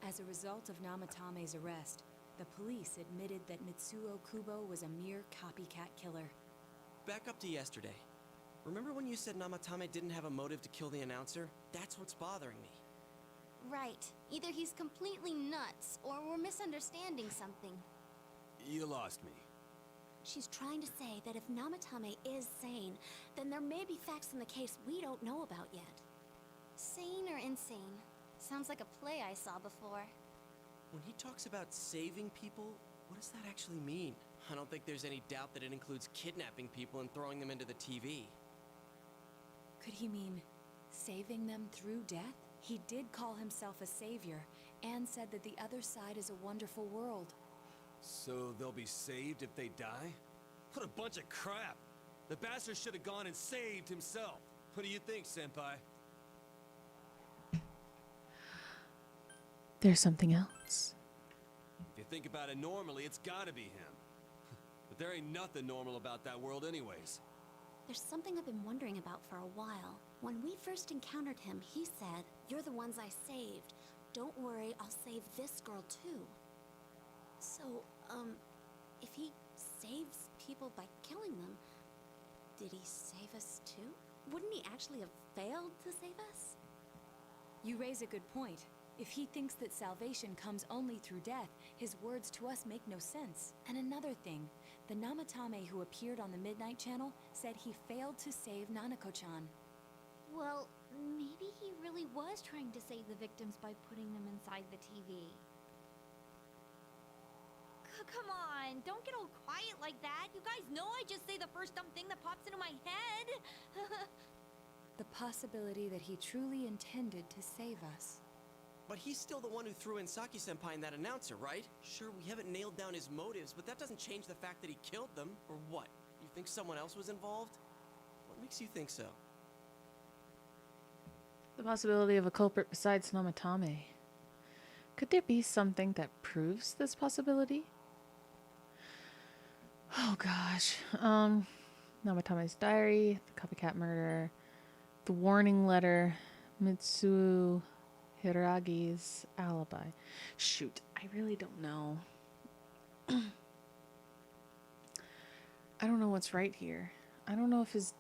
Speaker 5: As a result of Namatame's arrest, the police admitted that Mitsuo Kubo was a mere copycat killer.
Speaker 4: Back up to yesterday. Remember when you said Namatame didn't have a motive to kill the announcer? That's what's bothering me.
Speaker 7: Right. Either he's completely nuts, or we're misunderstanding something.
Speaker 8: You lost me.
Speaker 7: She's trying to say that if Namatame is sane, then there may be facts in the case we don't know about yet. Sane or insane? Sounds like a play I saw before.
Speaker 4: When he talks about saving people, what does that actually mean? I don't think there's any doubt that it includes kidnapping people and throwing them into the TV.
Speaker 5: Could he mean saving them through death? He did call himself a savior, and said that the other side is a wonderful world.
Speaker 8: So they'll be saved if they die? What a bunch of crap! The bastard should have gone and saved himself. What do you think, Senpai?
Speaker 1: There's something else.
Speaker 8: If you think about it normally, it's gotta be him. But there ain't nothing normal about that world anyways.
Speaker 7: There's something I've been wondering about for a while. When we first encountered him, he said, "You're the ones I saved. Don't worry, I'll save this girl too." So, if he saves people by killing them, did he save us too? Wouldn't he actually have failed to save us?
Speaker 5: You raise a good point. If he thinks that salvation comes only through death, his words to us make no sense. And another thing, the Namatame who appeared on the Midnight Channel said he failed to save Nanako-chan.
Speaker 6: Well, maybe he really was trying to save the victims by putting them inside the TV. Come on, don't get all quiet like that. You guys know I just say the first dumb thing that pops into my head.
Speaker 5: The possibility that he truly intended to save us.
Speaker 4: But he's still the one who threw in Saki-senpai and that announcer, right? Sure, we haven't nailed down his motives, but that doesn't change the fact that he killed them. Or what? You think someone else was involved? What makes you think so?
Speaker 1: The possibility of a culprit besides Namatame. Could there be something that proves this possibility? Oh gosh. Namatame's diary, the copycat murder, the warning letter, Mitsuo Hiragi's alibi. Shoot, I really don't know. I don't know what's right here. I don't know if his...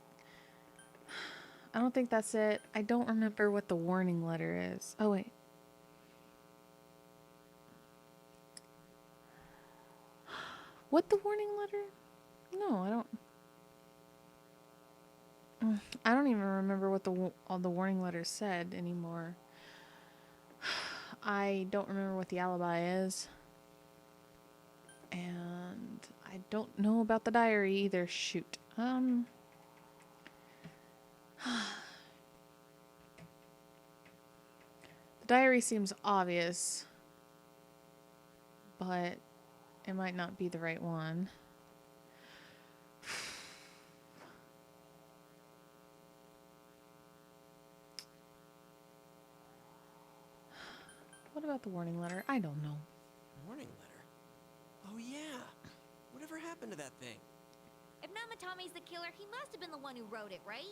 Speaker 1: I don't think that's it. I don't remember what the warning letter is. Oh, wait. What the warning letter? No, I don't... I don't even remember what all the warning letters said anymore. I don't remember what the alibi is. And I don't know about the diary either. Shoot. The diary seems obvious, but it might not be the right one. What about the warning letter? I don't know.
Speaker 4: Warning letter? Oh yeah. Whatever happened to that thing?
Speaker 6: If Namatame's the killer. He must have been the one who wrote it, right?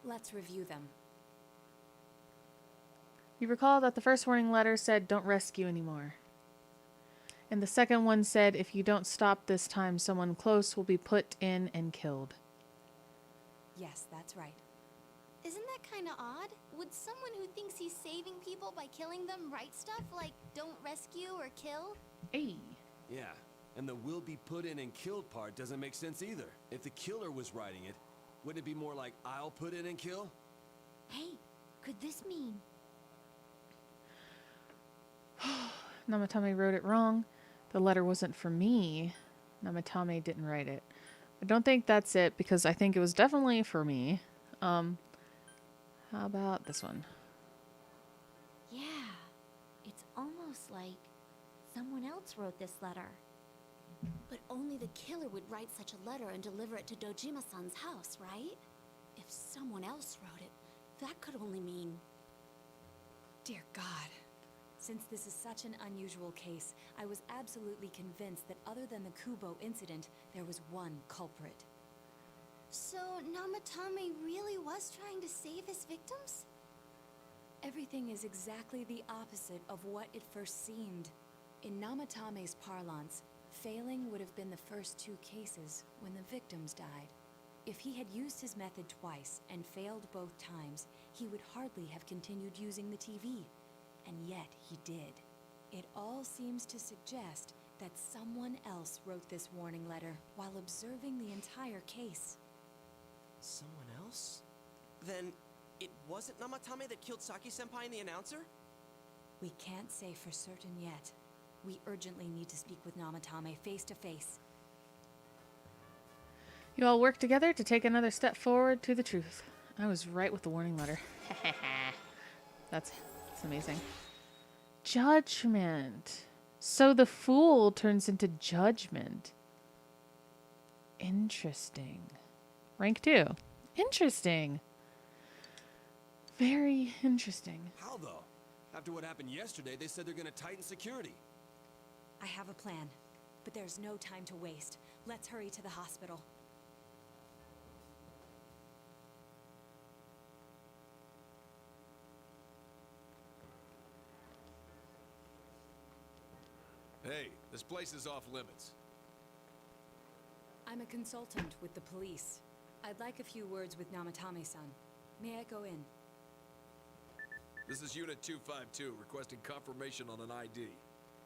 Speaker 5: Let's review them.
Speaker 1: You recall that the first warning letter said, "Don't rescue anymore." And the second one said, "If you don't stop this time, someone close will be put in and killed."
Speaker 5: Yes, that's right.
Speaker 7: Isn't that kind of odd? Would someone who thinks he's saving people by killing them write stuff like don't rescue or kill?
Speaker 1: Hey.
Speaker 8: Yeah, and the will be put in and killed part doesn't make sense either. If the killer was writing it, wouldn't it be more like I'll put in and kill?
Speaker 6: Hey, could this mean?
Speaker 1: Namatame wrote it wrong. The letter wasn't for me. Namatame didn't write it. I don't think that's it, because I think it was definitely for me. How about this one?
Speaker 6: Yeah, it's almost like someone else wrote this letter.
Speaker 7: But only the killer would write such a letter and deliver it to Dojima-san's house, right? If someone else wrote it, that could only mean...
Speaker 5: Dear God. Since this is such an unusual case, I was absolutely convinced that other than the Kubo incident, there was one culprit.
Speaker 7: So, Namatame really was trying to save his victims?
Speaker 5: Everything is exactly the opposite of what it first seemed. In Namatame's parlance, failing would have been the first two cases when the victims died. If he had used his method twice and failed both times, he would hardly have continued using the TV. And yet he did. It all seems to suggest that someone else wrote this warning letter while observing the entire case.
Speaker 4: Someone else? Then it wasn't Namatame that killed Saki-senpai and the announcer?
Speaker 5: We can't say for certain yet. We urgently need to speak with Namatame face to face.
Speaker 1: You all work together to take another step forward to the truth. I was right with the warning letter. That's amazing. Judgment. So the fool turns into judgment. Interesting. Rank 2. Interesting. Very interesting.
Speaker 8: How though? After what happened yesterday, they said they're gonna tighten security.
Speaker 5: I have a plan, but there's no time to waste. Let's hurry to the hospital.
Speaker 8: Hey, this place is off limits.
Speaker 5: I'm a consultant with the police. I'd like a few words with Namatame-san. May I go in?
Speaker 17: This is Unit 252, requesting confirmation on an ID.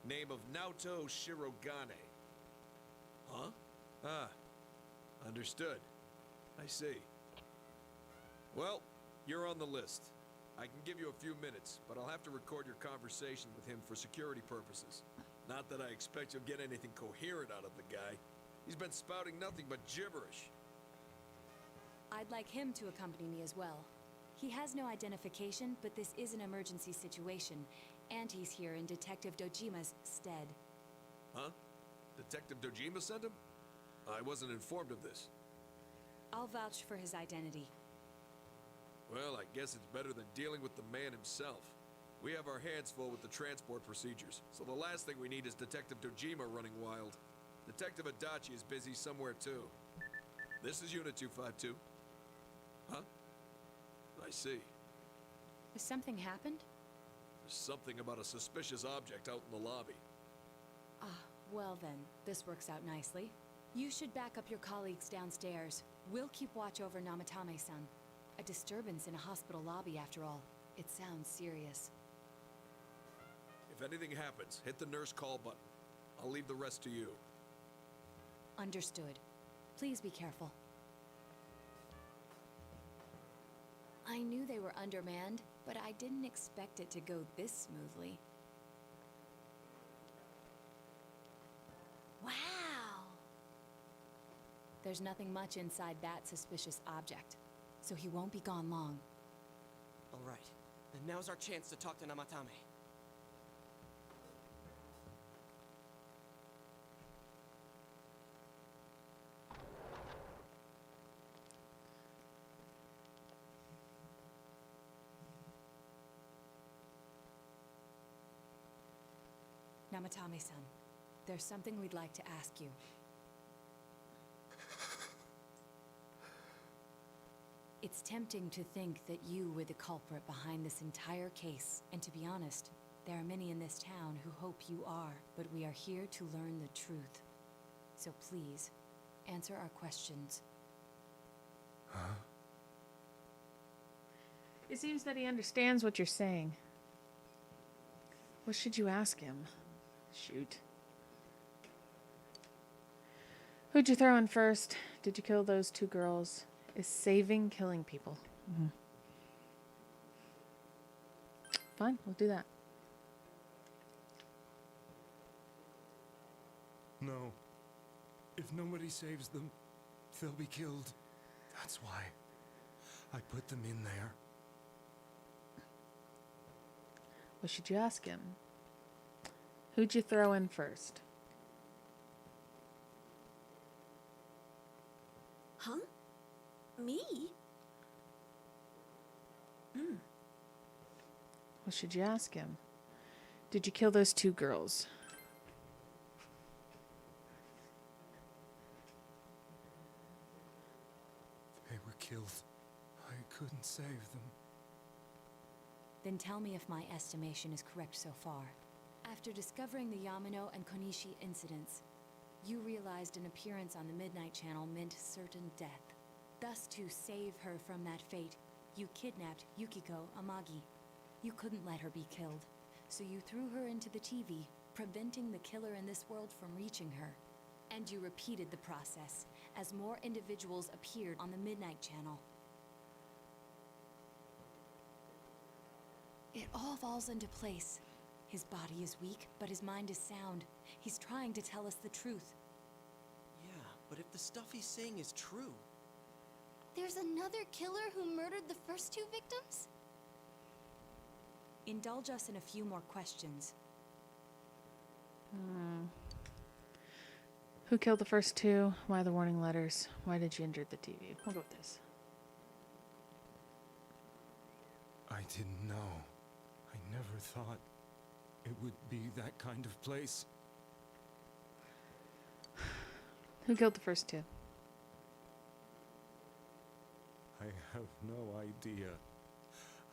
Speaker 17: Name of Naoto Shirogane. Huh? Ah. Understood. I see. Well, you're on the list. I can give you a few minutes, but I'll have to record your conversation with him for security purposes. Not that I expect you'll get anything coherent out of the guy. He's been spouting nothing but gibberish.
Speaker 5: I'd like him to accompany me as well. He has no identification, but this is an emergency situation, and he's here in Detective Dojima's stead.
Speaker 17: Huh? Detective Dojima sent him? I wasn't informed of this.
Speaker 5: I'll vouch for his identity.
Speaker 17: Well, I guess it's better than dealing with the man himself. We have our hands full with the transport procedures, so the last thing we need is Detective Dojima running wild. Detective Adachi is busy somewhere too. This is Unit 252. Huh? I see.
Speaker 5: Has something happened?
Speaker 17: There's something about a suspicious object out in the lobby.
Speaker 5: Ah, well then, this works out nicely. You should back up your colleagues downstairs. We'll keep watch over Namatame-san. A disturbance in a hospital lobby, after all. It sounds serious.
Speaker 17: If anything happens, hit the nurse call button. I'll leave the rest to you.
Speaker 5: Understood. Please be careful. I knew they were undermanned, but I didn't expect it to go this smoothly.
Speaker 7: Wow!
Speaker 5: There's nothing much inside that suspicious object, so he won't be gone long.
Speaker 4: All right, then now's our chance to talk to Namatame.
Speaker 5: Namatame-san, there's something we'd like to ask you. It's tempting to think that you were the culprit behind this entire case, and to be honest, there are many in this town who hope you are, but we are here to learn the truth. So please, answer our questions.
Speaker 8: Huh?
Speaker 1: It seems that he understands what you're saying. What should you ask him? Shoot. Who'd you throw in first? Did you kill those 2 girls? Is saving killing people? Mm-hmm. Fine, we'll do that.
Speaker 15: No. If nobody saves them, they'll be killed. That's why I put them in there.
Speaker 1: What should you ask him? Who'd you throw in first?
Speaker 7: Huh? Me?
Speaker 1: What should you ask him? Did you kill those 2 girls?
Speaker 15: They were killed. I couldn't save them.
Speaker 5: Then tell me if my estimation is correct so far. After discovering the Yamano and Konishi incidents, you realized an appearance on the Midnight Channel meant certain death. Thus, to save her from that fate, you kidnapped Yukiko Amagi. You couldn't let her be killed, so you threw her into the TV, preventing the killer in this world from reaching her. And you repeated the process, as more individuals appeared on the Midnight Channel. It all falls into place. His body is weak, but his mind is sound. He's trying to tell us the truth.
Speaker 4: Yeah, but if the stuff he's saying is true...
Speaker 3: There's another killer who murdered the first 2 victims?
Speaker 5: Indulge us in a few more questions.
Speaker 1: Who killed the first 2? Why the warning letters? Why did you injure the TV? We'll go with this.
Speaker 15: I didn't know. I never thought it would be that kind of place.
Speaker 1: Who killed the first 2?
Speaker 15: I have no idea.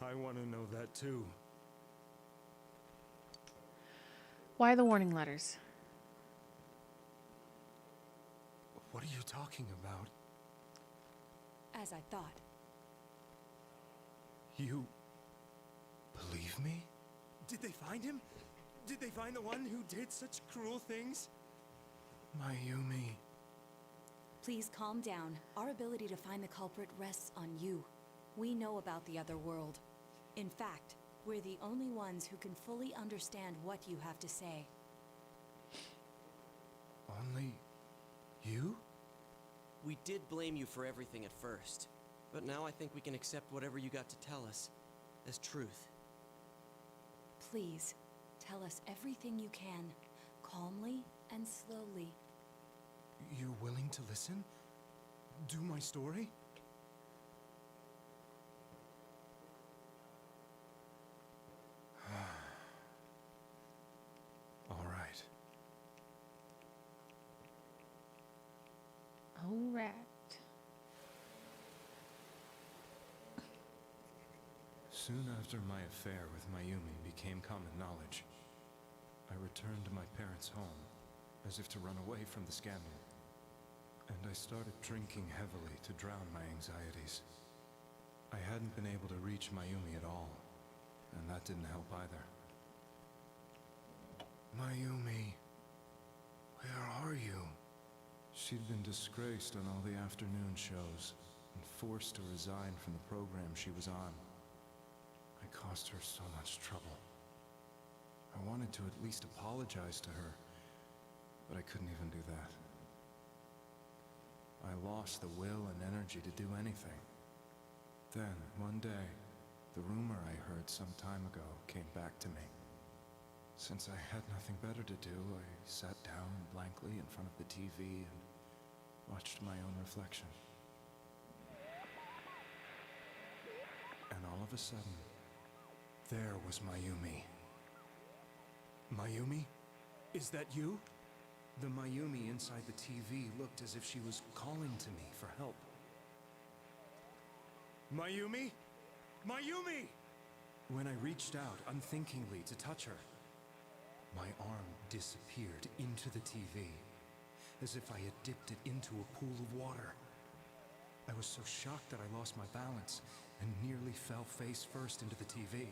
Speaker 15: I want to know that too.
Speaker 1: Why the warning letters?
Speaker 15: What are you talking about?
Speaker 5: As I thought.
Speaker 15: You believe me? Did they find him? Did they find the one who did such cruel things? Mayumi.
Speaker 5: Please calm down. Our ability to find the culprit rests on you. We know about the other world. In fact, we're the only ones who can fully understand what you have to say.
Speaker 15: Only you?
Speaker 4: We did blame you for everything at first, but now I think we can accept whatever you got to tell us as truth.
Speaker 5: Please, tell us everything you can, calmly and slowly.
Speaker 15: You're willing to listen? Do my story? All right.
Speaker 1: All right.
Speaker 15: Soon after my affair with Mayumi became common knowledge, I returned to my parents' home, as if to run away from the scandal. And I started drinking heavily to drown my anxieties. I hadn't been able to reach Mayumi at all, and that didn't help either. Mayumi, where are you? She'd been disgraced on all the afternoon shows, and forced to resign from the program she was on. I caused her so much trouble. I wanted to at least apologize to her, but I couldn't even do that. I lost the will and energy to do anything. Then, one day, the rumor I heard some time ago came back to me. Since I had nothing better to do, I sat down blankly in front of the TV and watched my own reflection. And all of a sudden, there was Mayumi. Mayumi? Is that you? The Mayumi inside the TV looked as if she was calling to me for help. Mayumi? Mayumi! When I reached out unthinkingly to touch her, my arm disappeared into the TV, as if I had dipped it into a pool of water. I was so shocked that I lost my balance and nearly fell face first into the TV.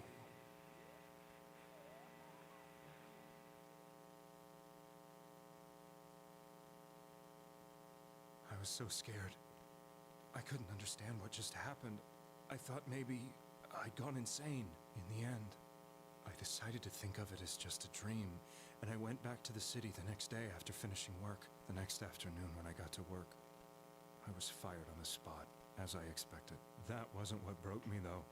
Speaker 15: I was so scared. I couldn't understand what just happened. I thought maybe I'd gone insane. In the end, I decided to think of it as just a dream, and I went back to the city the next day after finishing work. The next afternoon when I got to work, I was fired on the spot, as I expected. That wasn't what broke me, though.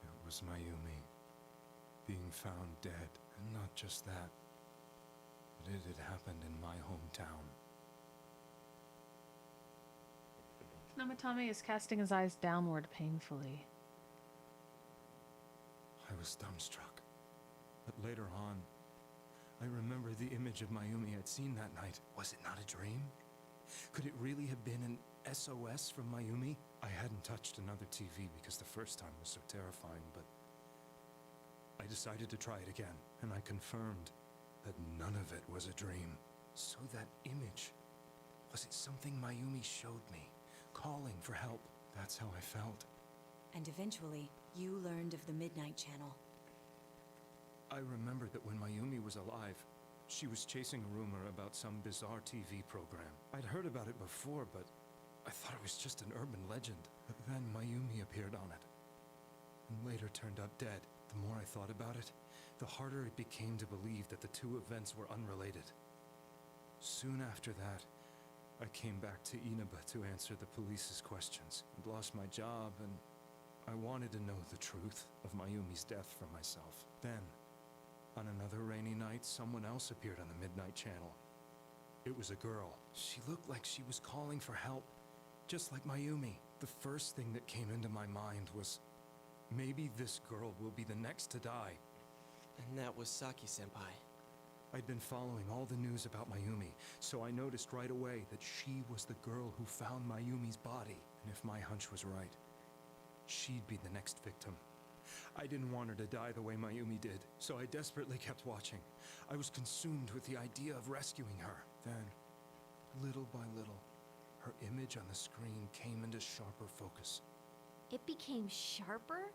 Speaker 15: It was Mayumi being found dead, and not just that, but it had happened in my hometown.
Speaker 1: Namatame is casting his eyes downward painfully.
Speaker 15: I was dumbstruck. But later on, I remember the image of Mayumi I'd seen that night. Was it not a dream? Could it really have been an SOS from Mayumi? I hadn't touched another TV because the first time was so terrifying, but I decided to try it again, and I confirmed that none of it was a dream. So that image, was it something Mayumi showed me? Calling for help. That's how I felt.
Speaker 5: And eventually, you learned of the Midnight Channel.
Speaker 15: I remembered that when Mayumi was alive, she was chasing a rumor about some bizarre TV program. I'd heard about it before, but I thought it was just an urban legend. But then Mayumi appeared on it, and later turned up dead. The more I thought about it, the harder it became to believe that the two events were unrelated. Soon after that, I came back to Inaba to answer the police's questions. I'd lost my job, and I wanted to know the truth of Mayumi's death for myself. Then, on another rainy night, someone else appeared on the Midnight Channel. It was a girl. She looked like she was calling for help, just like Mayumi. The first thing that came into my mind was, maybe this girl will be the next to die.
Speaker 4: And that was Saki-senpai.
Speaker 15: I'd been following all the news about Mayumi, so I noticed right away that she was the girl who found Mayumi's body. And if my hunch was right, she'd be the next victim. I didn't want her to die the way Mayumi did, so I desperately kept watching. I was consumed with the idea of rescuing her. Then, little by little, her image on the screen came into sharper focus.
Speaker 6: It became sharper?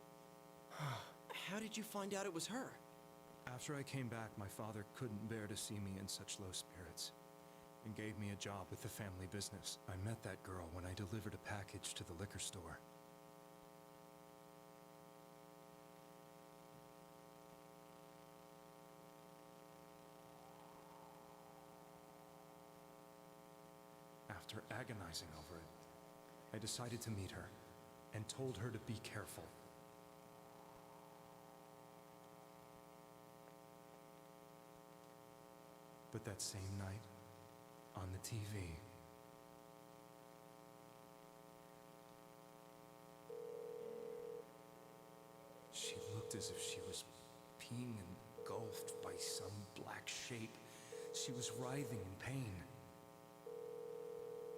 Speaker 4: How did you find out it was her?
Speaker 15: After I came back, my father couldn't bear to see me in such low spirits, and gave me a job with the family business. I met that girl when I delivered a package to the liquor store. After agonizing over it, I decided to meet her, and told her to be careful. But that same night, on the TV, she looked as if she was being engulfed by some black shape. She was writhing in pain.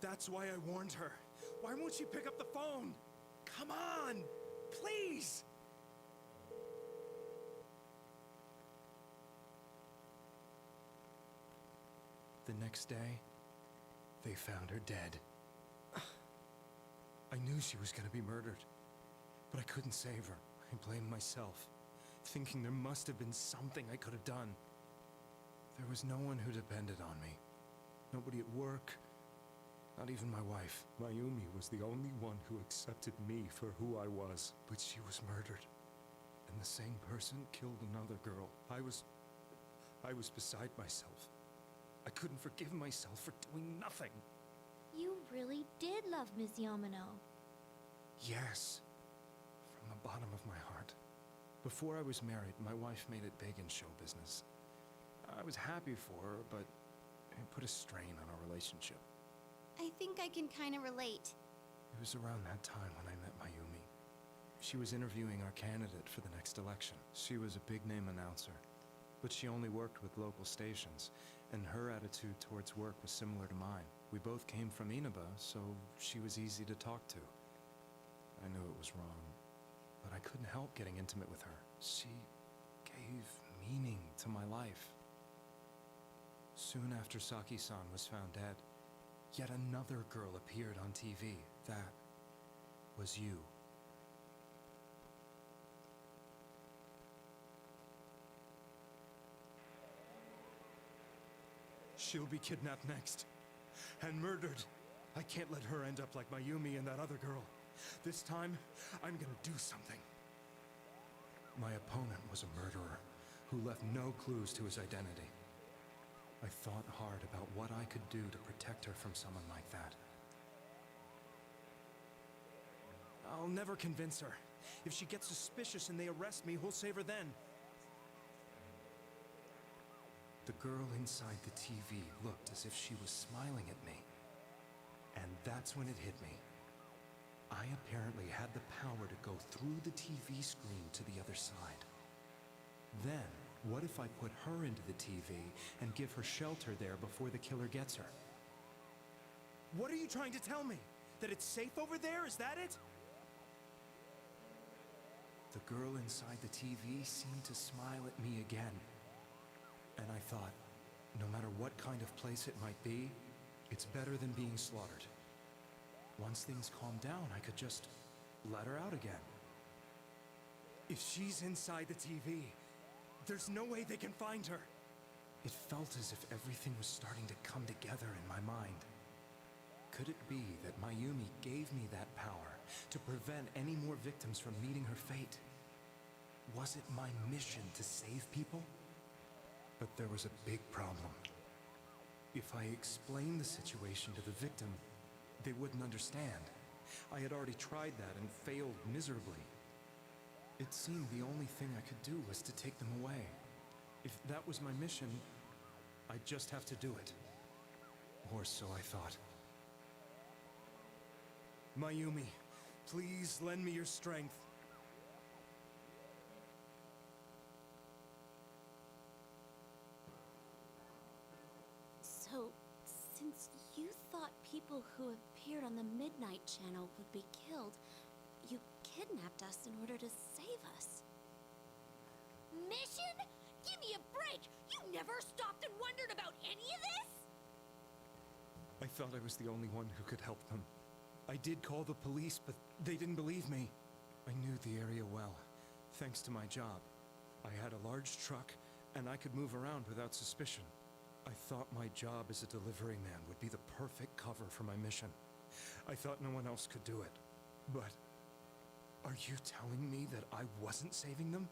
Speaker 15: That's why I warned her. Why won't she pick up the phone? Come on, please! The next day, they found her dead. I knew she was going to be murdered, but I couldn't save her. I blamed myself, thinking there must have been something I could have done. There was no one who depended on me. Nobody at work, not even my wife. Mayumi was the only one who accepted me for who I was, but she was murdered. And the same person killed another girl. I was beside myself. I couldn't forgive myself for doing nothing.
Speaker 6: You really did love Miss Yamano.
Speaker 15: Yes, from the bottom of my heart. Before I was married, my wife made it big in show business. I was happy for her, but it put a strain on our relationship.
Speaker 7: I think I can kind of relate.
Speaker 15: It was around that time when I met Mayumi. She was interviewing our candidate for the next election. She was a big-name announcer, but she only worked with local stations, and her attitude towards work was similar to mine. We both came from Inaba, so she was easy to talk to. I knew it was wrong, but I couldn't help getting intimate with her. She gave meaning to my life. Soon after Saki-san was found dead, yet another girl appeared on TV. That was you. She'll be kidnapped next. And murdered. I can't let her end up like Mayumi and that other girl. This time, I'm gonna do something. My opponent was a murderer who left no clues to his identity. I thought hard about what I could do to protect her from someone like that. I'll never convince her. If she gets suspicious and they arrest me, who'll save her then? The girl inside the TV looked as if she was smiling at me. And that's when it hit me. I apparently had the power to go through the TV screen to the other side. Then, what if I put her into the TV and give her shelter there before the killer gets her? What are you trying to tell me? That it's safe over there? Is that it? The girl inside the TV seemed to smile at me again. And I thought, no matter what kind of place it might be, it's better than being slaughtered. Once things calmed down, I could just let her out again. If she's inside the TV, there's no way they can find her. It felt as if everything was starting to come together in my mind. Could it be that Mayumi gave me that power to prevent any more victims from meeting her fate? Was it my mission to save people? But there was a big problem. If I explained the situation to the victim, they wouldn't understand. I had already tried that and failed miserably. It seemed the only thing I could do was to take them away. If that was my mission, I'd just have to do it. Or so I thought. Mayumi, please lend me your strength.
Speaker 7: So, since you thought people who appeared on the Midnight Channel would be killed, you kidnapped us in order to save us.
Speaker 6: Mission? Give me a break! You never stopped and wondered about any of this?
Speaker 15: I thought I was the only one who could help them. I did call the police, but they didn't believe me. I knew the area well, thanks to my job. I had a large truck, and I could move around without suspicion. I thought my job as a delivery man would be the perfect cover for my mission. I thought no one else could do it. But are you telling me that I wasn't saving them?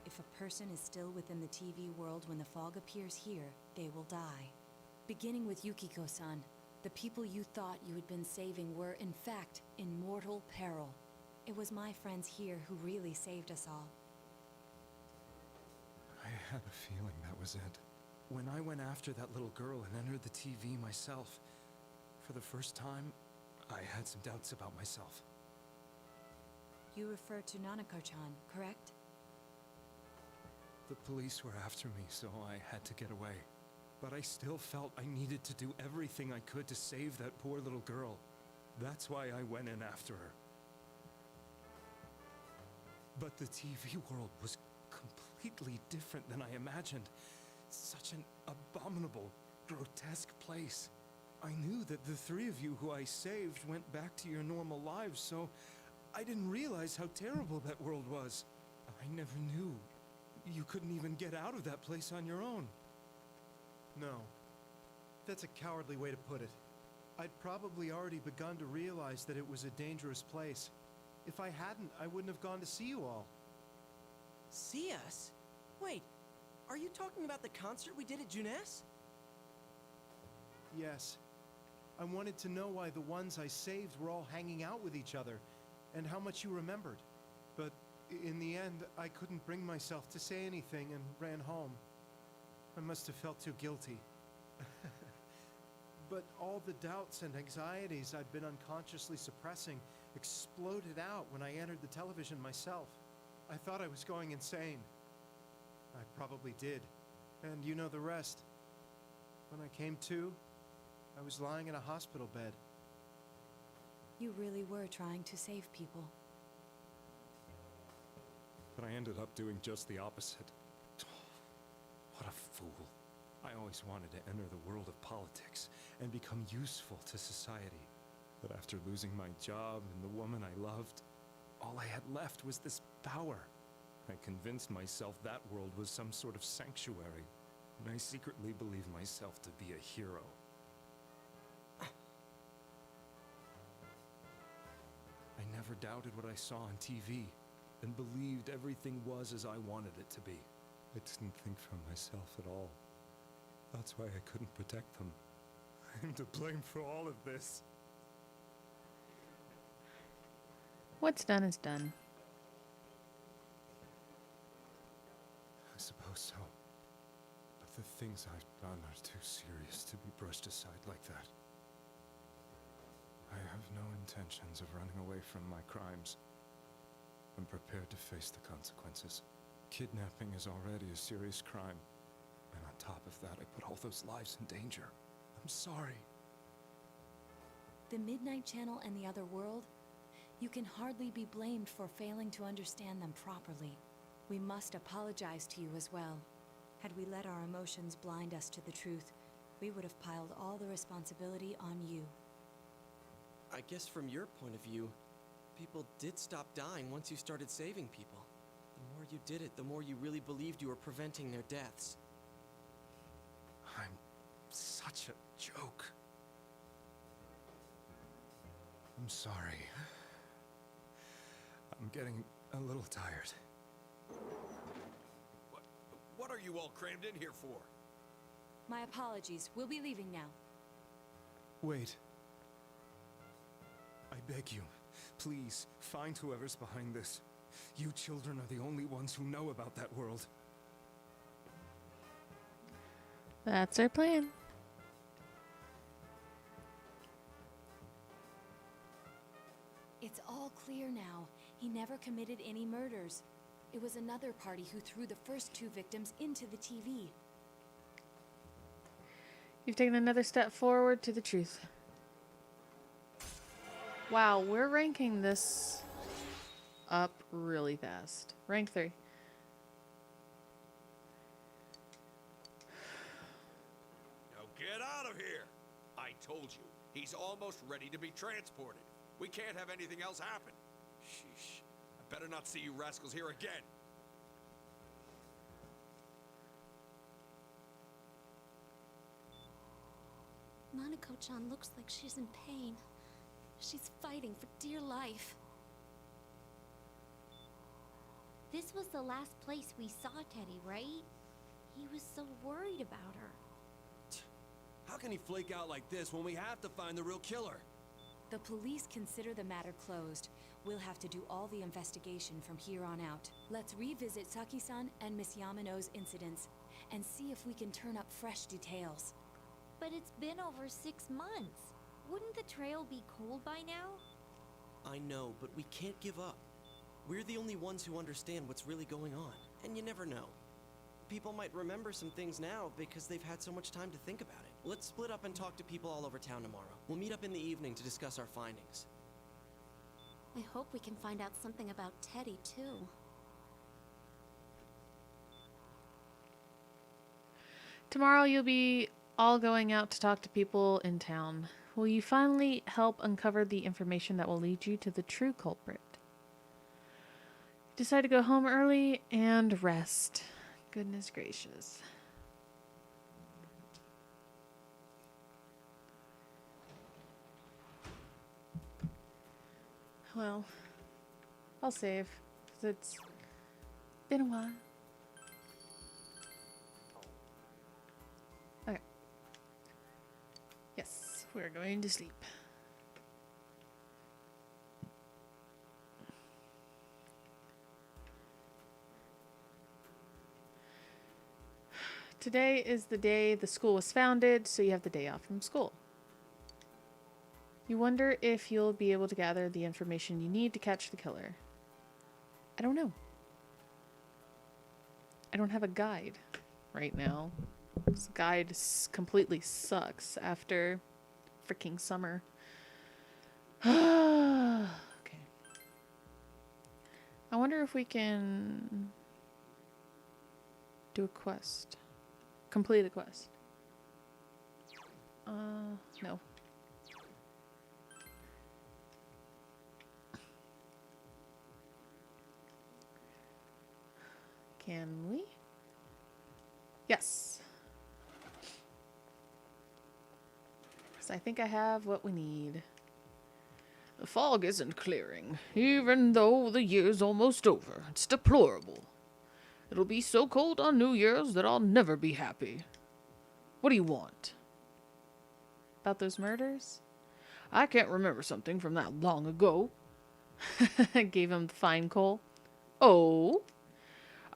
Speaker 5: If a person is still within the TV world when the fog appears here, they will die. Beginning with Yukiko-san, the people you thought you had been saving were, in fact, in mortal peril. It was my friends here who really saved us all.
Speaker 15: I had a feeling that was it. When I went after that little girl and entered the TV myself, for the first time, I had some doubts about myself.
Speaker 5: You refer to Nanako-chan, correct?
Speaker 15: The police were after me, so I had to get away. But I still felt I needed to do everything I could to save that poor little girl. That's why I went in after her. But the TV world was completely different than I imagined. Such an abominable, grotesque place. I knew that the three of you who I saved went back to your normal lives, so I didn't realize how terrible that world was. I never knew you couldn't even get out of that place on your own.
Speaker 18: No. That's a cowardly way to put it. I'd probably already begun to realize that it was a dangerous place. If I hadn't, I wouldn't have gone to see you all.
Speaker 4: See us? Wait, are you talking about the concert we did at Junes?
Speaker 18: Yes. I wanted to know why the ones I saved were all hanging out with each other, and how much you remembered. But in the end, I couldn't bring myself to say anything and ran home. I must have felt too guilty. But all the doubts and anxieties I'd been unconsciously suppressing exploded out when I entered the television myself. I thought I was going insane. I probably did. And you know the rest. When I came to, I was lying in a hospital bed.
Speaker 5: You really were trying to save people.
Speaker 15: But I ended up doing just the opposite. What a fool. I always wanted to enter the world of politics and become useful to society. But after losing my job and the woman I loved, all I had left was this power. I convinced myself that world was some sort of sanctuary, and I secretly believed myself to be a hero. I never doubted what I saw on TV, and believed everything was as I wanted it to be. I didn't think for myself at all. That's why I couldn't protect them. I'm to blame for all of this.
Speaker 1: What's done is done.
Speaker 15: I suppose so. But the things I've done are too serious to be brushed aside like that. I have no intentions of running away from my crimes. I'm prepared to face the consequences. Kidnapping is already a serious crime. And on top of that, I put all those lives in danger. I'm sorry.
Speaker 5: The Midnight Channel and the other world? You can hardly be blamed for failing to understand them properly. We must apologize to you as well. Had we let our emotions blind us to the truth, we would have piled all the responsibility on you.
Speaker 4: I guess from your point of view, people did stop dying once you started saving people. The more you did it, the more you really believed you were preventing their deaths.
Speaker 15: I'm such a joke. I'm sorry. I'm getting a little tired.
Speaker 17: What are you all crammed in here for?
Speaker 5: My apologies. We'll be leaving now.
Speaker 15: Wait. I beg you, please, find whoever's behind this. You children are the only ones who know about that world.
Speaker 1: That's our plan.
Speaker 5: It's all clear now. He never committed any murders. It was another party who threw the first two victims into the TV.
Speaker 1: You've taken another step forward to the truth. Wow, we're ranking this up really fast. Rank 3.
Speaker 17: Now get out of here! I told you, he's almost ready to be transported. We can't have anything else happen. Sheesh. I better not see you rascals here again.
Speaker 7: Nanako-chan looks like she's in pain. She's fighting for dear life.
Speaker 6: This was the last place we saw Teddy, right? He was so worried about her.
Speaker 8: How can he flake out like this when we have to find the real killer?
Speaker 5: The police consider the matter closed. We'll have to do all the investigation from here on out. Let's revisit Saki-san and Miss Yamano's incidents and see if we can turn up fresh details.
Speaker 6: But it's been over 6 months. Wouldn't the trail be cold by now?
Speaker 4: I know, but we can't give up. We're the only ones who understand what's really going on. And you never know. People might remember some things now because they've had so much time to think about it. Let's split up and talk to people all over town tomorrow. We'll meet up in the evening to discuss our findings.
Speaker 7: I hope we can find out something about Teddy, too.
Speaker 1: Tomorrow you'll be all going out to talk to people in town. Will you finally help uncover the information that will lead you to the true culprit? Decide to go home early and rest. Goodness gracious. Well, I'll save, because it's been a while. Okay. Yes, we're going to sleep. Today is the day the school was founded, so you have the day off from school. You wonder if you'll be able to gather the information you need to catch the killer. I don't know. I don't have a guide right now. This guide completely sucks after freaking summer. Okay. I wonder if we can do a quest. Complete a quest. No. Can we? Yes. So I think I have what we need. The fog isn't clearing, even though the year's almost over. It's deplorable. It'll be so cold on New Year's that I'll never be happy. What do you want? About those murders? I can't remember something from that long ago. Gave him the fine coal. Oh?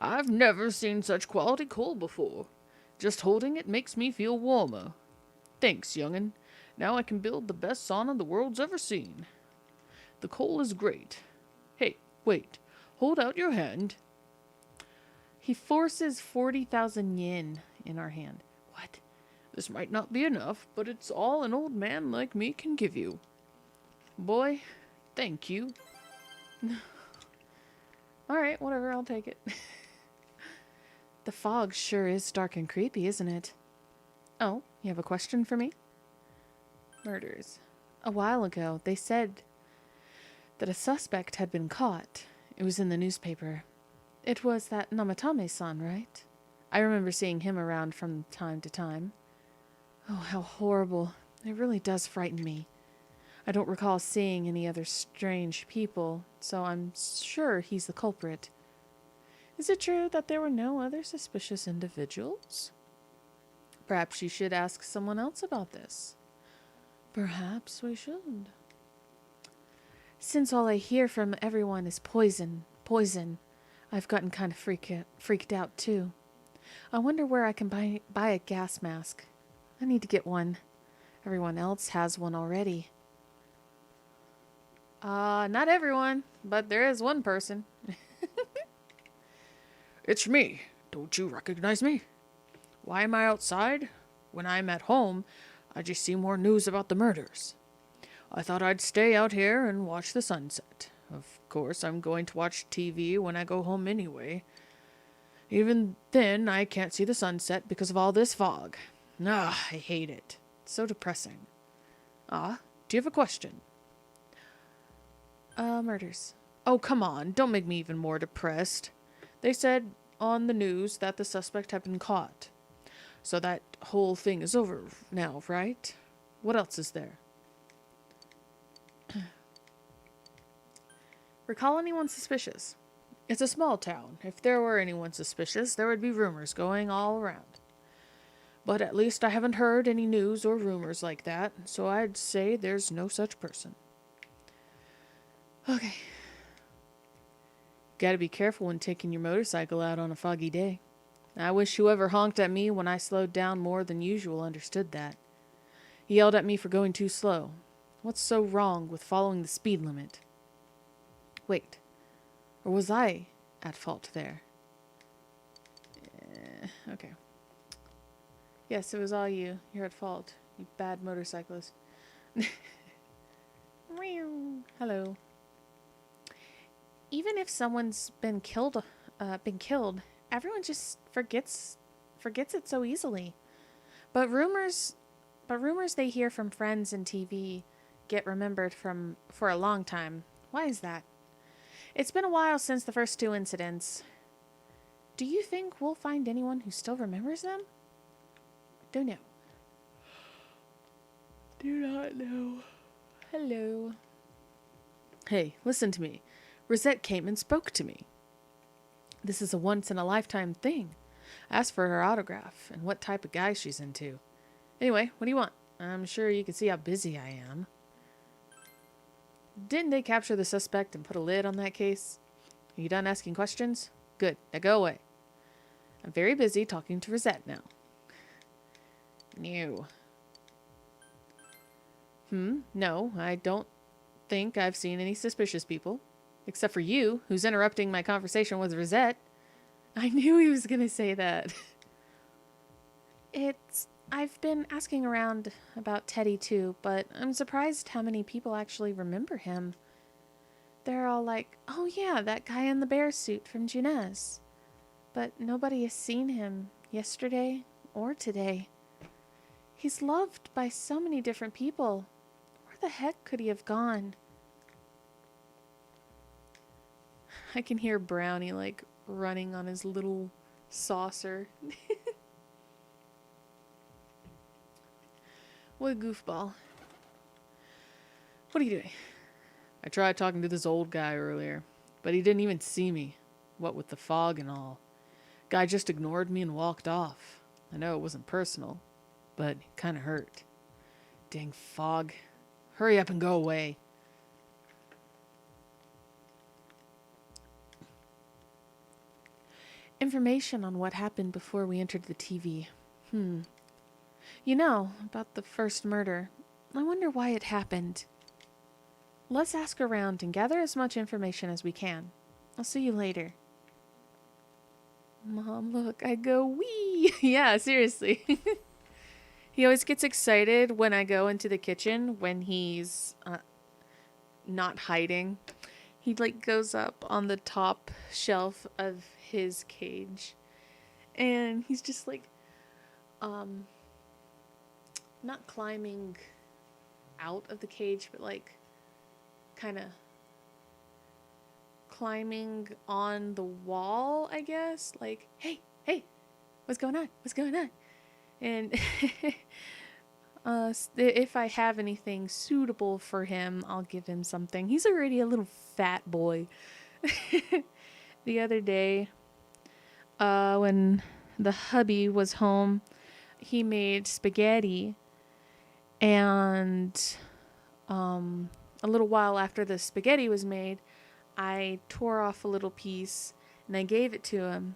Speaker 1: I've never seen such quality coal before. Just holding it makes me feel warmer. Thanks, young'un. Now I can build the best sauna the world's ever seen. The coal is great. Hey, wait. Hold out your hand. He forces 40,000 yen in our hand. What? This might not be enough, but it's all an old man like me can give you. Boy, thank you. Alright, whatever, I'll take it. The fog sure is dark and creepy, isn't it? Oh, you have a question for me? Murders. A while ago, they said that a suspect had been caught. It was in the newspaper. It was that Namatame-san, right? I remember seeing him around from time to time. Oh, how horrible. It really does frighten me. I don't recall seeing any other strange people, so I'm sure he's the culprit. Is it true that there were no other suspicious individuals? Perhaps you should ask someone else about this. Perhaps we should. Since all I hear from everyone is poison, I've gotten kind of freaked out too. I wonder where I can buy a gas mask. I need to get one. Everyone else has one already. Not everyone, but there is one person. It's me. Don't you recognize me? Why am I outside? When I'm at home, I just see more news about the murders. I thought I'd stay out here and watch the sunset. Of course, I'm going to watch TV when I go home anyway. Even then, I can't see the sunset because of all this fog. I hate it. It's so depressing. Do you have a question? Murders. Oh, come on. Don't make me even more depressed. They said on the news that the suspect had been caught. So that whole thing is over now, right? What else is there? Recall anyone suspicious? It's a small town. If there were anyone suspicious, there would be rumors going all around. But at least I haven't heard any news or rumors like that, so I'd say there's no such person. Okay. Gotta be careful when taking your motorcycle out on a foggy day. I wish whoever honked at me when I slowed down more than usual understood that. He yelled at me for going too slow. What's so wrong with following the speed limit? Wait. Or was I at fault there? Okay. Yes, it was all you. You're at fault. You bad motorcyclist. Hello. Even if someone's been killed, everyone just forgets it so easily. But rumors they hear from friends and TV get remembered for a long time. Why is that? It's been a while since the first two incidents. Do you think we'll find anyone who still remembers them? Don't know. Do not know. Hello. Hey, listen to me. Rosette came and spoke to me. This is a once-in-a-lifetime thing. I asked for her autograph and what type of guy she's into. Anyway, what do you want? I'm sure you can see how busy I am. Didn't they capture the suspect and put a lid on that case? Are you done asking questions? Good. Now go away. I'm very busy talking to Rosette now. No. No, I don't think I've seen any suspicious people. Except for you, who's interrupting my conversation with Rosette. I knew he was going to say that. It's I've been asking around about Teddy too, but I'm surprised how many people actually remember him. They're all like, oh yeah, that guy in the bear suit from Junez. But nobody has seen him yesterday or today. He's loved by so many different people. Where the heck could he have gone? I can hear Brownie like running on his little saucer. What a goofball. What are you doing? I tried talking to this old guy earlier, but he didn't even see me. What with the fog and all. Guy just ignored me and walked off. I know it wasn't personal, but it kinda hurt. Dang fog. Hurry up and go away. Information on what happened before we entered the TV. You know, about the first murder. I wonder why it happened. Let's ask around and gather as much information as we can. I'll see you later. Mom, look, I go wee. Yeah, seriously. He always gets excited when I go into the kitchen when he's not hiding. He like goes up on the top shelf of his cage and he's just like not climbing out of the cage, but like kind of climbing on the wall, I guess. Like, hey, what's going on? What's going on? And if I have anything suitable for him, I'll give him something. He's already a little fat boy. The other day, when the hubby was home, he made spaghetti, and a little while after the spaghetti was made, I tore off a little piece and I gave it to him,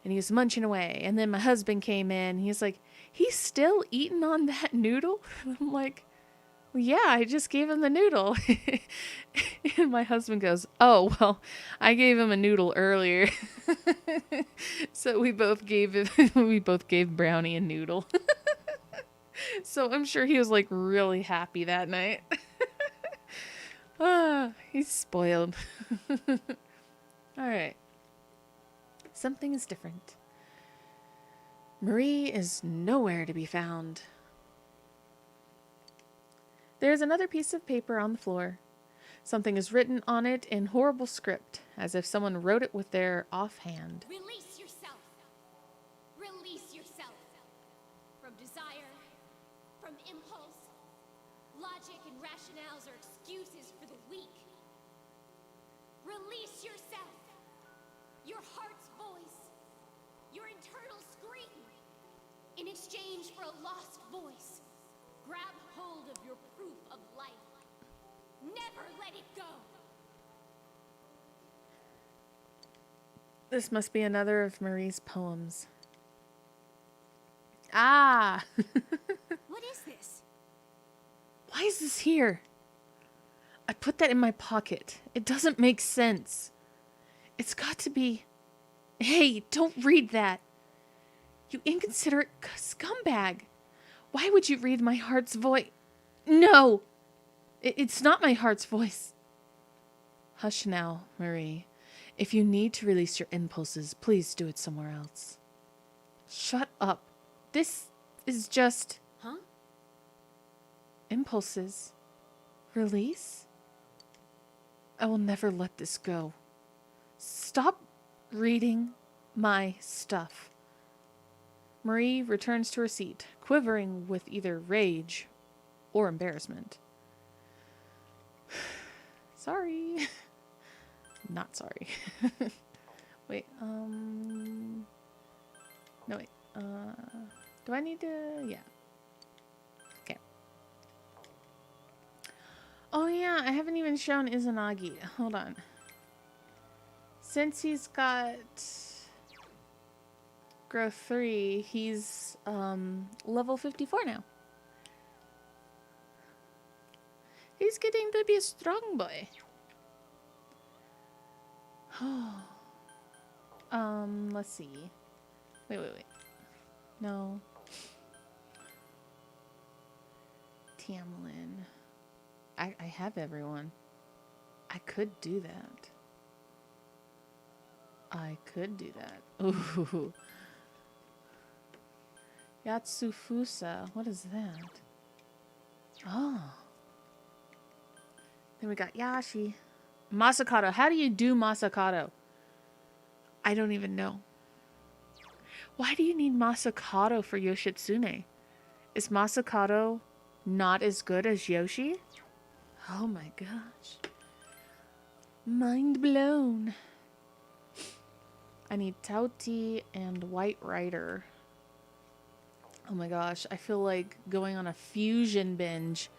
Speaker 1: and he was munching away. And then my husband came in. He's like, he's still eating on that noodle? I'm like, well, yeah, I just gave him the noodle. And my husband goes, oh, well, I gave him a noodle earlier. So we both gave Brownie a noodle. So I'm sure he was like really happy that night. He's spoiled. All right. Something is different. Marie is nowhere to be found. There's another piece of paper on the floor. Something is written on it in horrible script, as if someone wrote it with their offhand.
Speaker 11: Release yourself. Release yourself. From desire, from impulse. Logic and rationales are excuses for the weak. Release yourself. Your heart's voice. Your internal scream. In exchange for a lost voice, grab hold of your proof of life. Never let it go.
Speaker 1: This must be another of Marie's poems. Ah!
Speaker 11: What is this?
Speaker 1: Why is this here? I put that in my pocket. It doesn't make sense. It's got to be... Hey, don't read that. You inconsiderate scumbag. Why would you read my heart's voice? No! It's not my heart's voice. Hush now, Marie. If you need to release your impulses, please do it somewhere else. Shut up. This is just...
Speaker 11: Huh?
Speaker 1: Impulses. Release? I will never let this go. Stop reading my stuff. Marie returns to her seat, quivering with either rage or embarrassment. Sorry. Not sorry. Wait, no, wait. Do I need to... Yeah. Okay. Oh, yeah, I haven't even shown Izanagi. Hold on. Since he's got growth 3, he's level 54 now. He's getting to be a strong boy. Let's see. Wait. No. Tamlin. I have everyone. I could do that. I could do that. Ooh. Yatsufusa. What is that? Oh. Then we got Yashi. Masakado. How do you do Masakado? I don't even know. Why do you need Masakado for Yoshitsune? Is Masakado not as good as Yoshi? Oh my gosh. Mind blown. I need Tauti and White Rider. Oh my gosh. I feel like going on a fusion binge.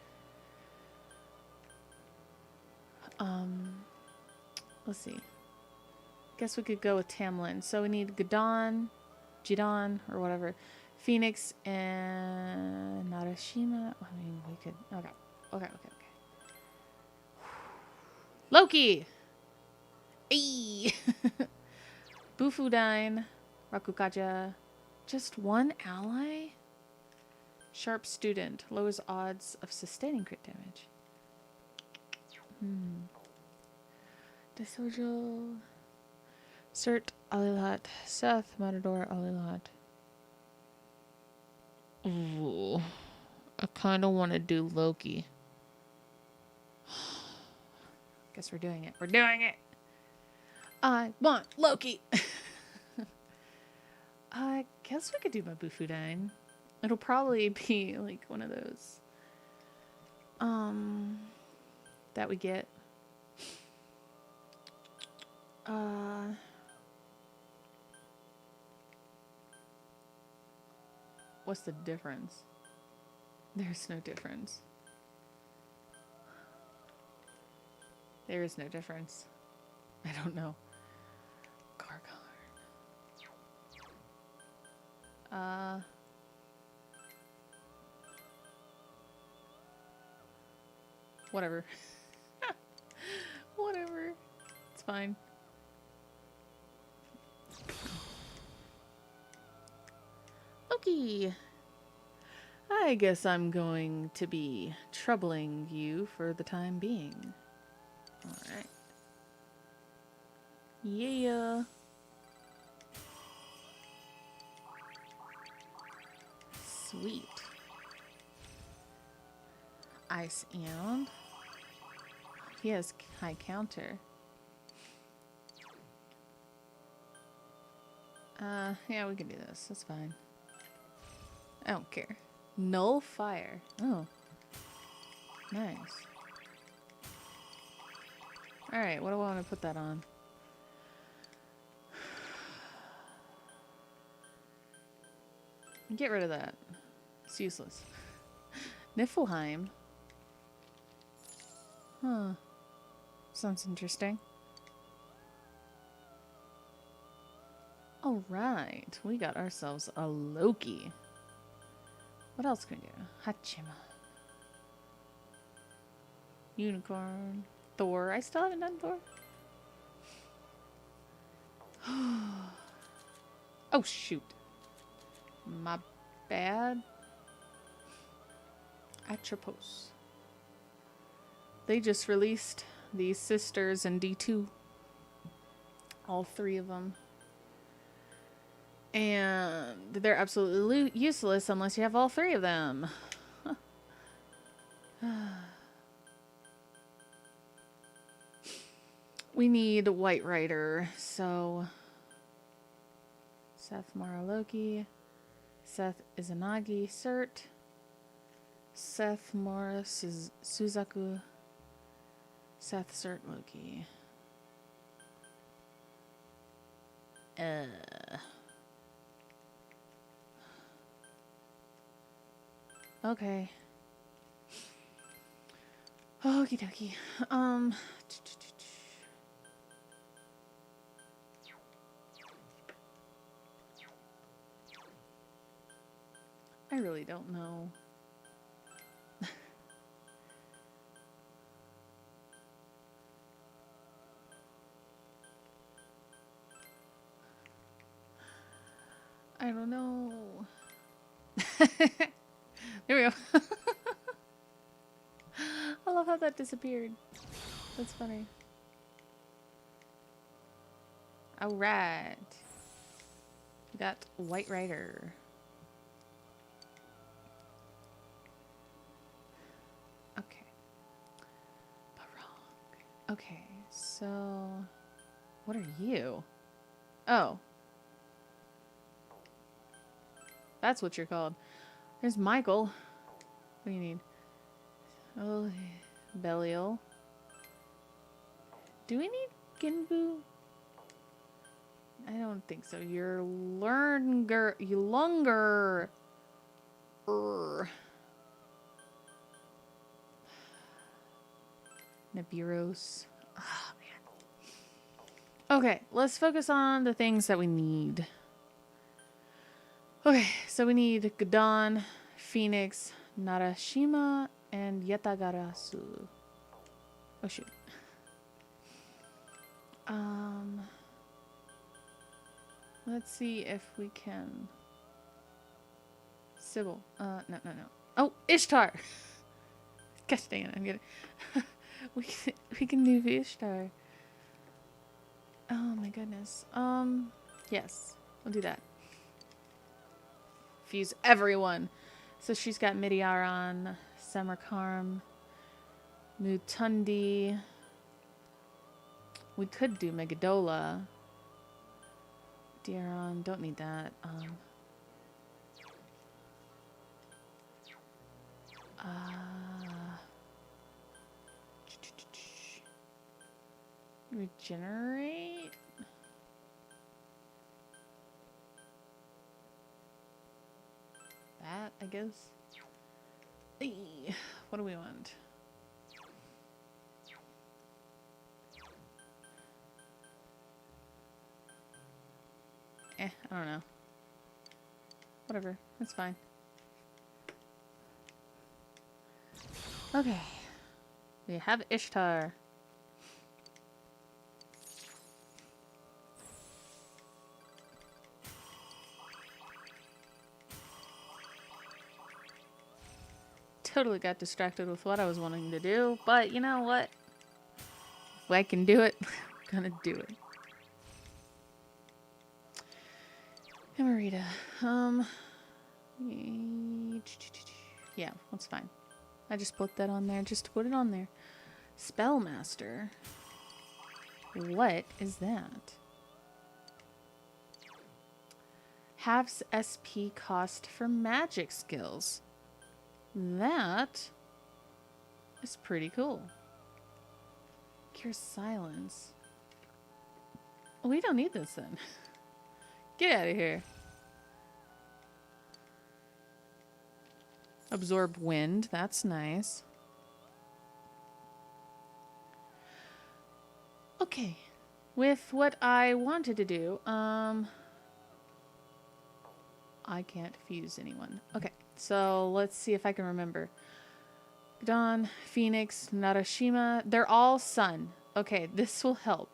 Speaker 1: Let's see. Guess we could go with Tamlin. So we need Jidon, or whatever. Phoenix and Narashima. I mean, we could. Okay. Loki! Ayy! Bufudine. Rakukaja. Just one ally? Sharp Student. Lowers odds of sustaining crit damage. Desojo. Cert Alilat. Seth Matador Alilat. Ooh. I kind of want to do Loki. Guess we're doing it. We're doing it! I want Loki! I guess we could do my Bufudine. It'll probably be like one of those. That we get. What's the difference? There's no difference. There is no difference. I don't know. Gargarn. Whatever. Whatever. It's fine. Okay. I guess I'm going to be troubling you for the time being. Alright. Yeah. Sweet. Ice and he has high counter. Yeah, we can do this. That's fine. I don't care. Null fire. Oh. Nice. Alright, what do I want to put that on? Get rid of that. It's useless. Niflheim. Huh. Sounds interesting. Alright, we got ourselves a Loki. What else can we do? Hachima. Unicorn. Thor. I still haven't done Thor. Oh, shoot. My bad. Atropos. They just released these sisters in D2. All three of them. And they're absolutely useless unless you have all three of them. We need White Rider, so Seth Mara Loki, Seth Izanagi Cert, Seth Mara Suzaku, Seth Cert Loki. Okay. Okie dokie. I really don't know. I don't know. There we go. love how that disappeared. That's funny. Alright. We got White Rider. Okay. Barong. Okay, so... What are you? Oh. That's what you're called. There's Michael. What do you need? Oh, Belial. Do we need Ginbu? I don't think so. You're longer. Nibiros. Oh, man. Okay, let's focus on the things that we need. Okay, so we need Gadon, Phoenix, Narashima, and Yatagarasu. Oh, shoot. Let's see if we can... Sybil. No. Oh, Ishtar! Gosh dang it, I'm getting... we can do Ishtar. Oh my goodness. Yes, we'll do that. Fuse everyone. So she's got Midiaran, Samarkarm, Mutundi. We could do Megadola. Diaron, don't need that. Regenerate? That, I guess. Eey, what do we want? I don't know. Whatever, that's fine. Okay. We have Ishtar. Totally got distracted with what I was wanting to do, but you know what? If I can do it, I'm gonna do it. Emerita. Yeah, that's fine. I just put that on there just to put it on there. Spellmaster. What is that? Halves SP cost for magic skills. That is pretty cool. Cure silence. We don't need this then. Get out of here. Absorb wind. That's nice. Okay. With what I wanted to do, I can't fuse anyone. Okay. So let's see if I can remember. Dawn, Phoenix, Narashima. They're all sun. Okay, this will help.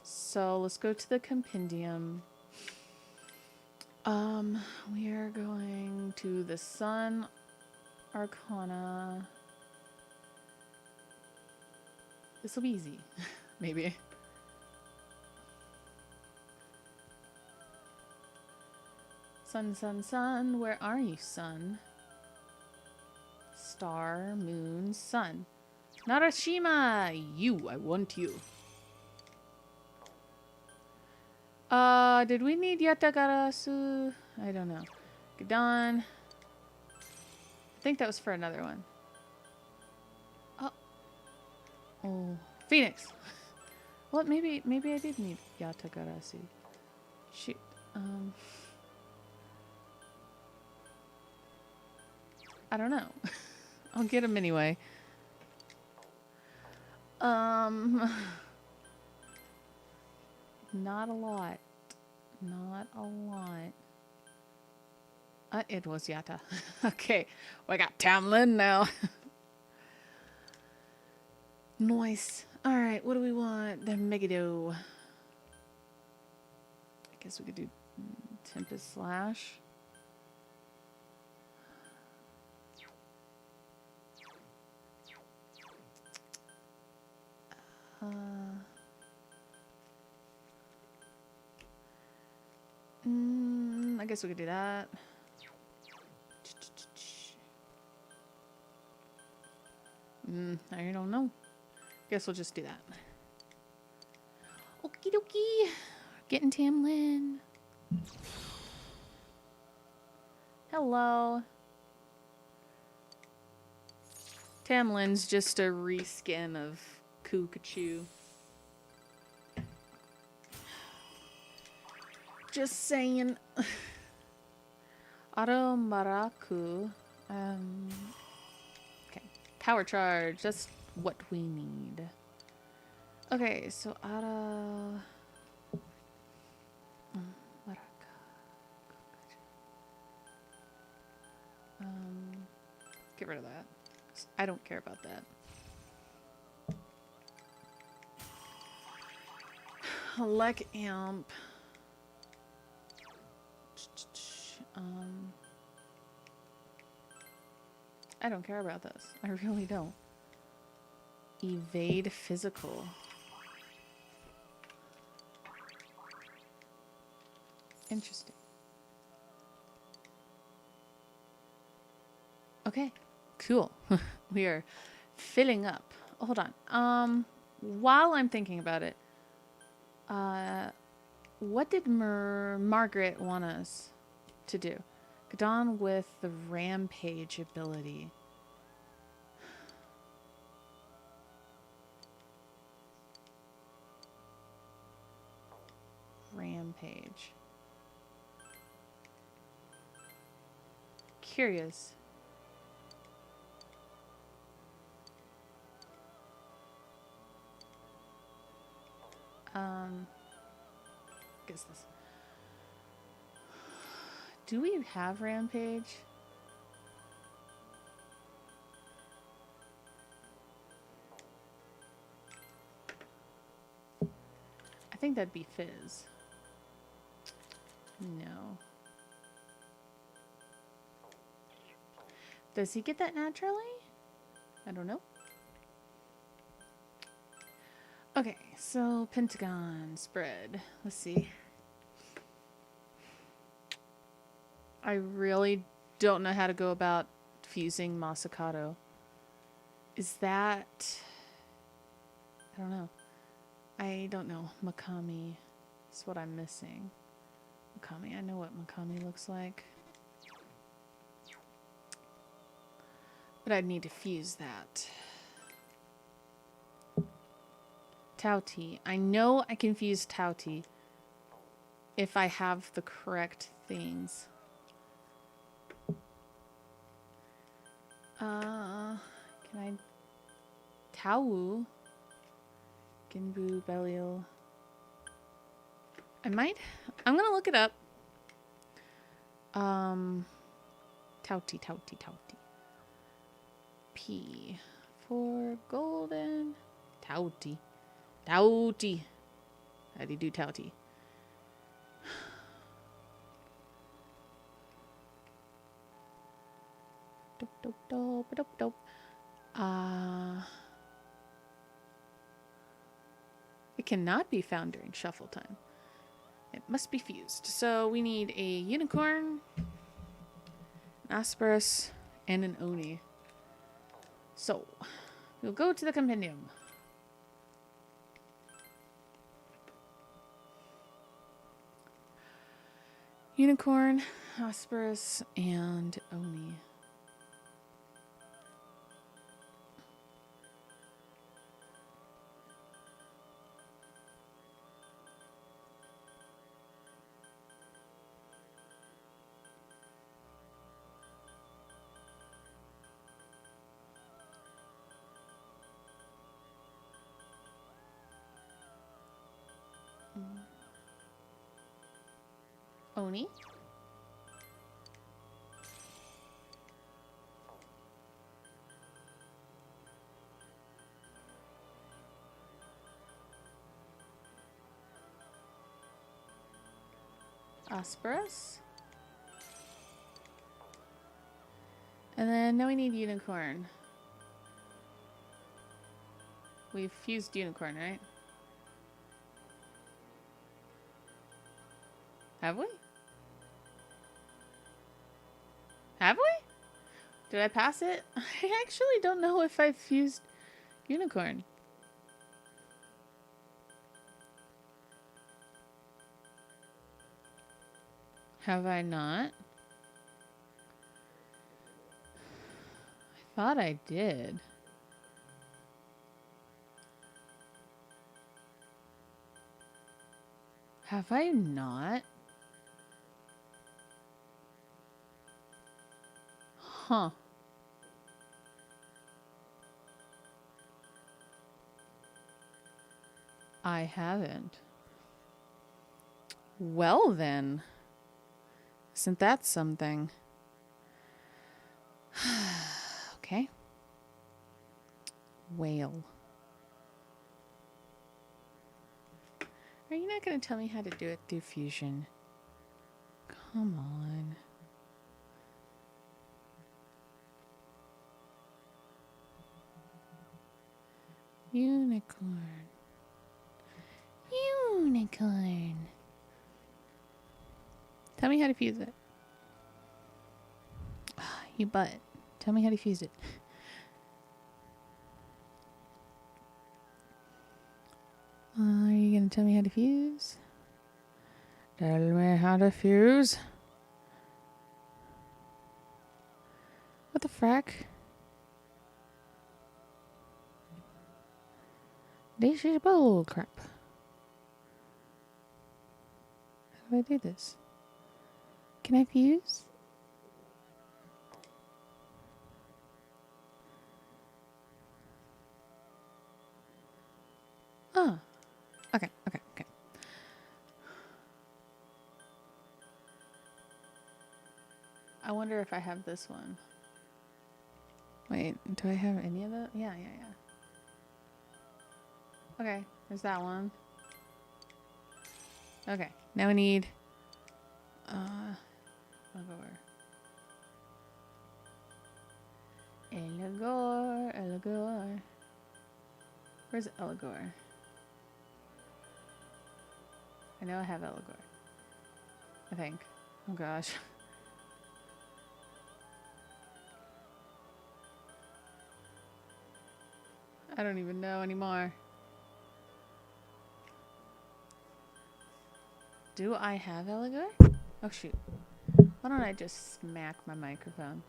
Speaker 1: So let's go to the compendium. We are going to the Sun Arcana. This will be easy. Maybe. Sun, where are you, sun? Star, moon, sun. Narashima! You, I want you. Did we need Yatagarasu? I don't know. Gadon. I think that was for another one. Oh. Phoenix! Well, maybe I did need Yatagarasu. Shoot. I don't know. I'll get him anyway. Not a lot. Not a lot. It was Yatta. Okay. We got Tamlin now. Nice. Alright, what do we want? The Megiddo. I guess we could do Tempest Slash. I guess we could do that. I don't know. Guess we'll just do that. Okie dokie. Getting Tamlin. Hello. Tamlin's just a reskin of Kukachu. Just saying. Auto Maraku. Okay. Power charge. That's what we need. Okay, so Auto Maraka. Get rid of that. I don't care about that. Lek Amp. I don't care about this. I really don't. Evade physical. Interesting. Okay, cool. We are filling up. Hold on. While I'm thinking about it, what did Margaret want us to do? Gadon with the rampage ability. Rampage. Curious. Guess this. Do we have Rampage? I think that'd be Fizz. No. Does he get that naturally? I don't know. Okay, so Pentagon spread. Let's see. I really don't know how to go about fusing Masakato. Is that... I don't know. I don't know. Makami is what I'm missing. Makami, I know what Makami looks like. But I'd need to fuse that. Tauti. I know I can fuse Tauti if I have the correct things. Can I... Tau? Ginbu, Belial. I might... I'm gonna look it up. Tauti. P. For golden. Tauti. How do you do Tauti? It cannot be found during shuffle time. It must be fused. So we need a unicorn, an Asperus, and an Oni. So we'll go to the compendium. Unicorn, Asperus, and Oni. Oni. Asperus. And then now we need unicorn. We've fused unicorn, right? Have we? Have we? Did I pass it? I actually don't know if I've fused unicorn. Have I not? I thought I did. Have I not? Huh. I haven't. Well then. Isn't that something? Okay. Whale. Are you not going to tell me how to do it through fusion? Come on. Unicorn. Unicorn. Tell me how to fuse it. You butt. Tell me how to fuse it. Are you gonna tell me how to fuse? Tell me how to fuse. What the frack? This is bull crap. How do I do this? Can I fuse? Oh. Okay. I wonder if I have this one. Wait, do I have any of that? Yeah. Okay, there's that one. Okay, now we need Eligor. Where's Eligor? I know I have Eligor. I think. Oh gosh. I don't even know anymore. Do I have Eligor? Oh shoot. Why don't I just smack my microphone?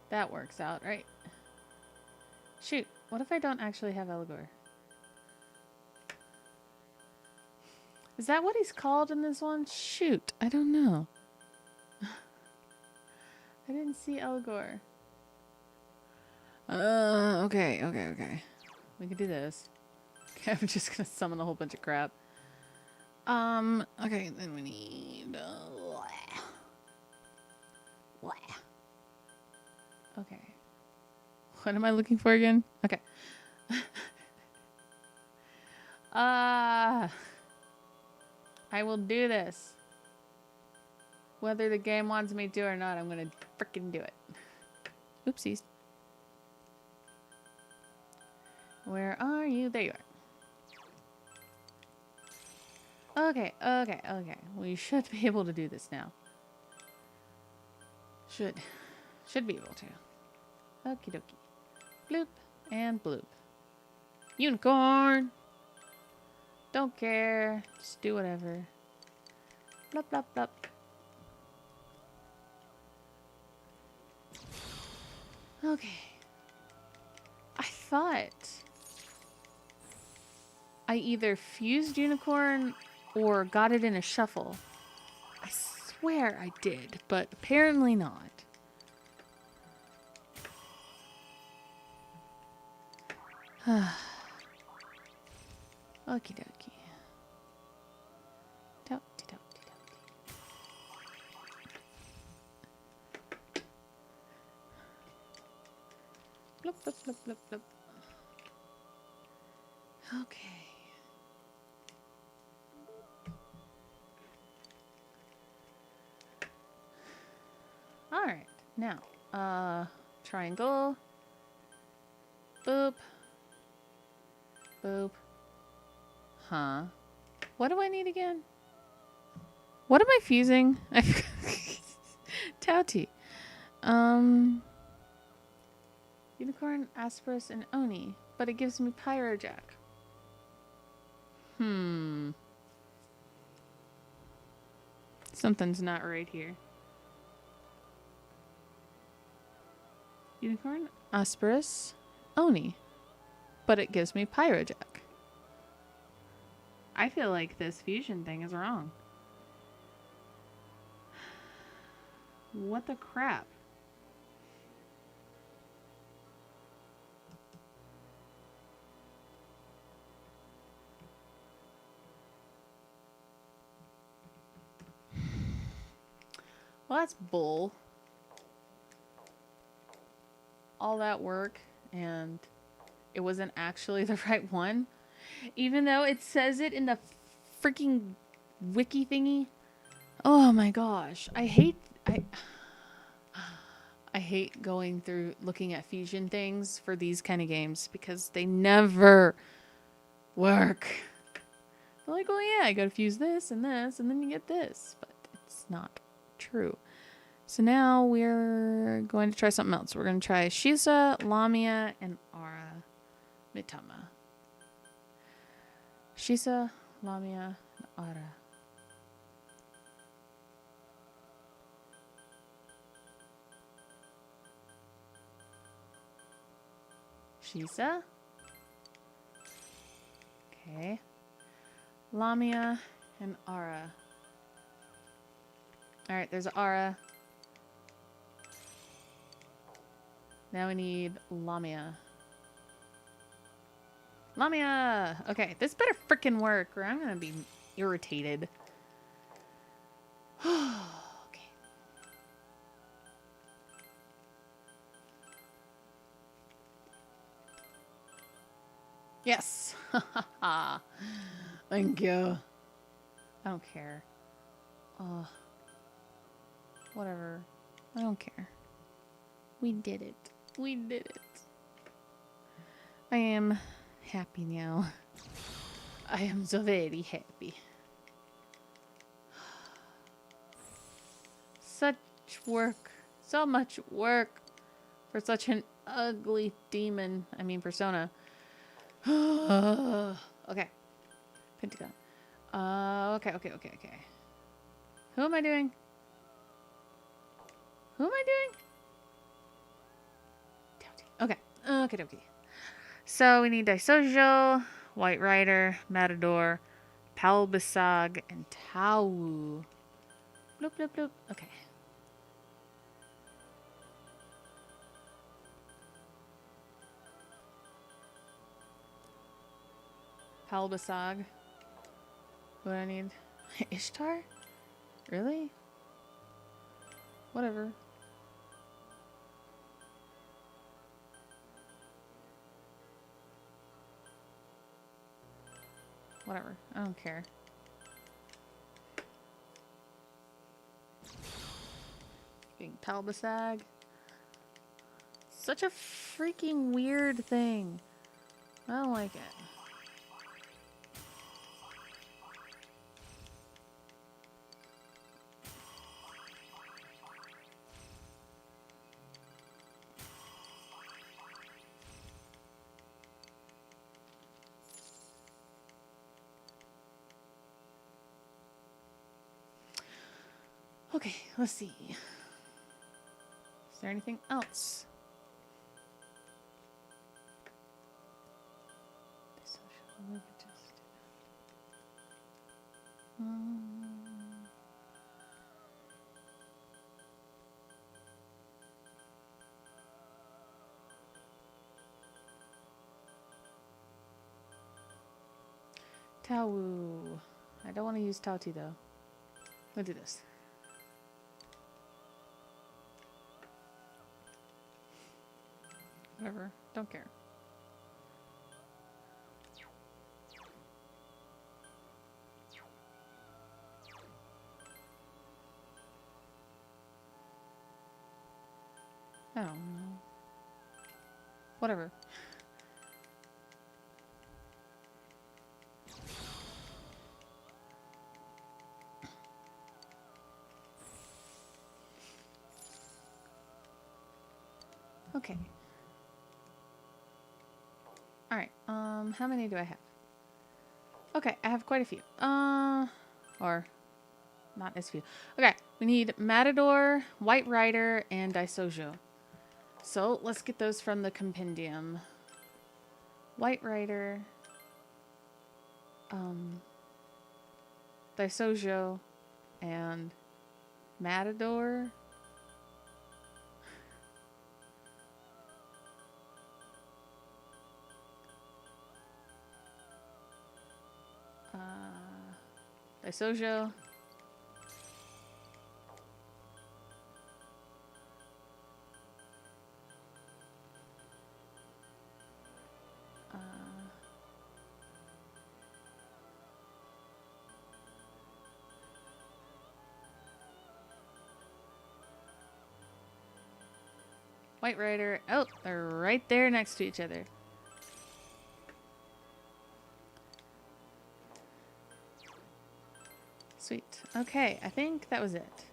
Speaker 1: That works out, right? Shoot. What if I don't actually have Eligor? Is that what he's called in this one? Shoot. I don't know. I didn't see Eligor. Okay. We can do this. Okay, I'm just gonna summon a whole bunch of crap. Okay, then we need... Okay. What am I looking for again? Okay. I will do this. Whether the game wants me to or not, I'm gonna freaking do it. Oopsies. Where are you? There you are. Okay. We should be able to do this now. Should be able to. Okie dokie. Bloop and bloop. Unicorn! Don't care. Just do whatever. Blup, blup, blup. Okay. I thought I either fused unicorn or got it in a shuffle. I swear I did, but apparently not. Okie dokie. Blub, blub, blub, blub, blub. Okay. All right. Now, triangle. Boop. Boop. Huh. What do I need again? What am I fusing? Touty. Unicorn, Asperus, and Oni. But it gives me Pyrojack. Something's not right here. Unicorn, Asperus, Oni. But it gives me Pyrojack. I feel like this fusion thing is wrong. What the crap? Well, that's bull. All that work and it wasn't actually the right one. Even though it says it in the freaking wiki thingy. Oh my gosh. I hate going through looking at fusion things for these kind of games because they never work. They're like, oh yeah, I gotta fuse this and then you get this. But it's not true. So now we're going to try something else. We're going to try Shisa, Lamia, and Ara Mitama. Shisa, Lamia, and Ara. Shisa. Okay. Lamia and Ara. Alright, there's Ara. Now we need Lamia. Lamia! Okay, this better frickin' work or I'm gonna be irritated. Okay. Yes! Thank you. I don't care. Whatever. I don't care. We did it. We did it. I am happy now. I am so very happy. Such work. So much work for such an ugly demon. I mean, persona. Okay. Pentagon. Okay. Who am I doing? Who am I doing? Okay. Okay. So we need Daisojo, White Rider, Matador, Palbasag, and Tau. Bloop, bloop, bloop. Okay. Palbasag. What do I need? Ishtar? Really? Whatever. Whatever. I don't care. Being Palbasag. Such a freaking weird thing. I don't like it. Okay, let's see. Is there anything else? Tau. I don't want to use Tauti though. We'll do this. Whatever. Don't care. I don't know. Whatever. Okay. Alright, how many do I have? Okay, I have quite a few. Or not as few. Okay, we need Matador, White Rider, and Daisojo. So, let's get those from the compendium. White Rider, Daisojo, and Matador. Daisojo. White Rider. Oh, they're right there next to each other. Sweet. Okay, I think that was it.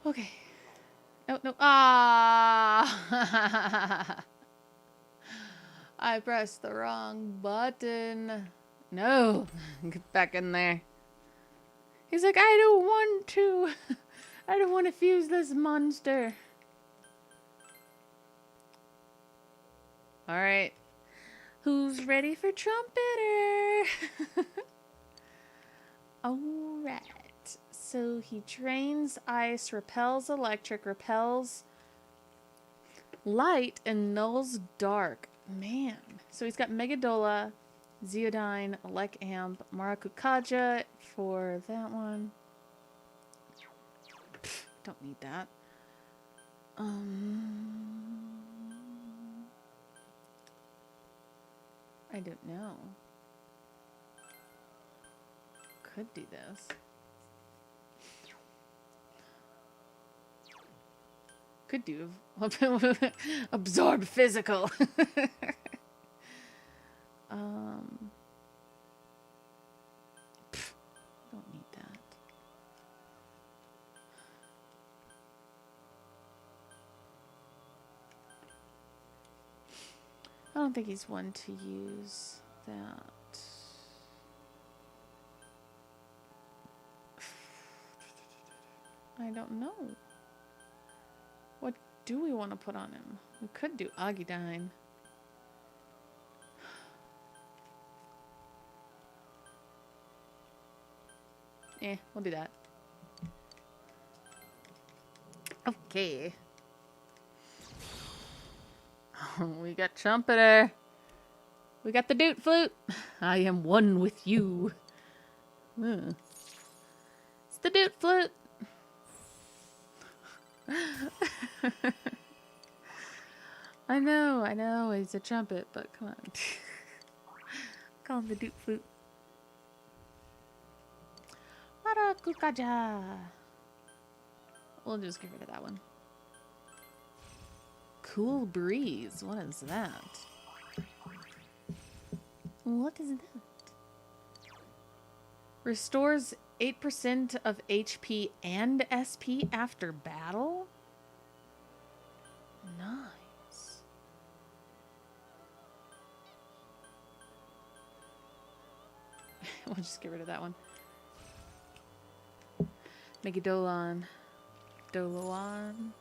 Speaker 1: Okay. Oh, no. Ah! I pressed the wrong button. No. Get back in there. He's like, I don't want to. I don't want to fuse this monster. Alright. Who's ready for trumpeter? Alright. So he drains ice, repels electric, repels light, and nulls dark. Man. So he's got Megadola, Zeodyne, Elec Amp, Maracukaja for that one. Don't need that. I don't know. Could do this. Could do absorb physical. Don't need that. I don't think he's one to use that. I don't know. What do we want to put on him? We could do Agidyne. We'll do that. Okay. We got Trumpeter. We got the Doot Flute. I am one with you. It's the Doot Flute. I know, it's a trumpet, but come on. Call him the Doot Flute. Maracukaja. We'll just get rid of that one. Cool Breeze. What is that? What is that? Restores 8% of HP and SP after battle? Nice. We'll just get rid of that one. Megadolon. Doloan.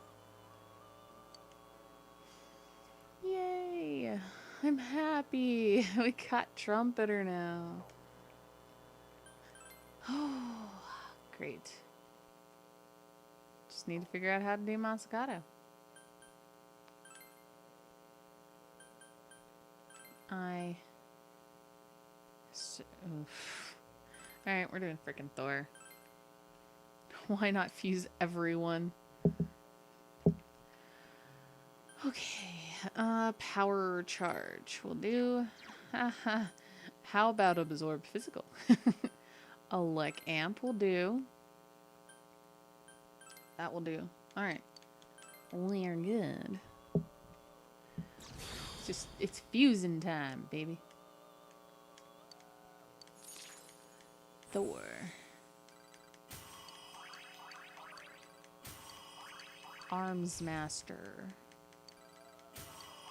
Speaker 1: Yay! I'm happy. We got Trumpeter now. Oh, great. Just need to figure out how to do Masakato. Alright, we're doing frickin' Thor. Why not fuse everyone? Okay, power charge will do. How about absorb physical? Elec Amp will do. That will do. Alright. We are good. It's fusing time, baby. Thor. Arms Master.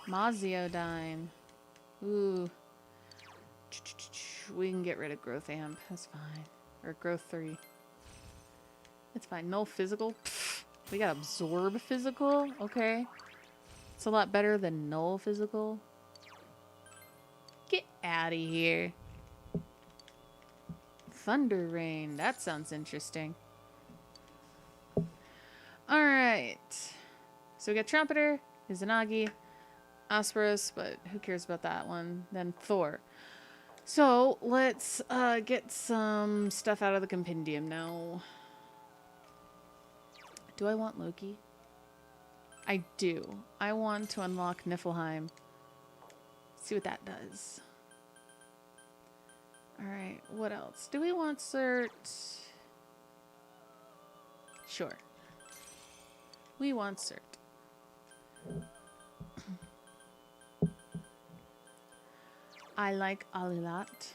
Speaker 1: Maziodyne. Ooh. We can get rid of Growth Amp. That's fine. Or Growth 3. It's fine. Null Physical. Pfft. We got Absorb Physical. Okay. It's a lot better than Null Physical. Get out of here. Thunder Rain. That sounds interesting. Alright. So we got Trumpeter, Izanagi, Asperos, but who cares about that one? Then Thor. So let's get some stuff out of the compendium now. Do I want Loki? I do. I want to unlock Niflheim. See what that does. Alright, what else? Do we want Cert? Sure. We want Cert. I like Alilat.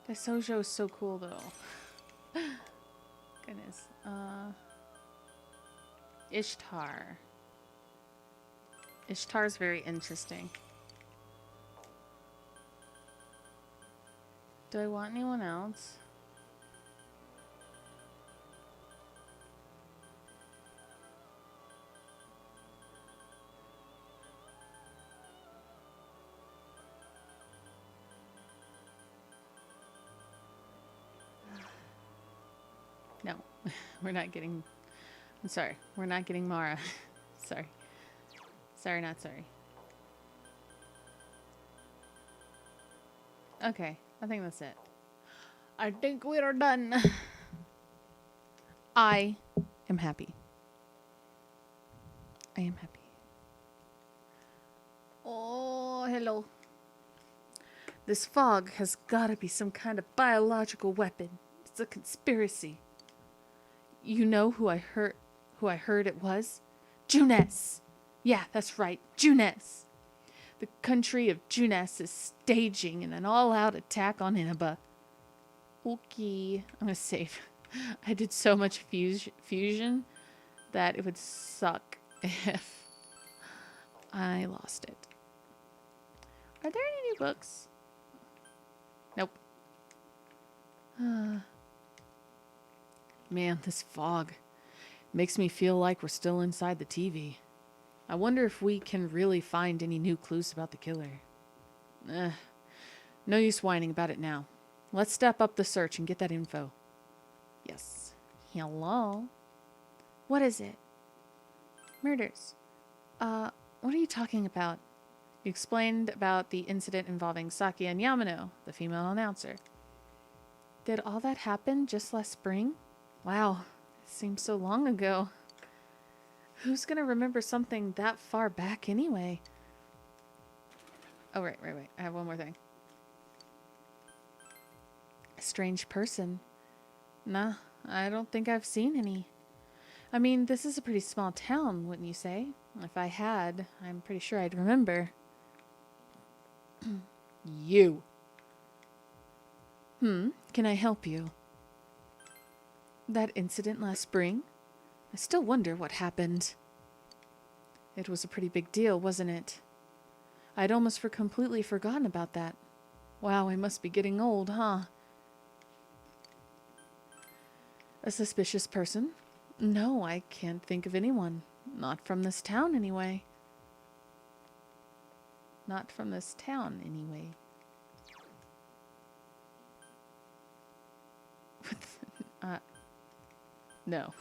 Speaker 1: The Sojo is so cool though. Goodness. Ishtar. Ishtar's very interesting. Do I want anyone else? No, we're not getting... I'm sorry, we're not getting Mara. Sorry. Sorry, not sorry. Okay, I think that's it. I think we are done. I am happy. I am happy. Oh, hello. This fog has got to be some kind of biological weapon. It's a conspiracy. You know who I heard it was? Junes. Yeah, that's right. Junes. The country of Junes is staging an all-out attack on Inaba. Okay. I'm going to save. I did so much fusion that it would suck if I lost it. Are there any new books? Nope. Man, this fog makes me feel like we're still inside the TV. I wonder if we can really find any new clues about the killer. No use whining about it now. Let's step up the search and get that info. Yes. Hello? What is it? Murders. What are you talking about? You explained about the incident involving Saki and Yamano, the female announcer. Did all that happen just last spring? Wow, it seems so long ago. Who's gonna remember something that far back anyway? Oh, right. I have one more thing. A strange person. Nah, I don't think I've seen any. I mean, this is a pretty small town, wouldn't you say? If I had, I'm pretty sure I'd remember. You. Can I help you? That incident last spring? I still wonder what happened. It was a pretty big deal, wasn't it? I'd almost completely forgotten about that. Wow, I must be getting old, huh? A suspicious person? No, I can't think of anyone. Not from this town, anyway. Not from this town, anyway. No.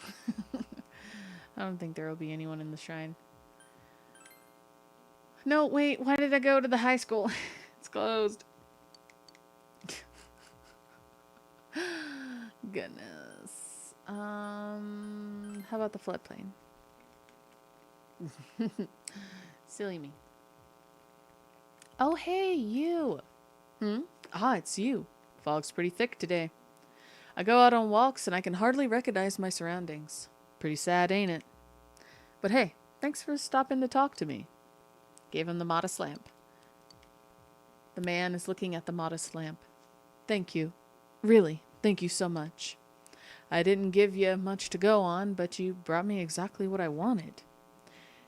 Speaker 1: I don't think there will be anyone in the shrine. No, wait, why did I go to the high school? It's closed. Goodness. How about the floodplain? Silly me. Oh, hey, you. Ah, it's you. Fog's pretty thick today. I go out on walks and I can hardly recognize my surroundings. Pretty sad, ain't it? But hey, thanks for stopping to talk to me. Gave him the modest lamp. The man is looking at the modest lamp. Thank you. Really, thank you so much. I didn't give you much to go on, but you brought me exactly what I wanted.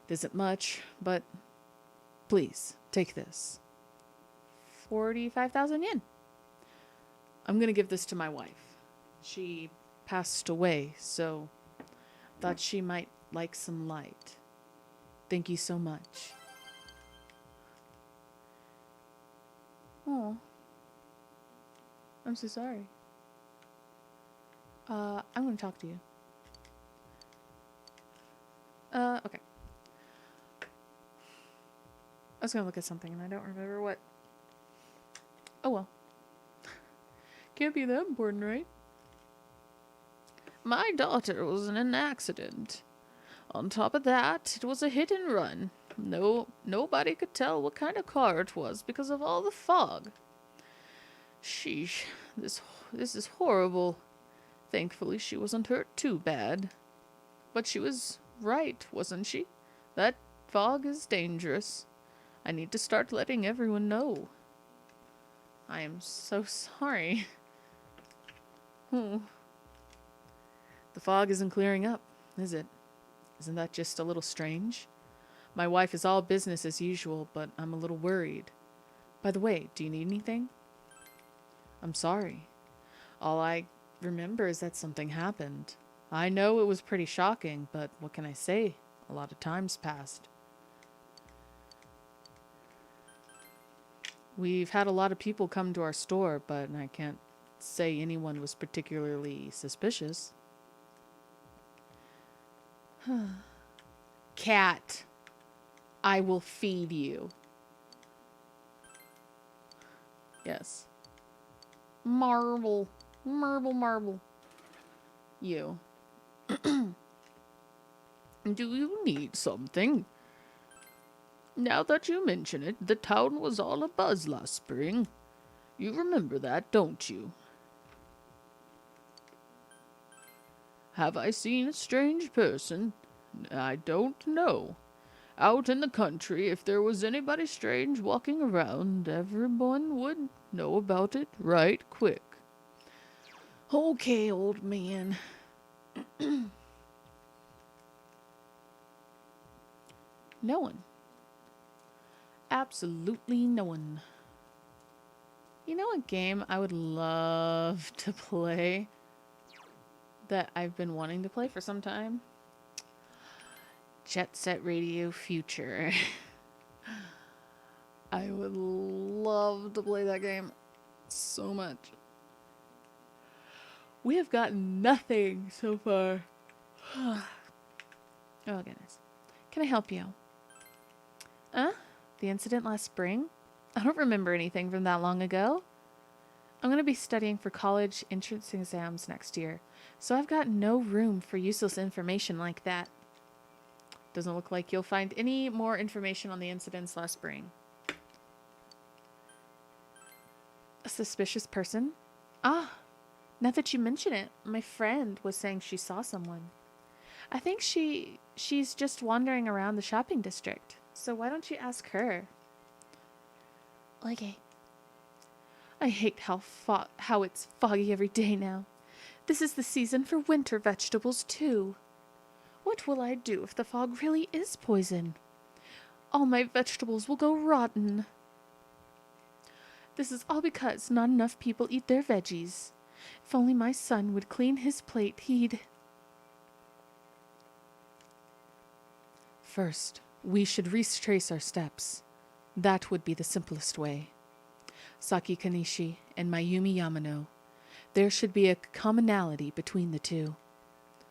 Speaker 1: It isn't much, but please, take this. 45,000 yen. I'm going to give this to my wife. She passed away, so thought she might like some light. Thank you so much. Oh. I'm so sorry. I'm going to talk to you. Okay. I was going to look at something and I don't remember what. Oh well. Can't be that important, right? My daughter was in an accident. On top of that, it was a hit and run. Nobody could tell what kind of car it was because of all the fog. Sheesh, this is horrible. Thankfully, she wasn't hurt too bad. But she was right, wasn't she? That fog is dangerous. I need to start letting everyone know. I am so sorry. The fog isn't clearing up, is it? Isn't that just a little strange? My wife is all business as usual, but I'm a little worried. By the way, do you need anything? I'm sorry. All I remember is that something happened. I know it was pretty shocking, but what can I say? A lot of time's passed. We've had a lot of people come to our store, but I can't say anyone was particularly suspicious. Cat, I will feed you. Yes. Marble. Marble. You. Do you need something? Now that you mention it, the town was all abuzz last spring. You remember that, don't you? Have I seen a strange person? I don't know. Out in the country, if there was anybody strange walking around, everyone would know about it right quick. Okay, old man. No one. Absolutely no one. You know a game I would love to play that I've been wanting to play for some time? Jet Set Radio Future. I would love to play that game so much. We have gotten nothing so far. Oh, goodness. Can I help you? The incident last spring? I don't remember anything from that long ago. I'm going to be studying for college entrance exams next year, so I've got no room for useless information like that. Doesn't look like you'll find any more information on the incidents last spring. A suspicious person? Ah, now that you mention it, my friend was saying she saw someone. I think she's just wandering around the shopping district. So why don't you ask her? Okay. I hate how it's foggy every day now. This is the season for winter vegetables too. What will I do if the fog really is poison? All my vegetables will go rotten. This is all because not enough people eat their veggies. If only my son would clean his plate, he'd... First, we should retrace our steps. That would be the simplest way. Saki Kanishi and Mayumi Yamano. There should be a commonality between the two.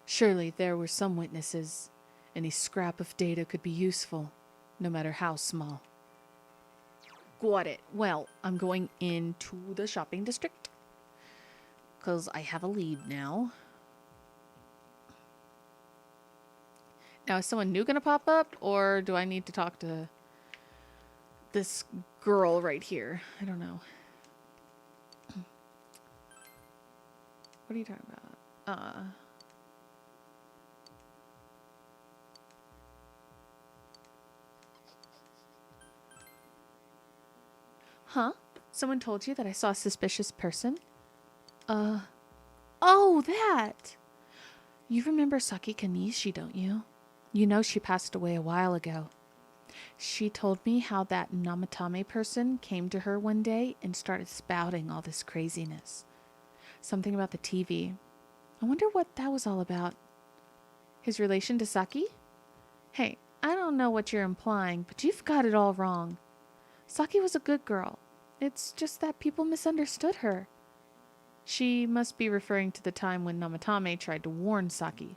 Speaker 1: Surely there were some witnesses. Any scrap of data could be useful, no matter how small. Got it. Well, I'm going into the shopping district, because I have a lead now. Now, is someone new going to pop up, or do I need to talk to this girl right here? I don't know. What are you talking about? Huh? Someone told you that I saw a suspicious person? Oh, that! You remember Saki Kanishi, don't you? You know she passed away a while ago. She told me how that Namatame person came to her one day and started spouting all this craziness. Something about the TV. I wonder what that was all about. His relation to Saki? Hey, I don't know what you're implying, but you've got it all wrong. Saki was a good girl. It's just that people misunderstood her. She must be referring to the time when Namatame tried to warn Saki.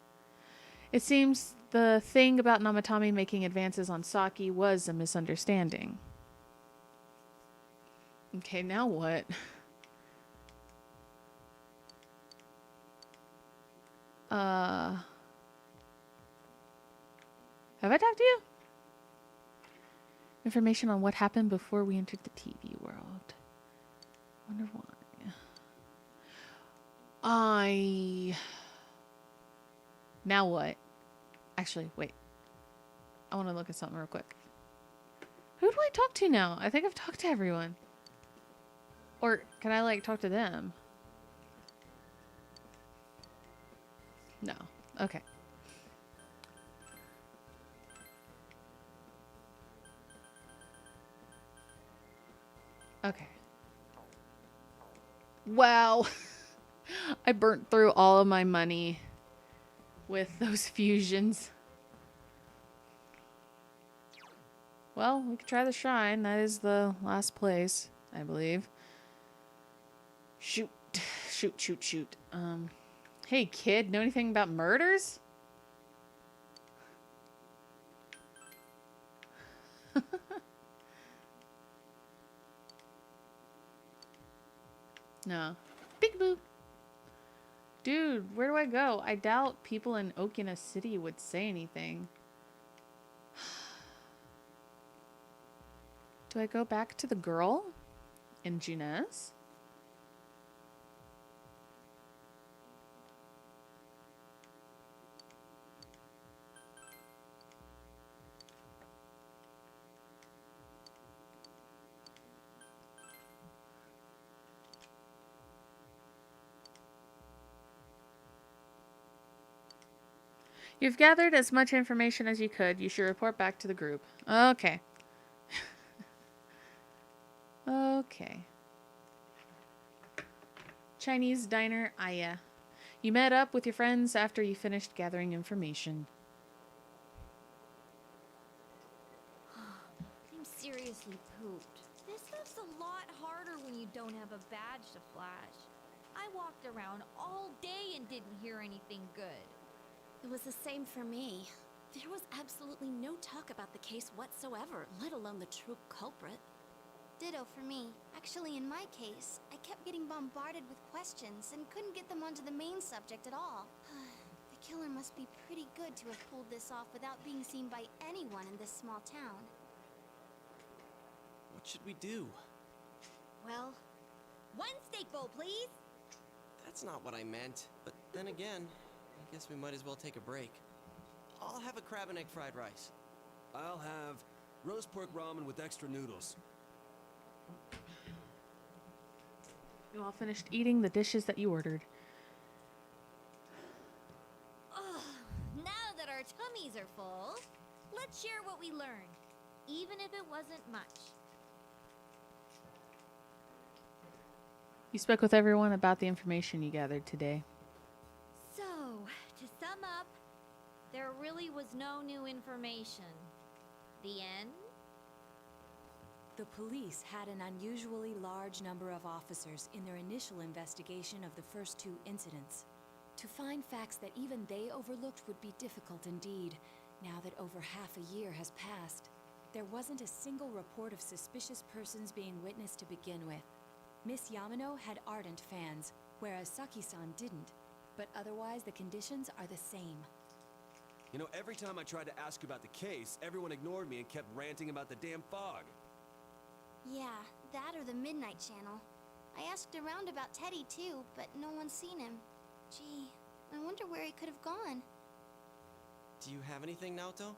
Speaker 1: It seems the thing about Namatame making advances on Saki was a misunderstanding. Okay, now what? Have I talked to you? Information on what happened before we entered the TV world. Wonder why. Now what? Actually, wait. I want to look at something real quick. Who do I talk to now? I think I've talked to everyone. Or can I, like, talk to them? No. Okay. Okay. Wow. I burnt through all of my money with those fusions. Well, we could try the shrine. That is the last place, I believe. Shoot. Shoot. Hey kid, know anything about murders? No. Big boo. Dude, where do I go? I doubt people in Okina City would say anything. Do I go back to the girl in Junes? You've gathered as much information as you could. You should report back to the group. Okay. Okay. Chinese diner, Aya. You met up with your friends after you finished gathering information.
Speaker 6: I'm seriously pooped. This stuff's a lot harder when you don't have a badge to flash. I walked around all day and didn't hear anything good.
Speaker 7: It was the same for me. There was absolutely no talk about the case whatsoever, let alone the true culprit.
Speaker 3: Ditto for me. Actually, in my case, I kept getting bombarded with questions and couldn't get them onto the main subject at all. The killer must be pretty good to have pulled this off without being seen by anyone in this small town.
Speaker 4: What should we do?
Speaker 6: Well, one steak bowl, please.
Speaker 4: That's not what I meant. But then again, I guess we might as well take a break. I'll have a crab and egg fried rice.
Speaker 8: I'll have roast pork ramen with extra noodles.
Speaker 1: You all finished eating the dishes that you ordered.
Speaker 6: Ugh, now that our tummies are full, let's share what we learned, even if it wasn't much.
Speaker 1: You spoke with everyone about the information you gathered today.
Speaker 6: So, to sum up, there really was no new information. The end?
Speaker 5: The police had an unusually large number of officers in their initial investigation of the first two incidents. To find facts that even they overlooked would be difficult indeed, now that over half a year has passed. There wasn't a single report of suspicious persons being witnessed to begin with. Miss Yamano had ardent fans, whereas Saki-san didn't. But otherwise, the conditions are the same.
Speaker 8: You know, every time I tried to ask about the case, everyone ignored me and kept ranting about the damn fog.
Speaker 3: Yeah, that or the Midnight Channel. I asked around about Teddy too, but no one's seen him. Gee, I wonder where he could have gone.
Speaker 4: Do you have anything, Naoto?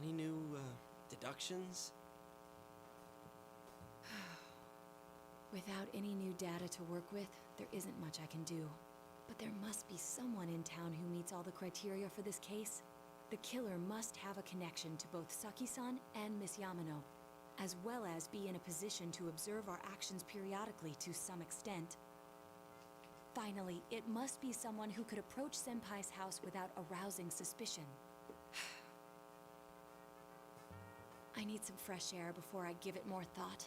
Speaker 4: Any new, deductions?
Speaker 5: Without any new data to work with, there isn't much I can do. But there must be someone in town who meets all the criteria for this case. The killer must have a connection to both Saki-san and Miss Yamano, as well as be in a position to observe our actions periodically to some extent. Finally, it must be someone who could approach Senpai's house without arousing suspicion. I need some fresh air before I give it more thought.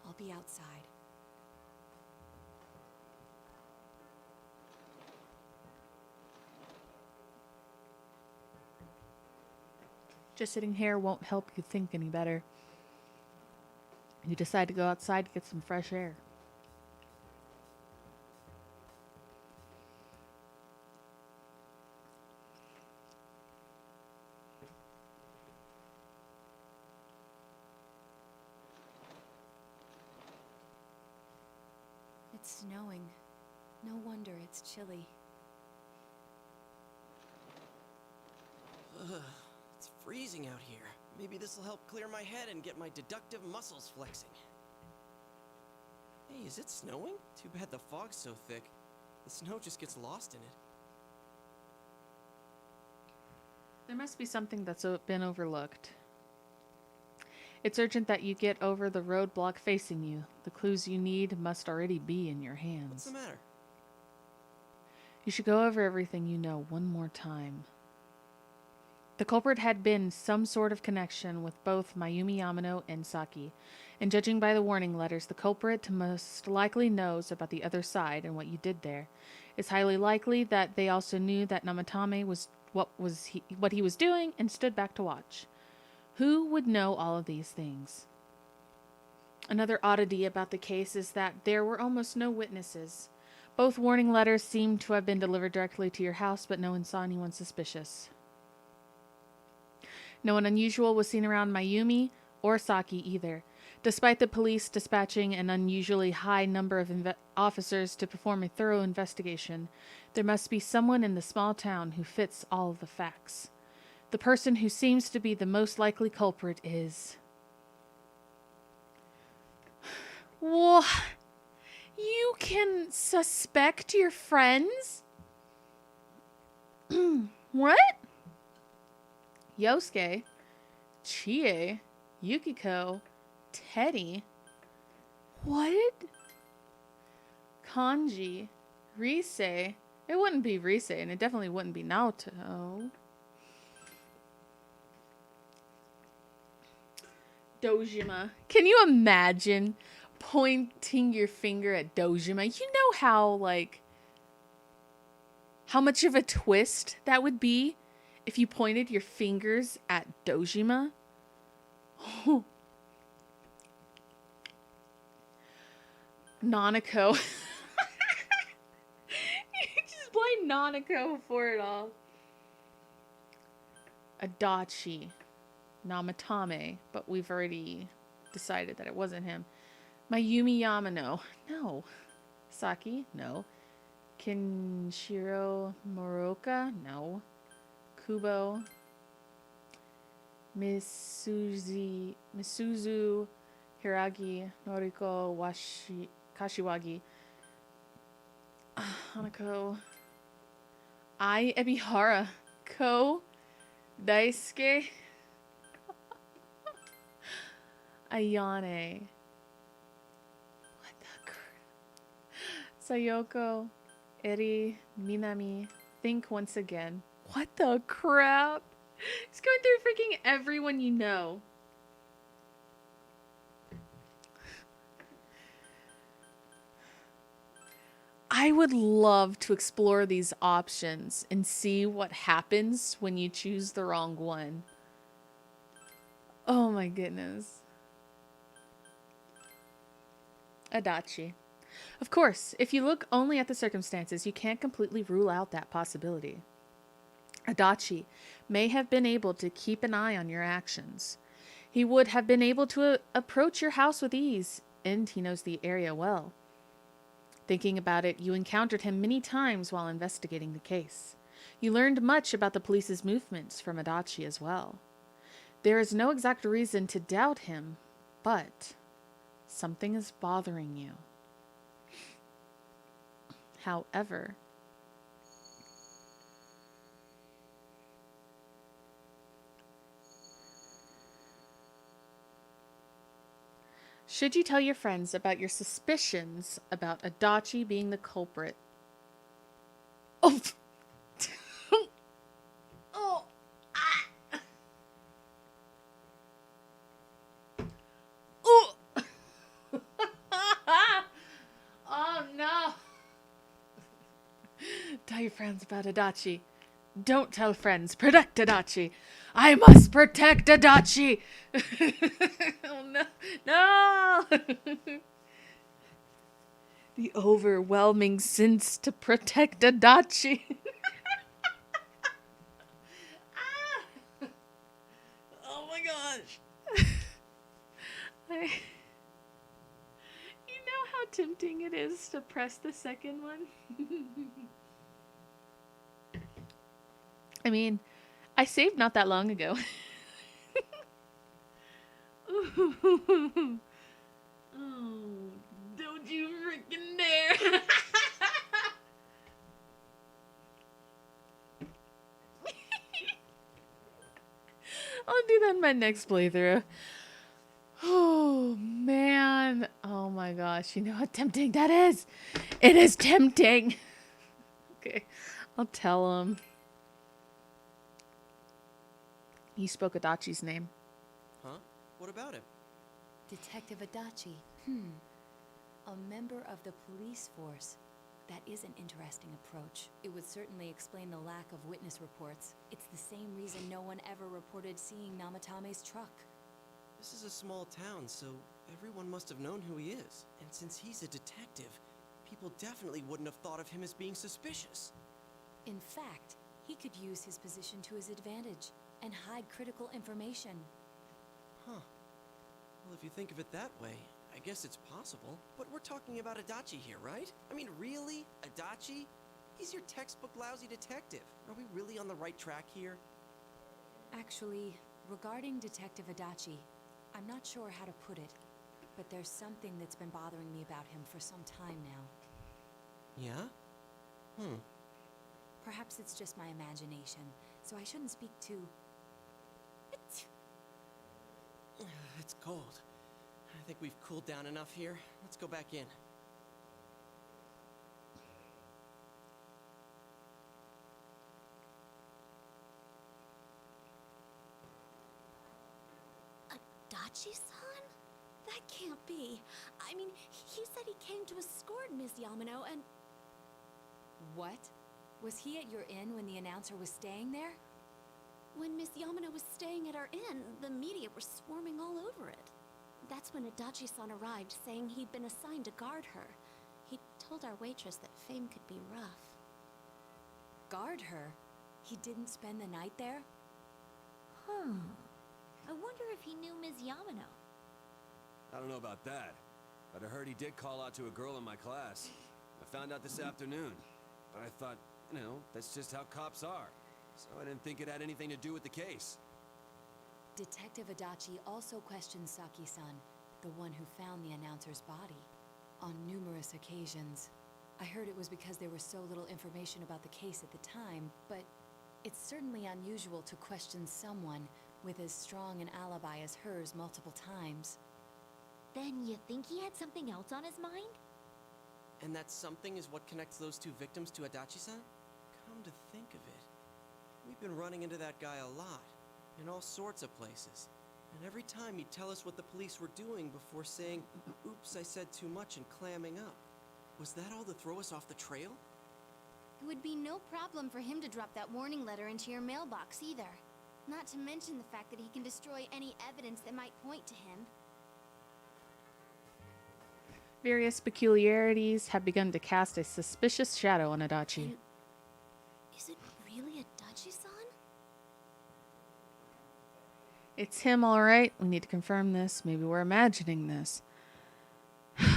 Speaker 5: I'll be outside.
Speaker 1: Just sitting here won't help you think any better. You decide to go outside to get some fresh air.
Speaker 5: It's snowing. No wonder it's chilly.
Speaker 4: It's freezing out here. Maybe this will help clear my head and get my deductive muscles flexing. Hey, is it snowing? Too bad the fog's so thick. The snow just gets lost in it.
Speaker 1: There must be something that's been overlooked. It's urgent that you get over the roadblock facing you. The clues you need must already be in your hands.
Speaker 4: What's the matter?
Speaker 1: You should go over everything you know one more time. The culprit had been some sort of connection with both Mayumi Yamano and Saki, and judging by the warning letters, the culprit most likely knows about the other side and what you did there. It's highly likely that they also knew that Namatame was what he was doing and stood back to watch. Who would know all of these things? Another oddity about the case is that there were almost no witnesses. Both warning letters seemed to have been delivered directly to your house, but no one saw anyone suspicious. No one unusual was seen around Mayumi or Saki either. Despite the police dispatching an unusually high number of officers to perform a thorough investigation, there must be someone in the small town who fits all of the facts. The person who seems to be the most likely culprit is... What? You can suspect your friends? What? Yosuke, Chie, Yukiko, Teddy. What? Kanji, Rise. It wouldn't be Rise, and it definitely wouldn't be Naoto. Dojima. Can you imagine pointing your finger at Dojima? You know how much of a twist that would be if you pointed your fingers at Dojima? Nanako. You just blame Nanako for it all. Adachi. Namatame, but we've already decided that it wasn't him. Mayumi Yamano. No. Saki? No. Kenshiro Moroka? No. Kubo. Misuzu Hiragi. Noriko Kashiwagi. Hanako. Ai Ebihara. Ko Daisuke. Ayane. What the crap? Sayoko. Eri. Minami. Think once again. What the crap? He's going through freaking everyone you know. I would love to explore these options and see what happens when you choose the wrong one. Oh my goodness. Adachi. Of course, if you look only at the circumstances, you can't completely rule out that possibility. Adachi may have been able to keep an eye on your actions. He would have been able to approach your house with ease, and he knows the area well. Thinking about it, you encountered him many times while investigating the case. You learned much about the police's movements from Adachi as well. There is no exact reason to doubt him, but something is bothering you. However, should you tell your friends about your suspicions about Adachi being the culprit? Oh! Oh! Ah! Oh! Oh no! Tell your friends about Adachi. Don't tell friends. Protect Adachi. I must protect Adachi. Oh no! No! The overwhelming sense to protect Adachi. Ah! Oh my gosh! You know how tempting it is to press the second one? I mean, I saved not that long ago. Oh, don't you freaking dare. I'll do that in my next playthrough. Oh, man. Oh, my gosh. You know how tempting that is? It is tempting. Okay. I'll tell him. He spoke Adachi's name.
Speaker 4: Huh? What about him?
Speaker 5: Detective Adachi. A member of the police force. That is an interesting approach. It would certainly explain the lack of witness reports. It's the same reason no one ever reported seeing Namatame's truck.
Speaker 4: This is a small town, so everyone must have known who he is. And since he's a detective, people definitely wouldn't have thought of him as being suspicious.
Speaker 5: In fact, he could use his position to his advantage and hide critical information.
Speaker 4: Huh. Well, if you think of it that way, I guess it's possible. But we're talking about Adachi here, right? I mean, really? Adachi? He's your textbook lousy detective. Are we really on the right track here?
Speaker 5: Actually, regarding Detective Adachi, I'm not sure how to put it, but there's something that's been bothering me about him for some time now.
Speaker 4: Yeah?
Speaker 5: Perhaps it's just my imagination, so I shouldn't speak too...
Speaker 4: It's cold. I think we've cooled down enough here. Let's go back in.
Speaker 7: Adachi-san? That can't be. I mean, he said he came to escort Ms. Yamano and...
Speaker 5: What? Was he at your inn when the announcer was staying there?
Speaker 7: When Miss Yamano was staying at our inn, the media were swarming all over it. That's when Adachi-san arrived, saying he'd been assigned to guard her. He told our waitress that fame could be rough.
Speaker 5: Guard her? He didn't spend the night there?
Speaker 6: I wonder if he knew Ms. Yamano.
Speaker 8: I don't know about that, but I heard he did call out to a girl in my class. I found out this afternoon, but I thought, you know, that's just how cops are. So I didn't think it had anything to do with the case.
Speaker 5: Detective Adachi also questioned Saki-san, the one who found the announcer's body, on numerous occasions. I heard it was because there was so little information about the case at the time, but it's certainly unusual to question someone with as strong an alibi as hers multiple times.
Speaker 6: Then you think he had something else on his mind?
Speaker 4: And that something is what connects those two victims to Adachi-san? Come to think of it, we've been running into that guy a lot, in all sorts of places. And every time he'd tell us what the police were doing before saying, oops, I said too much, and clamming up. Was that all to throw us off the trail?
Speaker 6: It would be no problem for him to drop that warning letter into your mailbox either. Not to mention the fact that he can destroy any evidence that might point to him.
Speaker 1: Various peculiarities have begun to cast a suspicious shadow on Adachi.
Speaker 7: Is it really Adachi-san?
Speaker 1: It's him, all right. We need to confirm this. Maybe we're imagining this. We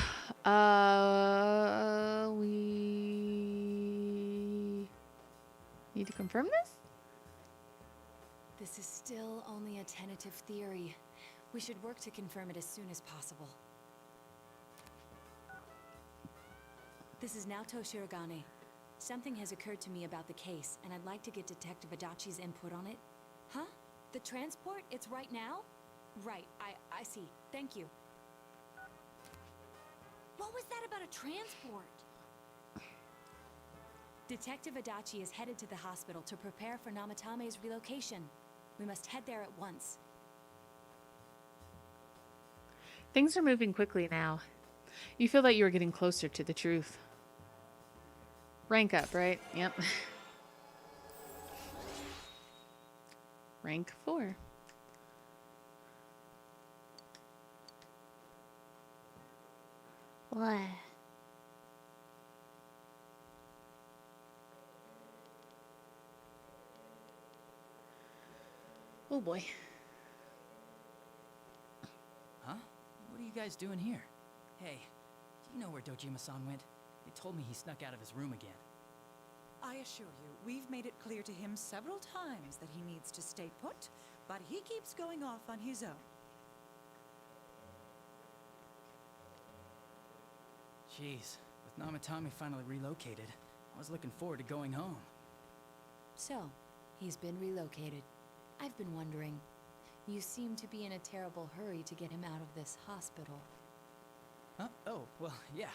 Speaker 1: need to confirm this?
Speaker 5: This is still only a tentative theory. We should work to confirm it as soon as possible. This is Naoto Shirogane. Something has occurred to me about the case, and I'd like to get Detective Adachi's input on it. Huh? The transport? It's right now? Right, I see. Thank you.
Speaker 6: What was that about a transport?
Speaker 5: Detective Adachi is headed to the hospital to prepare for Namatame's relocation. We must head there at once.
Speaker 1: Things are moving quickly now. You feel that you are getting closer to the truth. Rank up, right? Yep. Rank 4.
Speaker 2: What?
Speaker 1: Oh boy.
Speaker 10: Huh? What are you guys doing here? Hey, do you know where Dojima-san went? They told me he snuck out of his room again.
Speaker 12: I assure you, we've made it clear to him several times that he needs to stay put, but he keeps going off on his own.
Speaker 10: Jeez, with Namatame finally relocated, I was looking forward to going home.
Speaker 5: So, he's been relocated. I've been wondering. You seem to be in a terrible hurry to get him out of this hospital.
Speaker 10: Huh? Oh, well, yeah.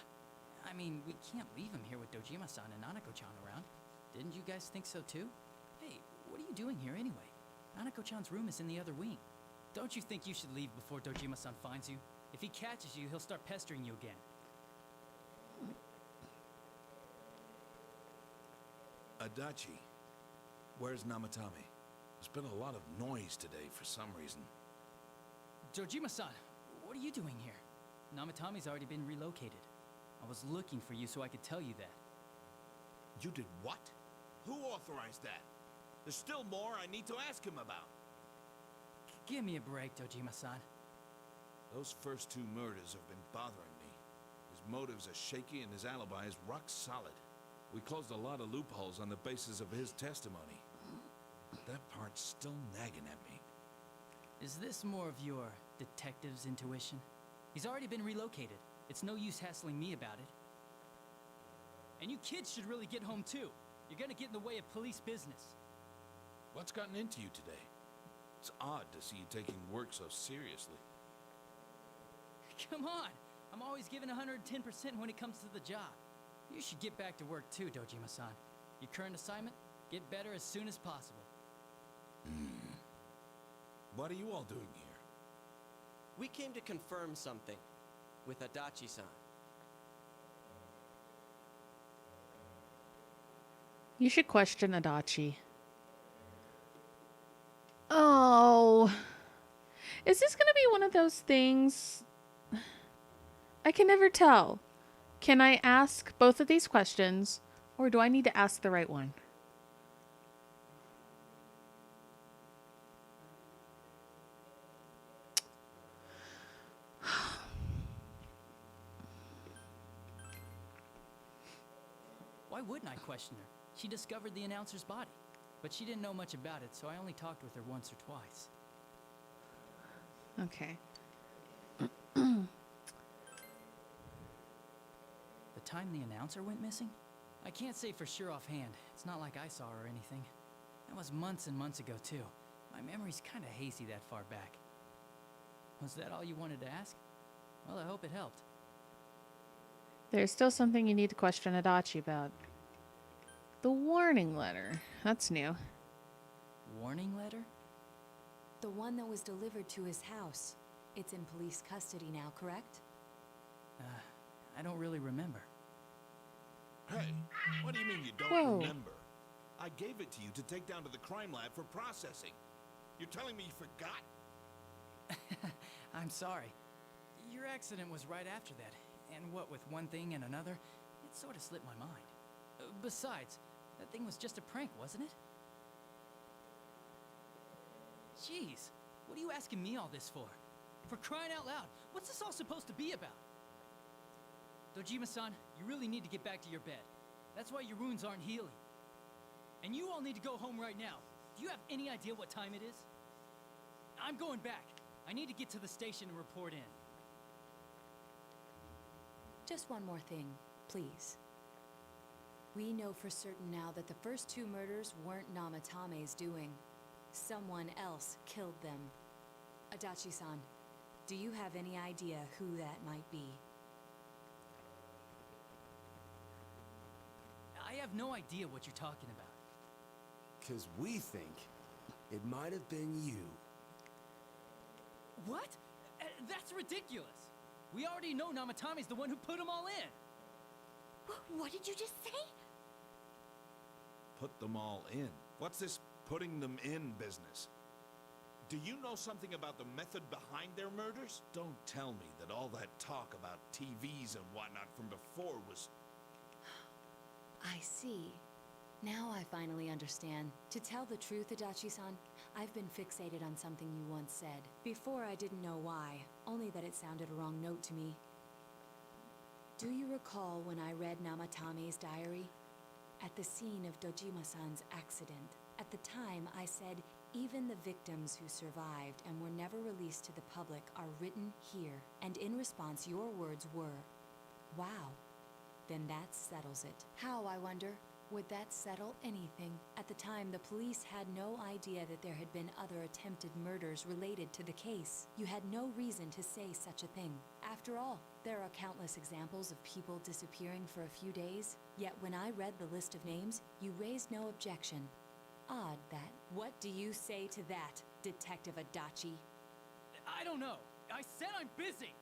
Speaker 10: I mean, we can't leave him here with Dojima-san and Nanako-chan around. Didn't you guys think so too? Hey, what are you doing here anyway? Nanako-chan's room is in the other wing. Don't you think you should leave before Dojima-san finds you? If he catches you, he'll start pestering you again.
Speaker 14: Adachi, where's Namatame? There's been a lot of noise today for some reason.
Speaker 10: Dojima-san, what are you doing here? Namatame's already been relocated. I was looking for you so I could tell you that.
Speaker 14: You did what? Who authorized that? There's still more I need to ask him about.
Speaker 10: Give me a break, Dojima-san.
Speaker 14: Those first 2 murders have been bothering me. His motives are shaky and his alibi is rock solid. We closed a lot of loopholes on the basis of his testimony. That part's still nagging at me.
Speaker 10: Is this more of your detective's intuition? He's already been relocated. It's no use hassling me about it. And you kids should really get home too. You're gonna get in the way of police business.
Speaker 14: What's gotten into you today? It's odd to see you taking work so seriously.
Speaker 10: Come on! I'm always giving 110% when it comes to the job. You should get back to work too, Dojima-san. Your current assignment? Get better as soon as possible.
Speaker 14: What are you all doing here?
Speaker 4: We came to confirm something with Adachi-san.
Speaker 1: You should question Adachi. Oh. Is this gonna be one of those things? I can never tell. Can I ask both of these questions, or do I need to ask the right one?
Speaker 10: Why wouldn't I question her? She discovered the announcer's body. But she didn't know much about it, so I only talked with her once or twice.
Speaker 1: Okay.
Speaker 10: The time the announcer went missing? I can't say for sure offhand. It's not like I saw her or anything. That was months and months ago, too. My memory's kinda hazy that far back. Was that all you wanted to ask? Well, I hope it helped.
Speaker 1: There's still something you need to question Adachi about. The warning letter. That's new.
Speaker 10: Warning letter?
Speaker 5: The one that was delivered to his house. It's in police custody now, correct?
Speaker 10: I don't really remember.
Speaker 14: Hey, what do you mean you don't
Speaker 1: Whoa.
Speaker 14: remember? I gave it to you to take down to the crime lab for processing. You're telling me you forgot?
Speaker 10: I'm sorry. Your accident was right after that. And what with one thing and another, it sort of slipped my mind. Besides, that thing was just a prank, wasn't it? Jeez, what are you asking me all this for? For crying out loud, what's this all supposed to be about? Dojima-san, you really need to get back to your bed. That's why your wounds aren't healing. And you all need to go home right now. Do you have any idea what time it is? I'm going back. I need to get to the station and report in.
Speaker 5: Just one more thing, please. We know for certain now that the first 2 murders weren't Namatame's doing. Someone else killed them. Adachi-san, do you have any idea who that might be?
Speaker 10: I have no idea what you're talking about.
Speaker 8: 'Cause we think it might have been you.
Speaker 10: What? That's ridiculous. We already know Namatame's the one who put them all in.
Speaker 6: What did you just say?
Speaker 14: Put them all in. What's this putting them in business? Do you know something about the method behind their murders? Don't tell me that all that talk about TVs and whatnot from before was...
Speaker 5: I see. Now I finally understand. To tell the truth, Adachi-san, I've been fixated on something you once said. Before I didn't know why, only that it sounded a wrong note to me. Do you recall when I read Namatame's diary? At the scene of Dojima-san's accident, at the time I said, even the victims who survived and were never released to the public are written here. And in response, your words were, wow, then that settles it. How, I wonder? Would that settle anything? At the time, the police had no idea that there had been other attempted murders related to the case. You had no reason to say such a thing. After all, there are countless examples of people disappearing for a few days. Yet when I read the list of names, you raised no objection. Odd that. What do you say to that, Detective Adachi?
Speaker 10: I don't know. I said I'm busy.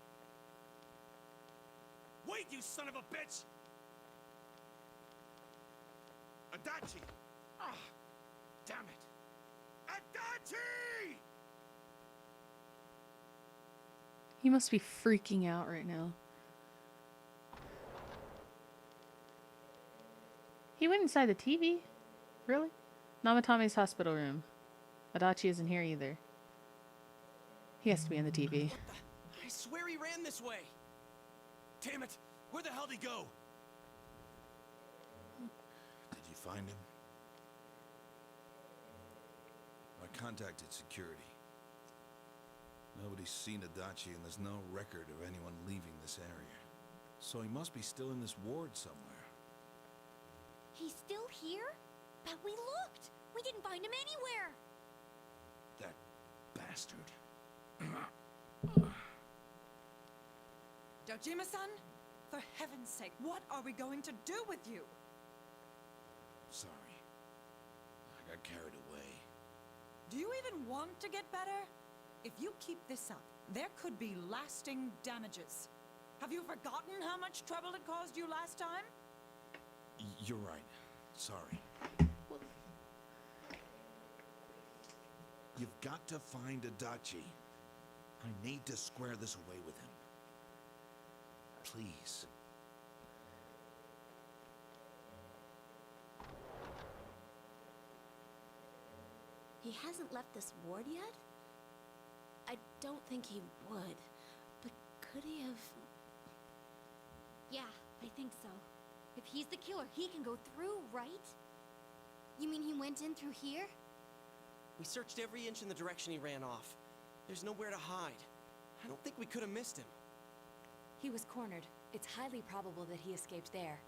Speaker 14: Wait, you son of a bitch! Adachi! Ah, damn it! Adachi!
Speaker 1: He must be freaking out right now. He went inside the TV? Really? Namatame's hospital room. Adachi isn't here either. He has to be in the TV.
Speaker 4: I swear he ran this way. Damn it! Where the hell did he go?
Speaker 14: Did you find him? I contacted security. Nobody's seen Adachi and there's no record of anyone leaving this area. So he must be still in this ward somewhere.
Speaker 6: He's still here? But we looked. We didn't find him anywhere.
Speaker 14: That bastard.
Speaker 12: Dojima-san, for heaven's sake, what are we going to do with you?
Speaker 14: Sorry. I got carried away.
Speaker 12: Do you even want to get better? If you keep this up, there could be lasting damages. Have you forgotten how much trouble it caused you last time?
Speaker 14: You're right. Sorry. You've got to find Adachi. I need to square this away with him. Please.
Speaker 7: He hasn't left this ward yet? I don't think he would. But could he have...
Speaker 6: Yeah, I think so. If he's the killer, he can go through, right? You mean he went in through here?
Speaker 4: We searched every inch in the direction he ran off. There's nowhere to hide. I don't think we could have missed him.
Speaker 5: He was cornered. It's highly probable that he escaped there.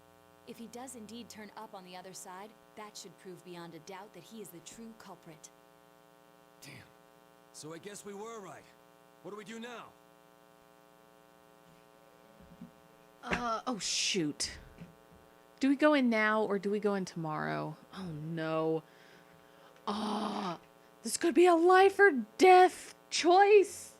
Speaker 5: If he does indeed turn up on the other side, that should prove beyond a doubt that he is the true culprit.
Speaker 8: Damn. So I guess we were right. What do we do now?
Speaker 1: Oh shoot. Do we go in now or do we go in tomorrow? Oh no. Ah, this could be a life or death choice.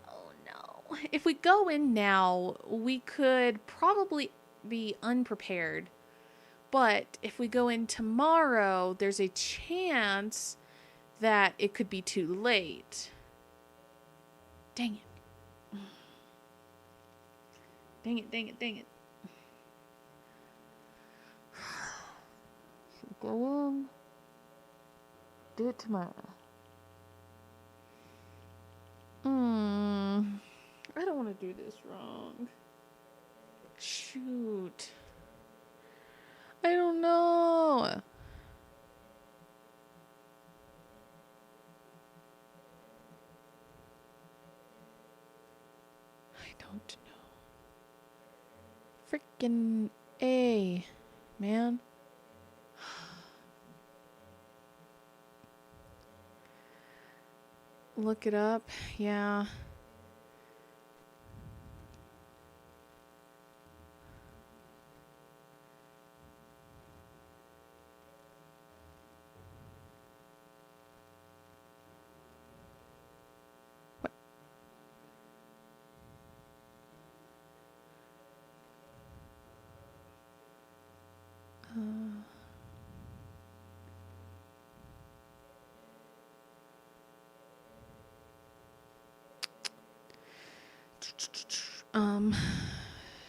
Speaker 1: Oh no. If we go in now, we could probably be unprepared. But if we go in tomorrow, there's a chance that it could be too late. Dang it. Dang it, dang it, dang it. Go in. Do it tomorrow. I don't want to do this wrong. Shoot. I don't know. I don't know. Frickin' A. man. Look it up. Yeah. What?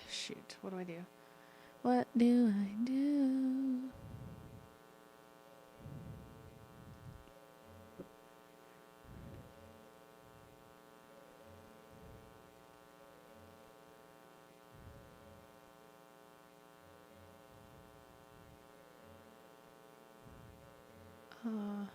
Speaker 1: Shoot, what do I do? What do I do? Uh,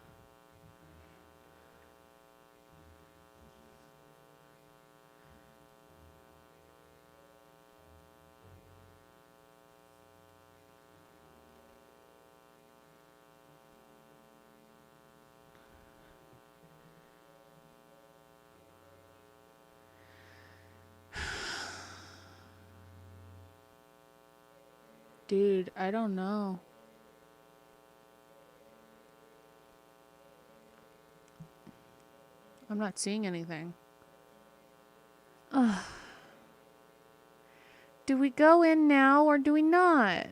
Speaker 1: Dude, I don't know. I'm not seeing anything. Ugh. Do we go in now or do we not?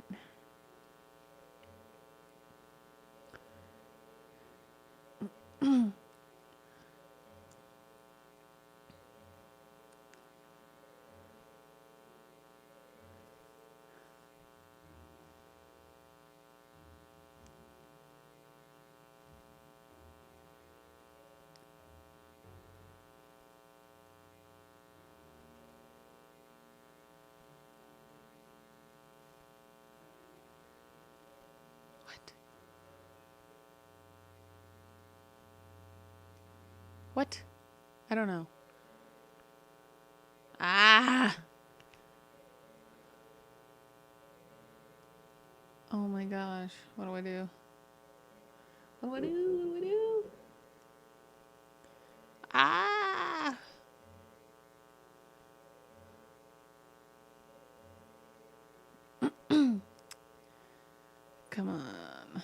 Speaker 1: What? I don't know. Ah! Oh my gosh. What do I do? What do I do? What do I do? Ah! Come on.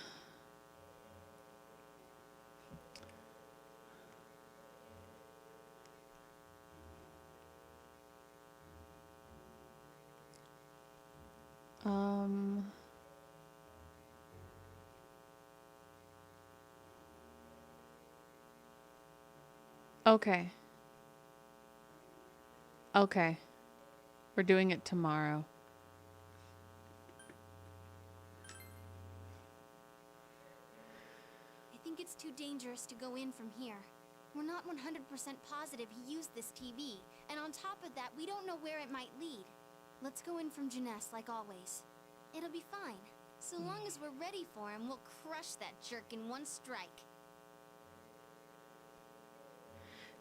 Speaker 1: Okay. Okay. We're doing it tomorrow.
Speaker 3: I think it's too dangerous to go in from here. We're not 100% positive he used this TV, and on top of that, we don't know where it might lead. Let's go in from Jeunesse like always. It'll be fine. So long as we're ready for him, we'll crush that jerk in one strike.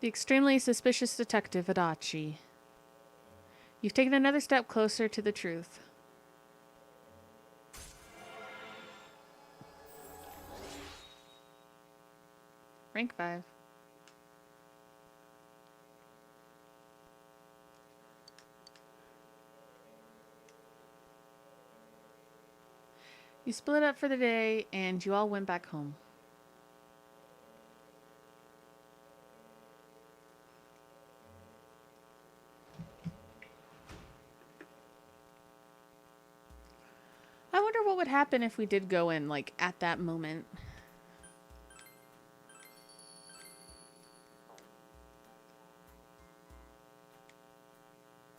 Speaker 1: The extremely suspicious detective, Adachi. You've taken another step closer to the truth. Rank 5. You split up for the day, and you all went back home. I wonder what would happen if we did go in, like, at that moment.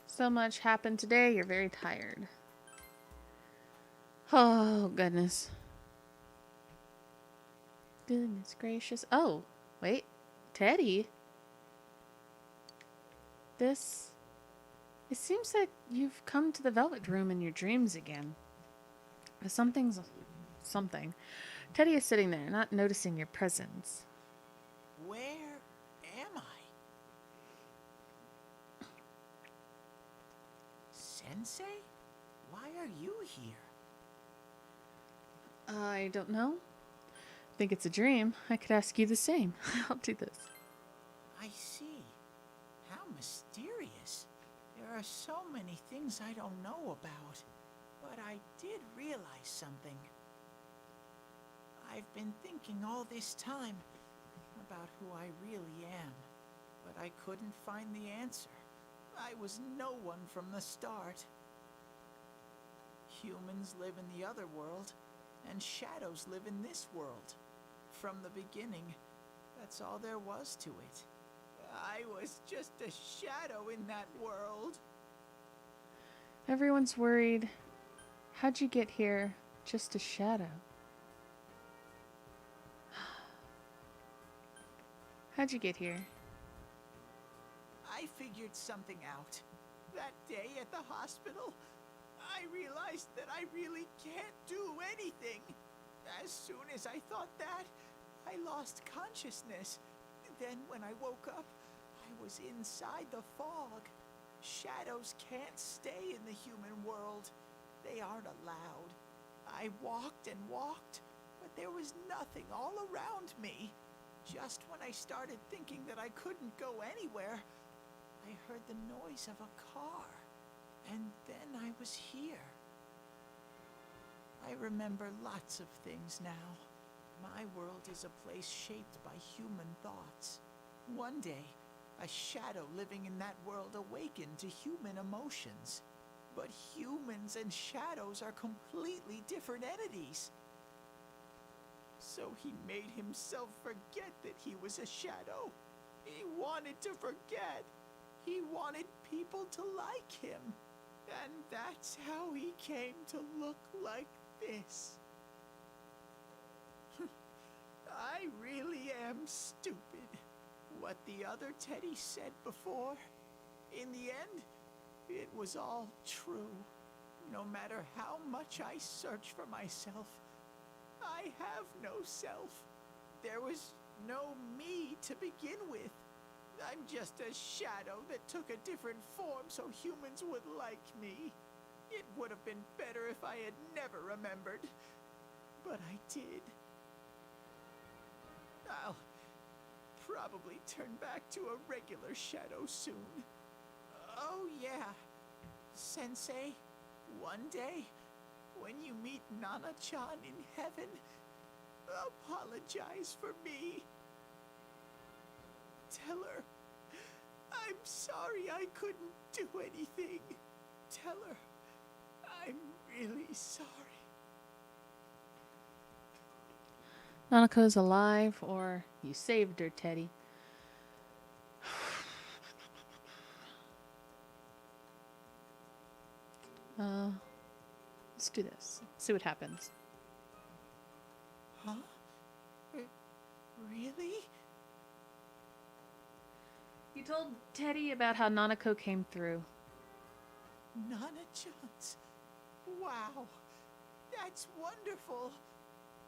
Speaker 1: So much happened today, you're very tired. Oh, goodness. Goodness gracious. Oh, wait. Teddy? This... It seems that you've come to the Velvet Room in your dreams again. Something's... something. Teddy is sitting there, not noticing your presence.
Speaker 9: Where am I? Sensei? Why are you here?
Speaker 1: I don't know. Think it's a dream. I could ask you the same. I'll do this.
Speaker 9: I see. How mysterious. There are so many things I don't know about. But I did realize something. I've been thinking all this time about who I really am, but I couldn't find the answer. I was no one from the start. Humans live in the other world, and shadows live in this world. From the beginning, that's all there was to it. I was just a shadow in that world.
Speaker 1: Everyone's worried. How'd you get here? Just a shadow. How'd you get here?
Speaker 9: I figured something out. That day at the hospital, I realized that I really can't do anything. As soon as I thought that, I lost consciousness. Then when I woke up, I was inside the fog. Shadows can't stay in the human world. They aren't allowed. I walked and walked, but there was nothing all around me. Just when I started thinking that I couldn't go anywhere, I heard the noise of a car, and then I was here. I remember lots of things now. My world is a place shaped by human thoughts. One day, a shadow living in that world awakened to human emotions. But humans and shadows are completely different entities. So he made himself forget that he was a shadow. He wanted to forget. He wanted people to like him. And that's how he came to look like this. I really am stupid. What the other Teddy said before, in the end, it was all true. No matter how much I search for myself, I have no self. There was no me to begin with. I'm just a shadow that took a different form so humans would like me. It would have been better if I had never remembered. But I did. I'll probably turn back to a regular shadow soon. Oh yeah, Sensei, one day, when you meet Nana-chan in heaven, apologize for me. Tell her, I'm sorry I couldn't do anything. Tell her, I'm really sorry.
Speaker 1: Nanako's alive, or you saved her, Teddy. Let's do this. See what happens.
Speaker 9: Huh? Really?
Speaker 1: You told Teddy about how Nanako came through.
Speaker 9: Nana-chan's. Wow. That's wonderful.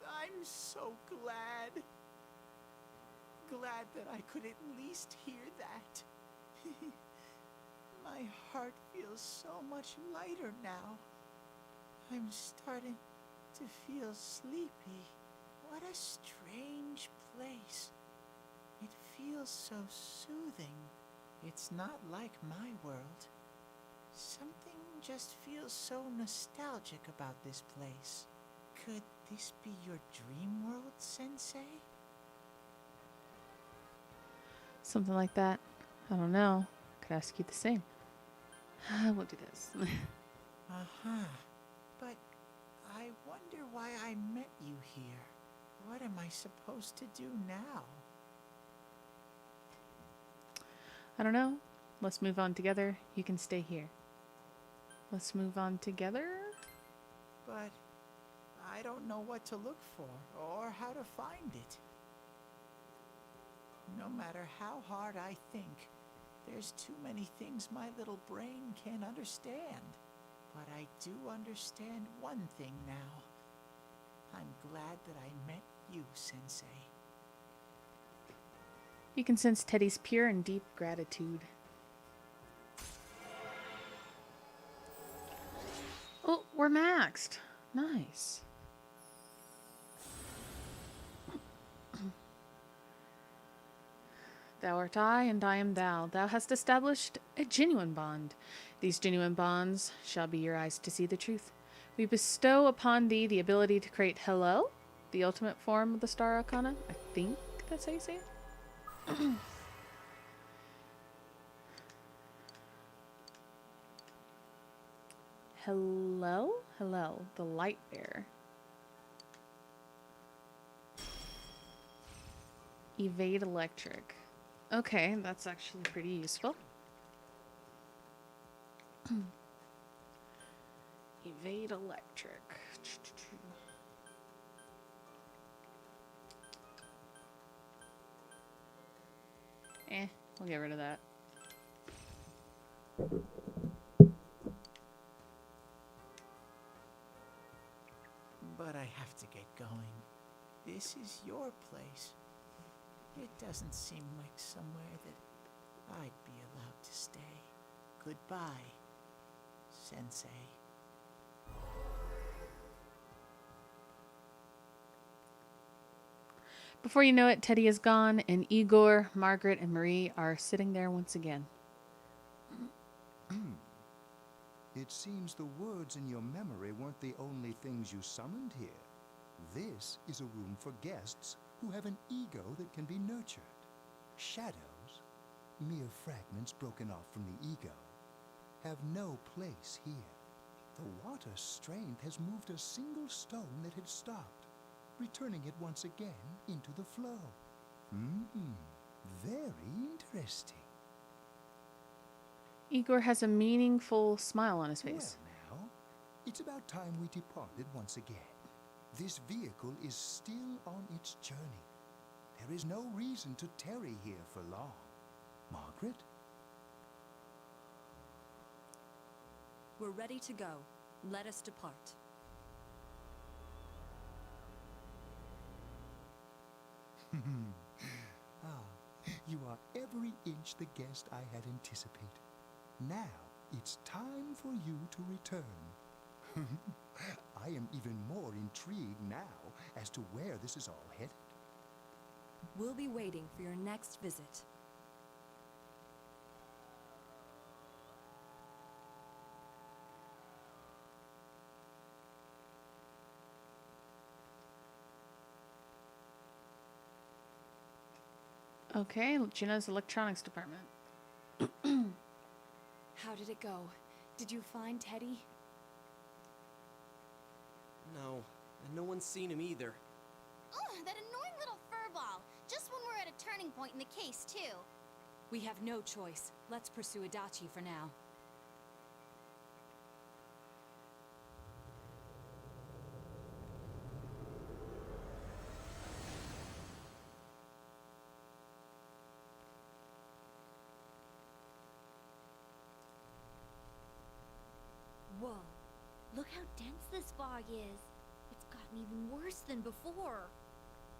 Speaker 9: I'm so glad. Glad that I could at least hear that. My heart feels so much lighter now. I'm starting to feel sleepy. What a strange place. It feels so soothing. It's not like my world. Something just feels so nostalgic about this place. Could this be your dream world, Sensei?
Speaker 1: Something like that. I don't know. Could ask you the same. We'll do this.
Speaker 9: Uh-huh. But I wonder why I met you here. What am I supposed to do now?
Speaker 1: I don't know. Let's move on together. You can stay here. Let's move on together?
Speaker 9: But I don't know what to look for or how to find it. No matter how hard I think, there's too many things my little brain can't understand. But I do understand one thing now. I'm glad that I met you, Sensei.
Speaker 1: You can sense Teddy's pure and deep gratitude. Oh, we're maxed. Nice. Thou art I, and I am thou. Thou hast established a genuine bond. These genuine bonds shall be your eyes to see the truth. We bestow upon thee the ability to create Hello, the ultimate form of the Star Arcana. I think that's how you say it. Hello? Hello, the light bearer. Evade electric. Okay, that's actually pretty useful. Evade electric. We'll get rid of that.
Speaker 9: But I have to get going. This is your place. It doesn't seem like somewhere that I'd be allowed to stay. Goodbye, Sensei.
Speaker 1: Before you know it, Teddy is gone, and Igor, Margaret, and Marie are sitting there once again.
Speaker 16: It seems the words in your memory weren't the only things you summoned here. This is a room for guests who have an ego that can be nurtured. Shadows, mere fragments broken off from the ego, have no place here. The water's strength has moved a single stone that had stopped, returning it once again into the flow. Very interesting.
Speaker 1: Igor has a meaningful smile on his face.
Speaker 16: Well, now, it's about time we departed once again. This vehicle is still on its journey. There is no reason to tarry here for long. Margaret?
Speaker 5: We're ready to go. Let us depart.
Speaker 16: You are every inch the guest I had anticipated. Now, it's time for you to return. I am even more intrigued now as to where this is all headed.
Speaker 5: We'll be waiting for your next visit.
Speaker 1: Okay, Gina's electronics department.
Speaker 5: How did it go? Did you find Teddy?
Speaker 4: No, and no one's seen him either.
Speaker 6: Ugh, that annoying little furball. Just when we're at a turning point in the case, too.
Speaker 5: We have no choice. Let's pursue Adachi for now.
Speaker 6: Whoa. Look how dense this fog is. It's gotten even worse than before.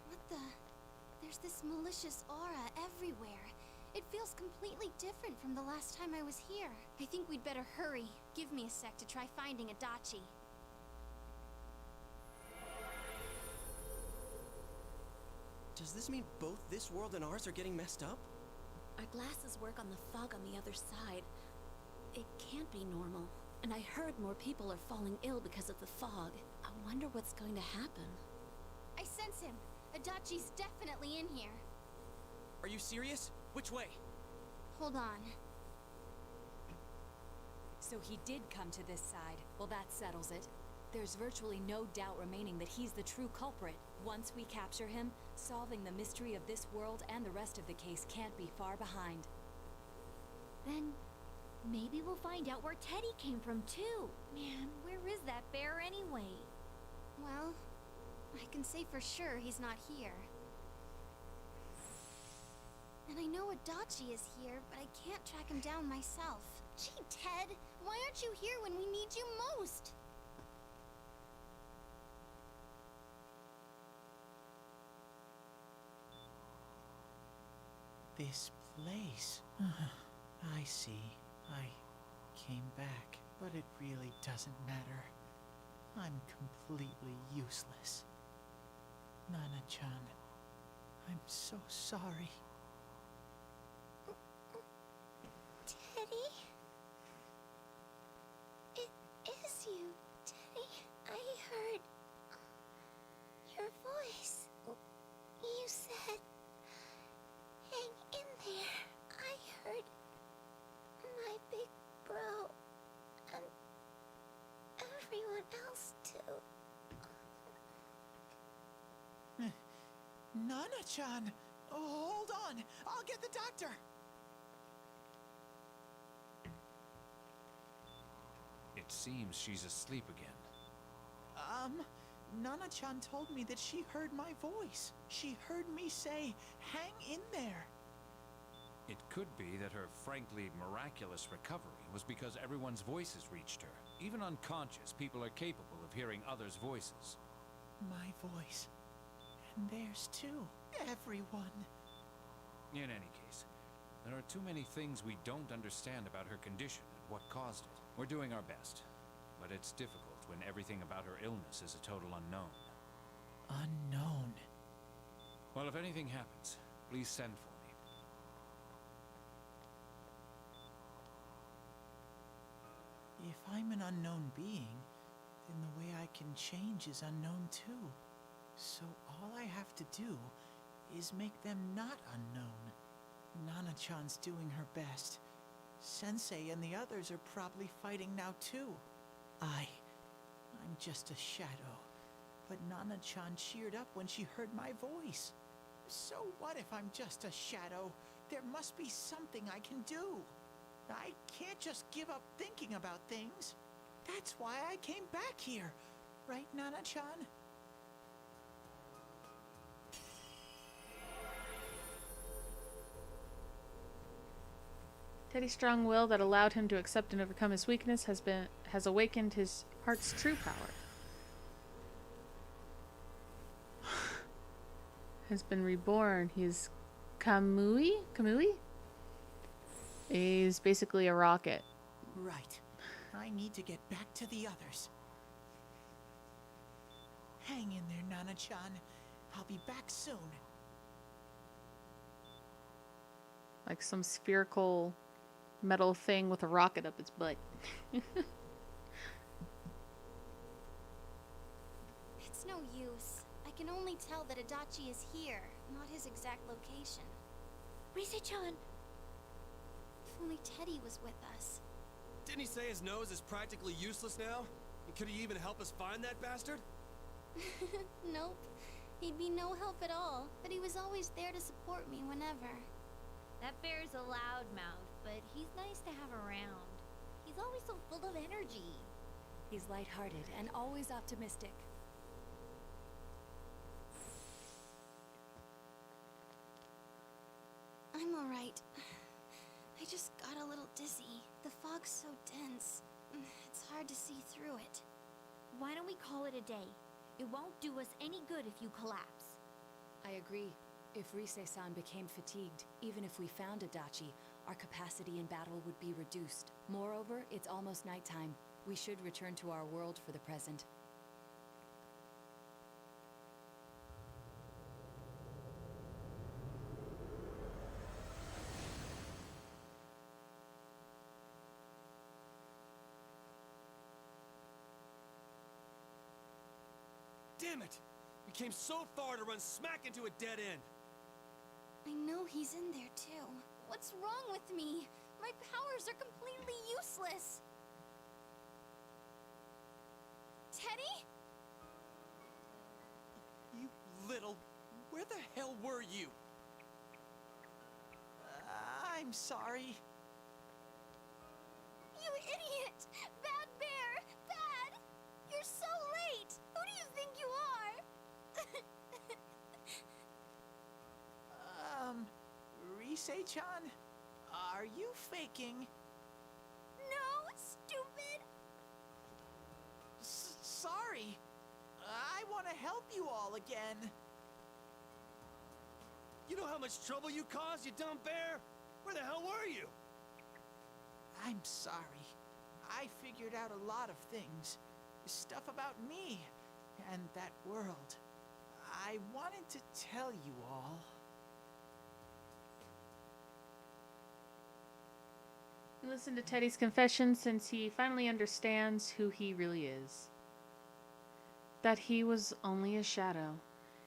Speaker 3: What the? There's this malicious aura everywhere. It feels completely different from the last time I was here. I think we'd better hurry. Give me a sec to try finding Adachi.
Speaker 4: Does this mean both this world and ours are getting messed up?
Speaker 7: Our glasses work on the fog on the other side. It can't be normal. And I heard more people are falling ill because of the fog. I wonder what's going to happen.
Speaker 3: I sense him. Adachi's definitely in here.
Speaker 4: Are you serious? Which way?
Speaker 3: Hold on.
Speaker 5: So he did come to this side. Well, that settles it. There's virtually no doubt remaining that he's the true culprit. Once we capture him, solving the mystery of this world and the rest of the case can't be far behind.
Speaker 6: Then maybe we'll find out where Teddy came from, too. Man, where is that bear anyway?
Speaker 3: Well, I can say for sure he's not here. And I know Adachi is here, but I can't track him down myself. Gee, Ted, why aren't you here when we need you most?
Speaker 9: This place. I see. I came back, but it really doesn't matter. I'm completely useless. Nana-chan, I'm so sorry. Nana-chan! Oh, hold on! I'll get the doctor!
Speaker 13: It seems she's asleep again.
Speaker 9: Nana-chan told me that she heard my voice. She heard me say, hang in there.
Speaker 13: It could be that her frankly miraculous recovery was because everyone's voices reached her. Even unconscious, people are capable of hearing others' voices.
Speaker 9: My voice. And theirs too. Everyone.
Speaker 13: In any case, there are too many things we don't understand about her condition and what caused it. We're doing our best, but it's difficult when everything about her illness is a total unknown.
Speaker 9: Unknown.
Speaker 13: Well, if anything happens, please send for me.
Speaker 9: If I'm an unknown being, then the way I can change is unknown too. So all I have to do is make them not unknown. Nana-chan's doing her best. Sensei and the others are probably fighting now too. I'm just a shadow. But Nana-chan cheered up when she heard my voice. So what if I'm just a shadow? There must be something I can do. I can't just give up thinking about things. That's why I came back here. Right, Nana-chan?
Speaker 1: Teddy's strong will that allowed him to accept and overcome his weakness has awakened his heart's true power. Has been reborn. He's Kamui? Kamui? He's basically a rocket.
Speaker 9: Right. I need to get back to the others. Hang in there, Nana-chan. I'll be back soon.
Speaker 1: Like some spherical metal thing with a rocket up its butt.
Speaker 3: It's no use. I can only tell that Adachi is here, not his exact location.
Speaker 6: Rise-chan!
Speaker 3: If only Teddy was with us.
Speaker 4: Didn't he say his nose is practically useless now? And could he even help us find that bastard?
Speaker 3: Nope. He'd be no help at all, but he was always there to support me whenever.
Speaker 6: That bear's a loudmouth, but he's nice to have around. He's always so full of energy.
Speaker 5: He's lighthearted and always optimistic.
Speaker 3: I'm alright. I just got a little dizzy. The fog's so dense. It's hard to see through it.
Speaker 6: Why don't we call it a day? It won't do us any good if you collapse.
Speaker 5: I agree. If Rise-san became fatigued, even if we found Adachi, our capacity in battle would be reduced. Moreover, it's almost nighttime. We should return to our world for the present.
Speaker 4: Damn it! We came so far to run smack into a dead end.
Speaker 3: I know he's in there too. What's wrong with me? My powers are completely useless. Teddy?
Speaker 4: You little... Where the hell were you?
Speaker 9: I'm sorry.
Speaker 3: You idiot! Bad bear! Bad! You're so late! Who do you think you are?
Speaker 9: Rise-chan, are you faking?
Speaker 3: No, stupid!
Speaker 9: Sorry. I want to help you all again.
Speaker 4: You know how much trouble you caused, you dumb bear? Where the hell were you?
Speaker 9: I'm sorry. I figured out a lot of things. Stuff about me and that world. I wanted to tell you all.
Speaker 1: Listen to Teddy's confession since he finally understands who he really is. That he was only a shadow.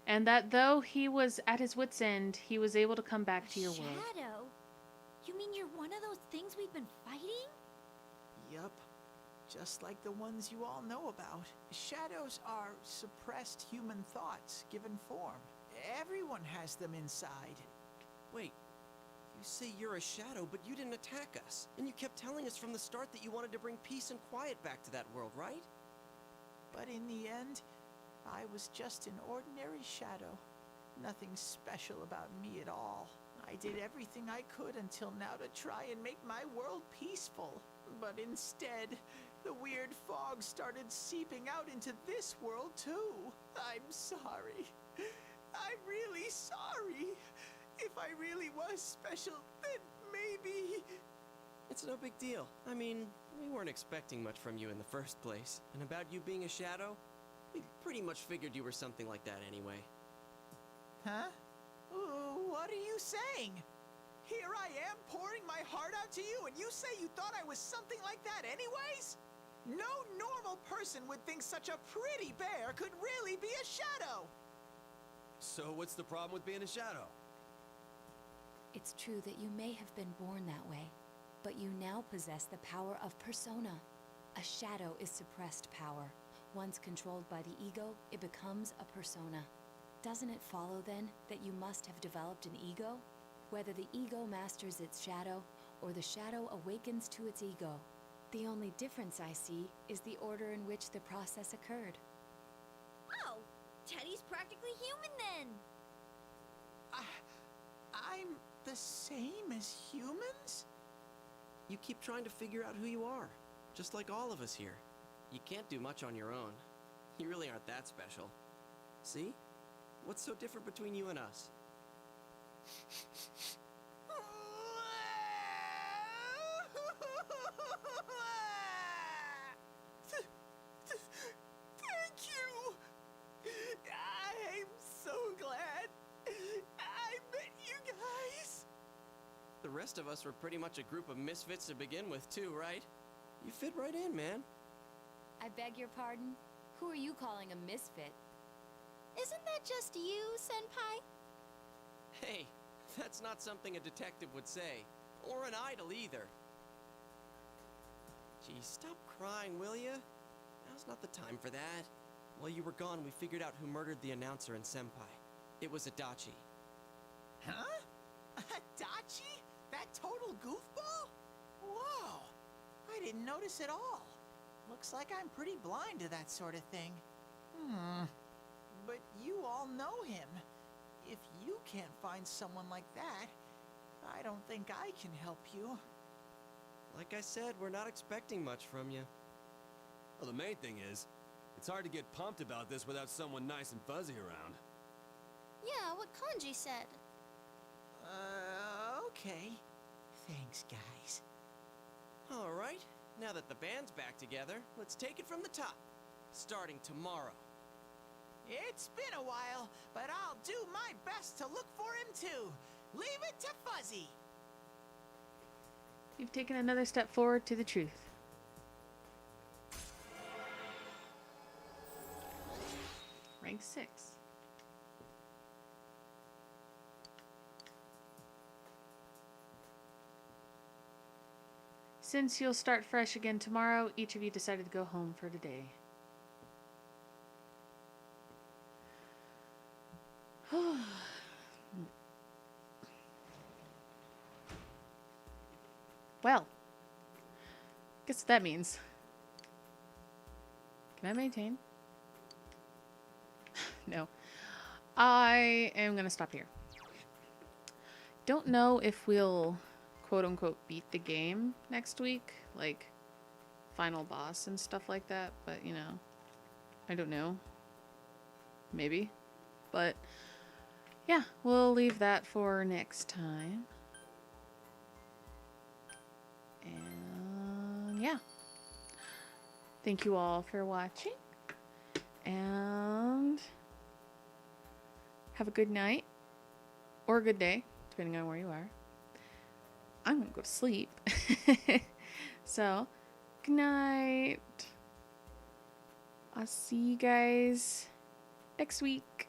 Speaker 1: And that though he was at his wit's end, he was able to come back to your world.
Speaker 6: Shadow? You mean you're one of those things we've been fighting?
Speaker 9: Yup. Just like the ones you all know about. Shadows are suppressed human thoughts given form. Everyone has them inside.
Speaker 4: Wait, you say you're a shadow, but you didn't attack us. And you kept telling us from the start that you wanted to bring peace and quiet back to that world, right?
Speaker 9: But in the end, I was just an ordinary shadow. Nothing special about me at all. I did everything I could until now to try and make my world peaceful. But instead, the weird fog started seeping out into this world too. I'm sorry. I'm really sorry. If I really was special, then maybe...
Speaker 4: It's no big deal. I mean, we weren't expecting much from you in the first place. And about you being a shadow, we pretty much figured you were something like that anyway.
Speaker 9: Huh? What are you saying? Here I am pouring my heart out to you, and you say you thought I was something like that anyways? No normal person would think such a pretty bear could really be a shadow!
Speaker 8: So what's the problem with being a shadow?
Speaker 5: It's true that you may have been born that way, but you now possess the power of persona. A shadow is suppressed power. Once controlled by the ego, it becomes a persona. Doesn't it follow, then, that you must have developed an ego? Whether the ego masters its shadow, or the shadow awakens to its ego. The only difference I see is the order in which the process occurred.
Speaker 6: Oh, Teddy's practically human then.
Speaker 9: I'm the same as humans?
Speaker 4: You keep trying to figure out who you are, just like all of us here. You can't do much on your own. You really aren't that special. See? What's so different between you and us?
Speaker 9: Thank you! I'm so glad I met you guys!
Speaker 4: The rest of us were pretty much a group of misfits to begin with, too, right? You fit right in, man.
Speaker 5: I beg your pardon? Who are you calling a misfit?
Speaker 3: Isn't that just you, Senpai?
Speaker 4: Hey, that's not something a detective would say. Or an idol, either. Geez, stop crying, will ya? Now's not the time for that. While you were gone, we figured out who murdered the announcer and Senpai. It was Adachi.
Speaker 9: Huh? Adachi? That total goofball? Whoa! I didn't notice at all. Looks like I'm pretty blind to that sort of thing. But you all know him. If you can't find someone like that, I don't think I can help you.
Speaker 4: Like I said, we're not expecting much from you.
Speaker 8: Well, the main thing is, it's hard to get pumped about this without someone nice and fuzzy around.
Speaker 3: Yeah, what Kanji said.
Speaker 9: Okay. Thanks, guys.
Speaker 4: All right, now that the band's back together, let's take it from the top. Starting tomorrow.
Speaker 9: It's been a while, but I'll do my best to look for him too. Leave it to Fuzzy.
Speaker 1: You've taken another step forward to the truth. Rank 6. Since you'll start fresh again tomorrow, each of you decided to go home for today. Well, guess what that means. Can I maintain? No. I am going to stop here. Don't know if we'll quote-unquote beat the game next week, like final boss and stuff like that, but you know, I don't know. Maybe. But yeah, we'll leave that for next time. And yeah. Thank you all for watching. And have a good night. Or a good day, depending on where you are. I'm gonna go to sleep. So, good night. I'll see you guys next week.